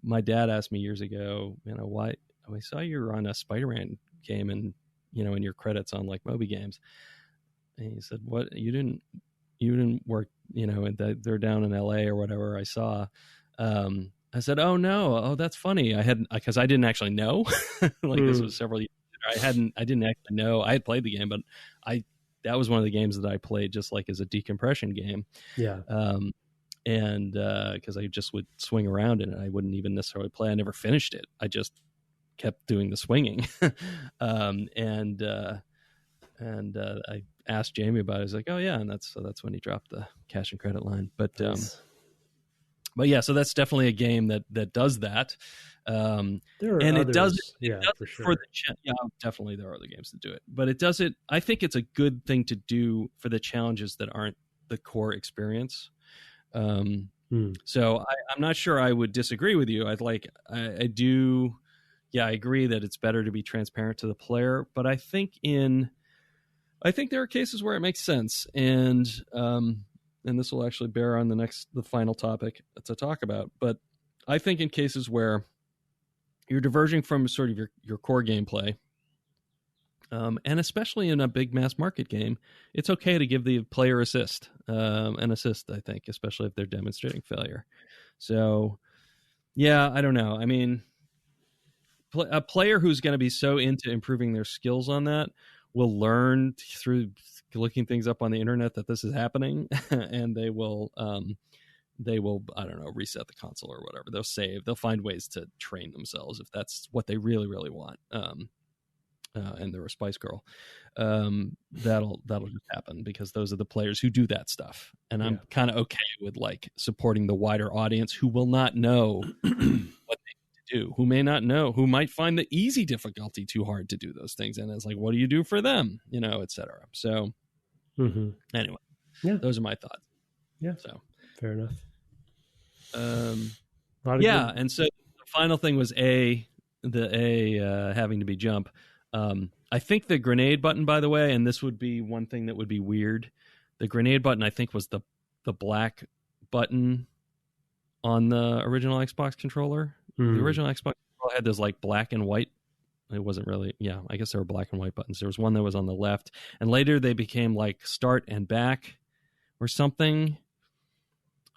my dad asked me years ago, why I saw you're on a Spider-Man game and in your credits on like Moby Games, and he said, "What, you didn't work, and they're down in LA or whatever I saw." I said, "Oh no, oh that's funny. Because I didn't actually know, this was several years later. I didn't actually know. I had played the game, but that was one of the games that I played just like as a decompression game. Yeah. And because I just would swing around in it, I wouldn't even necessarily play. I never finished it. I just kept doing the swinging. And I asked Jamie about it. I was like, "Oh yeah," and that's when he dropped the cash and credit line. But nice. But yeah, so that's definitely a game that does that. There are and others, it does for sure. Definitely there are other games that do it, but it does it. I think it's a good thing to do for the challenges that aren't the core experience. So I'm not sure I would disagree with you. I do. Yeah, I agree that it's better to be transparent to the player, but I think there are cases where it makes sense, and this will actually bear on the final topic to talk about. But I think in cases where you're diverging from sort of your core gameplay, and especially in a big mass market game, it's okay to give the player an assist, I think, especially if they're demonstrating failure. So, yeah, I don't know. I mean, a player who's going to be so into improving their skills on that will learn through looking things up on the internet that this is happening, and they will I don't know, reset the console or whatever. They'll save. They'll find ways to train themselves if that's what they really, really want. And they're a Spice Girl. That'll just happen because those are the players who do that stuff. And I'm kind of okay with like supporting the wider audience who will not know what they need to do, who may not know, who might find the easy difficulty too hard to do those things. And it's like, what do you do for them? Et cetera. So anyway, those are my thoughts. Yeah. So fair enough. And so the final thing was having to be jump. I think the grenade button, by the way, and this would be one thing that would be weird. The grenade button, I think, was the black button on the original Xbox controller. The original Xbox controller had those like black and white. It wasn't really, I guess there were black and white buttons. There was one that was on the left, and later they became like start and back or something.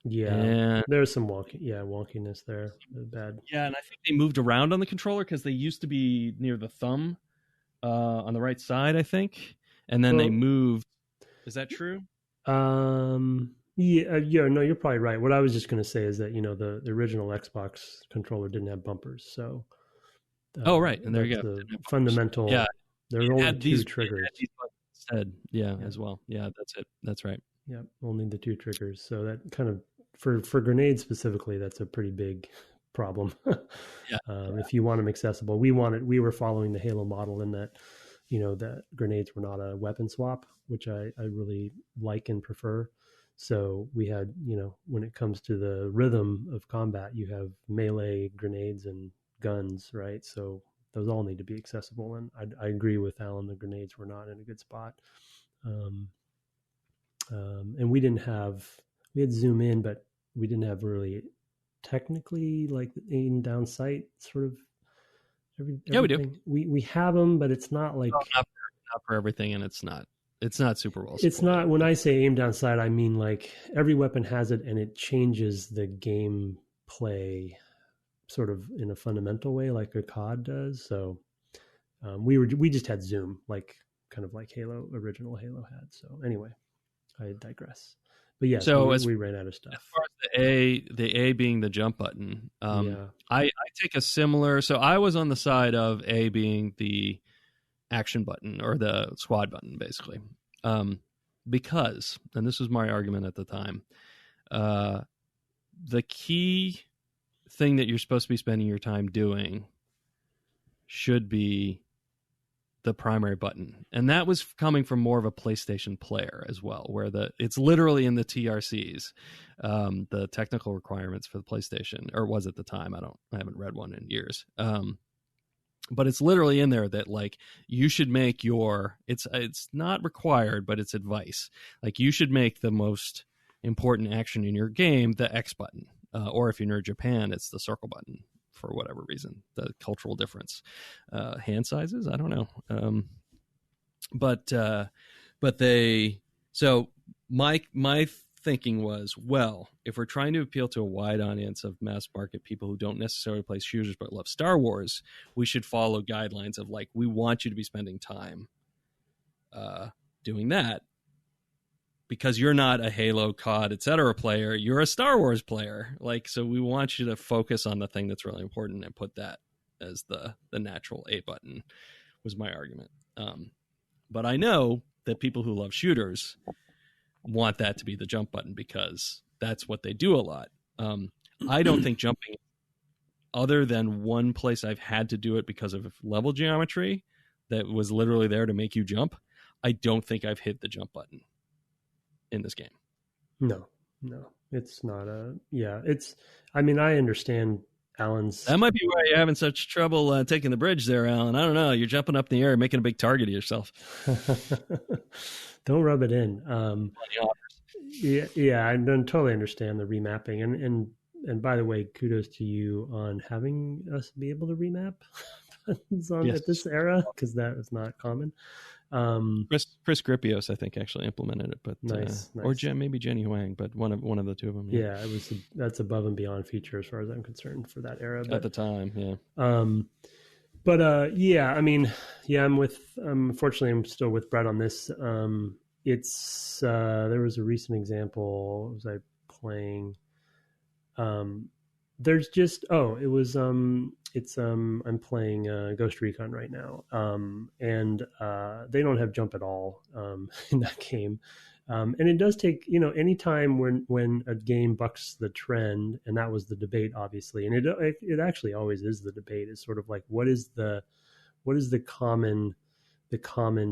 Yeah, and there's some wonkiness there. Bad. Yeah, and I think they moved around on the controller because they used to be near the thumb on the right side, I think, and then they moved. Is that true? Yeah, no, you're probably right. What I was just going to say is that the original Xbox controller didn't have bumpers, so Oh, right, and there that's you go. the Didn't have bumpers. fundamental. Yeah, There are only two triggers. These buttons instead. Yeah, Yeah, as well. Yeah, that's it. That's right. yeah, only the two triggers. So that kind of for grenades specifically, that's a pretty big problem. Yeah. If you want them accessible, we were following the Halo model in that that grenades were not a weapon swap, which I really like and prefer. So we had, when it comes to the rhythm of combat, you have melee, grenades, and guns, right? So those all need to be accessible. And I agree with Alan, the grenades were not in a good spot. And we had zoom in, but we didn't have really technically like aim down sight sort of everything. Yeah, we do. We have them, but it's not like not for everything, and it's not super well. It's not, when I say aim down sight, I mean like every weapon has it, and it changes the game play sort of in a fundamental way, like a COD does. So we just had zoom, like kind of like original Halo had. So anyway, I digress. But yeah, so we ran out of stuff. As far as the A being the jump button, I take a similar. So I was on the side of A being the action button or the squad button, basically, because, and this was my argument at the time, the key thing that you're supposed to be spending your time doing should be the primary button, and that was coming from more of a PlayStation player as well, where it's literally in the TRCs, the technical requirements for the PlayStation, or was at the time. I haven't read one in years, but it's literally in there that like you should make it's not required, but it's advice. Like you should make the most important action in your game the X button, or if you're near Japan, it's the circle button. For whatever reason, the cultural difference, hand sizes, I don't know. So my thinking was, well, if we're trying to appeal to a wide audience of mass market people who don't necessarily play shooters but love Star Wars, we should follow guidelines of like, we want you to be spending time doing that. Because you're not a Halo, COD, etc. player, you're a Star Wars player. Like, so we want you to focus on the thing that's really important and put that as the natural A button, was my argument. But I know that people who love shooters want that to be the jump button because that's what they do a lot. I don't think jumping, other than one place I've had to do it because of level geometry that was literally there to make you jump, I don't think I've hit the jump button in this game. No, it's not I mean, I understand Alan's. That might be why you're having such trouble taking the bridge there, Alan. I don't know. You're jumping up in the air, making a big target of yourself. Don't rub it in. Yeah, I don't totally understand the remapping. And by the way, kudos to you on having us be able to remap buttons at this era, because that is not common. Chris Grippios, I think, actually implemented it, but nice. Or maybe Jenny Huang, but one of the two of them. Yeah, that's above and beyond feature as far as I'm concerned for that era. But, at the time, yeah. I mean, unfortunately, I'm still with Brett on this. It's there was a recent example. Was I playing? There's just I'm playing Ghost Recon right now, and they don't have jump at all in that game, and it does take any time when a game bucks the trend, and that was the debate obviously, and it actually always is the debate. Is sort of like what is the common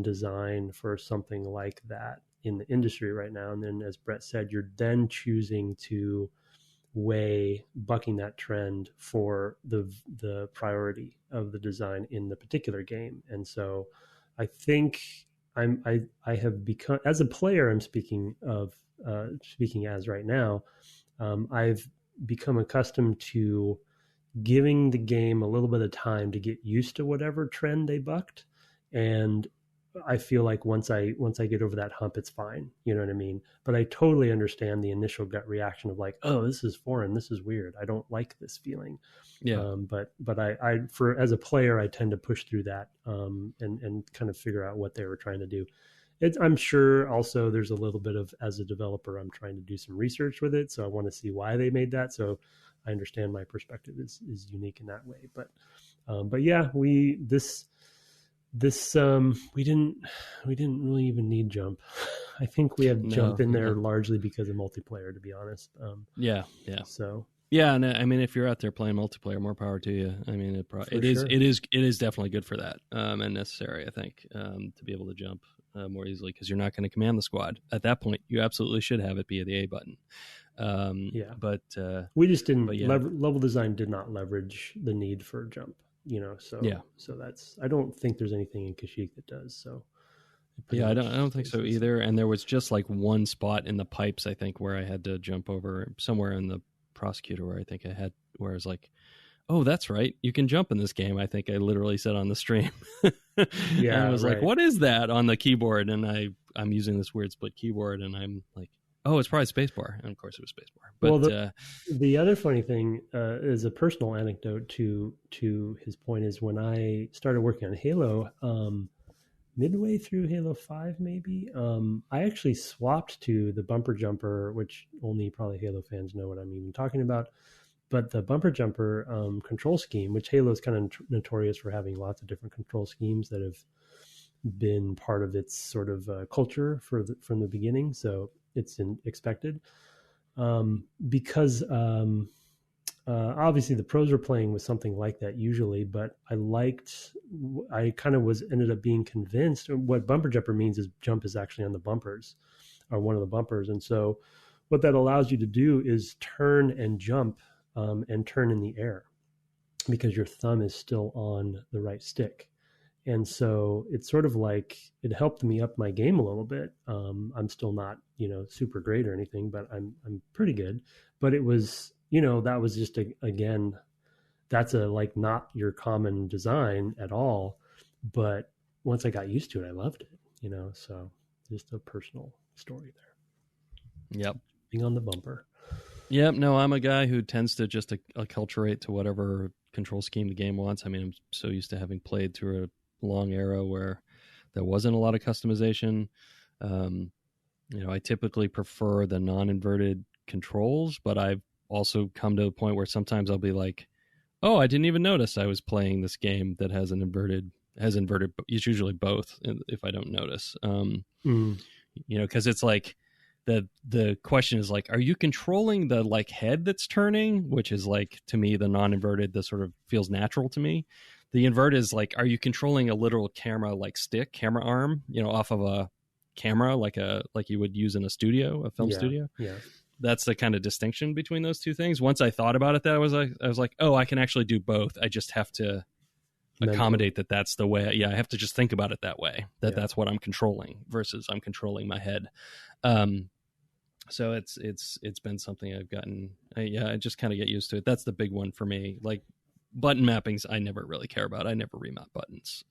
design for something like that in the industry right now, and then as Brett said, you're then choosing to weigh bucking that trend for the priority of the design in the particular game. And so I think I have become, as a player, I'm speaking as right now, I've become accustomed to giving the game a little bit of time to get used to whatever trend they bucked. And I feel like once I get over that hump, it's fine. You know what I mean? But I totally understand the initial gut reaction of like, oh, this is foreign. This is weird. I don't like this feeling. Yeah. But I as a player, I tend to push through that and kind of figure out what they were trying to do. I'm sure also there's a little bit of, as a developer, I'm trying to do some research with it. So I want to see why they made that. So I understand my perspective is unique in that way. But yeah, we didn't really even need jump. I think we have jump in there largely because of multiplayer, to be honest. Yeah. So yeah, and I mean, if you're out there playing multiplayer, more power to you. I mean, it is definitely good for that, and necessary, I think, to be able to jump more easily, because you're not going to command the squad at that point. You absolutely should have it be the A button. But we just didn't. Level design did not leverage the need for jump. So that's, I don't think there's anything in Kashyyyk that does. So yeah, I don't think so either. And there was just like one spot in the pipes, I think, where I had to jump over, somewhere in the Prosecutor, where I was like, oh, that's right, you can jump in this game. I think I literally said on the stream. Yeah, and I was like, what is that on the keyboard? And I'm using this weird split keyboard, and I'm like, oh, it's probably spacebar. And of course it was spacebar. But the other funny thing is a personal anecdote to his point, is when I started working on Halo, midway through Halo 5 maybe, I actually swapped to the bumper jumper, which only probably Halo fans know what I'm even talking about. But the bumper jumper control scheme, which Halo is kind of notorious for having lots of different control schemes that have been part of its sort of culture from the beginning. So it's expected, because obviously the pros were playing with something like that usually, but I kind of ended up being convinced what bumper jumper means is jump is actually on the bumpers, or one of the bumpers. And so what that allows you to do is turn and jump, and turn in the air, because your thumb is still on the right stick. And so it's sort of like, it helped me up my game a little bit. I'm still not, super great or anything, but I'm pretty good. But it was, that was just again, that's not your common design at all. But once I got used to it, I loved it, so just a personal story there. Yep. Being on the bumper. Yep. No, I'm a guy who tends to just acculturate to whatever control scheme the game wants. I mean, I'm so used to having played through a long era where there wasn't a lot of customization. I typically prefer the non-inverted controls, but I've also come to a point where sometimes I'll be like, oh, I didn't even notice I was playing this game that has inverted. It's usually both if I don't notice, because it's like the question is like, are you controlling the head that's turning, which is to me, the non-inverted, that sort of feels natural to me. The invert is are you controlling a literal camera camera arm, off of a camera, like you would use in a film studio? Yeah. That's the kind of distinction between those two things. Once I thought about it, I was like, oh, I can actually do both. I just have to accommodate that. That's the way. I have to just think about it that way. That's what I'm controlling versus I'm controlling my head. So it's been something I've gotten. I just kind of get used to it. That's the big one for me. Button mappings, I never really care about. I never remap buttons,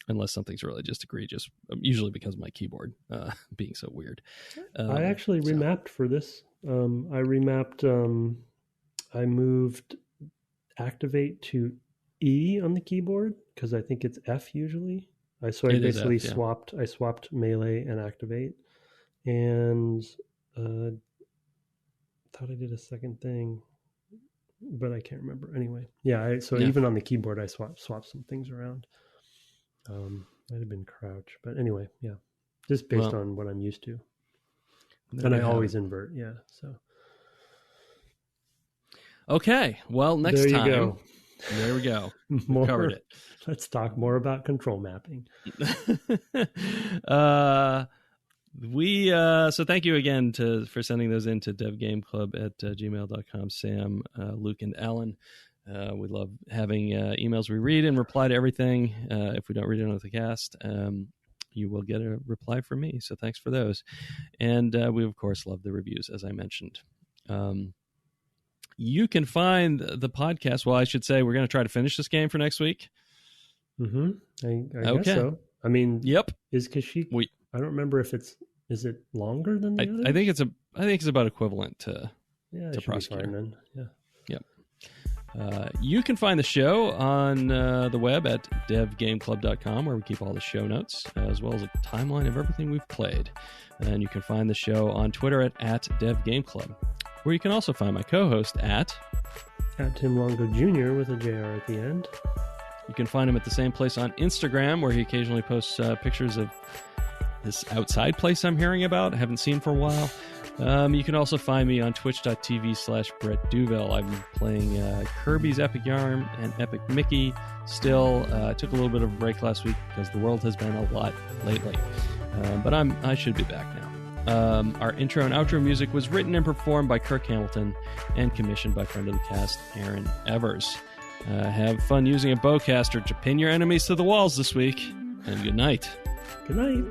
unless something's really just egregious, usually because of my keyboard being so weird. I actually remapped for this. I remapped, I moved activate to E on the keyboard, because I think it's F usually. I basically swapped melee and activate, and thought I did a second thing, but I can't remember. Anyway, even on the keyboard, I swapped some things around. Might have been crouch, but anyway, just based on what I'm used to. And I always invert, so. Okay, well, next time. Go. There we go. We covered it. Let's talk more about control mapping. So thank you again for sending those in to devgameclub@gmail.com, Sam, Luke, and Alan. We love having emails we read and reply to everything. If we don't read it on the cast, you will get a reply from me. So thanks for those. And we, of course, love the reviews, as I mentioned. You can find the podcast. Well, I should say we're going to try to finish this game for next week. Mm-hmm. I guess so. I mean, yep. Is Kashyyyk? I don't remember if is it longer than the others? I think it's about equivalent to Prosecutor. Be fine then. Yeah. Yep. You can find the show on the web at devgameclub.com, where we keep all the show notes, as well as a timeline of everything we've played. And you can find the show on Twitter at devgameclub, where you can also find my co-host at Tim Longo Jr. with a JR at the end. You can find him at the same place on Instagram, where he occasionally posts pictures of this outside place I'm hearing about, I haven't seen for a while. You can also find me on twitch.tv/Brett Duvel. I'm playing Kirby's Epic Yarn and Epic Mickey still. I took a little bit of a break last week because the world has been a lot lately. But I should be back now. Our intro and outro music was written and performed by Kirk Hamilton and commissioned by friend of the cast, Aaron Evers. Have fun using a bowcaster to pin your enemies to the walls this week, and good night. Good night.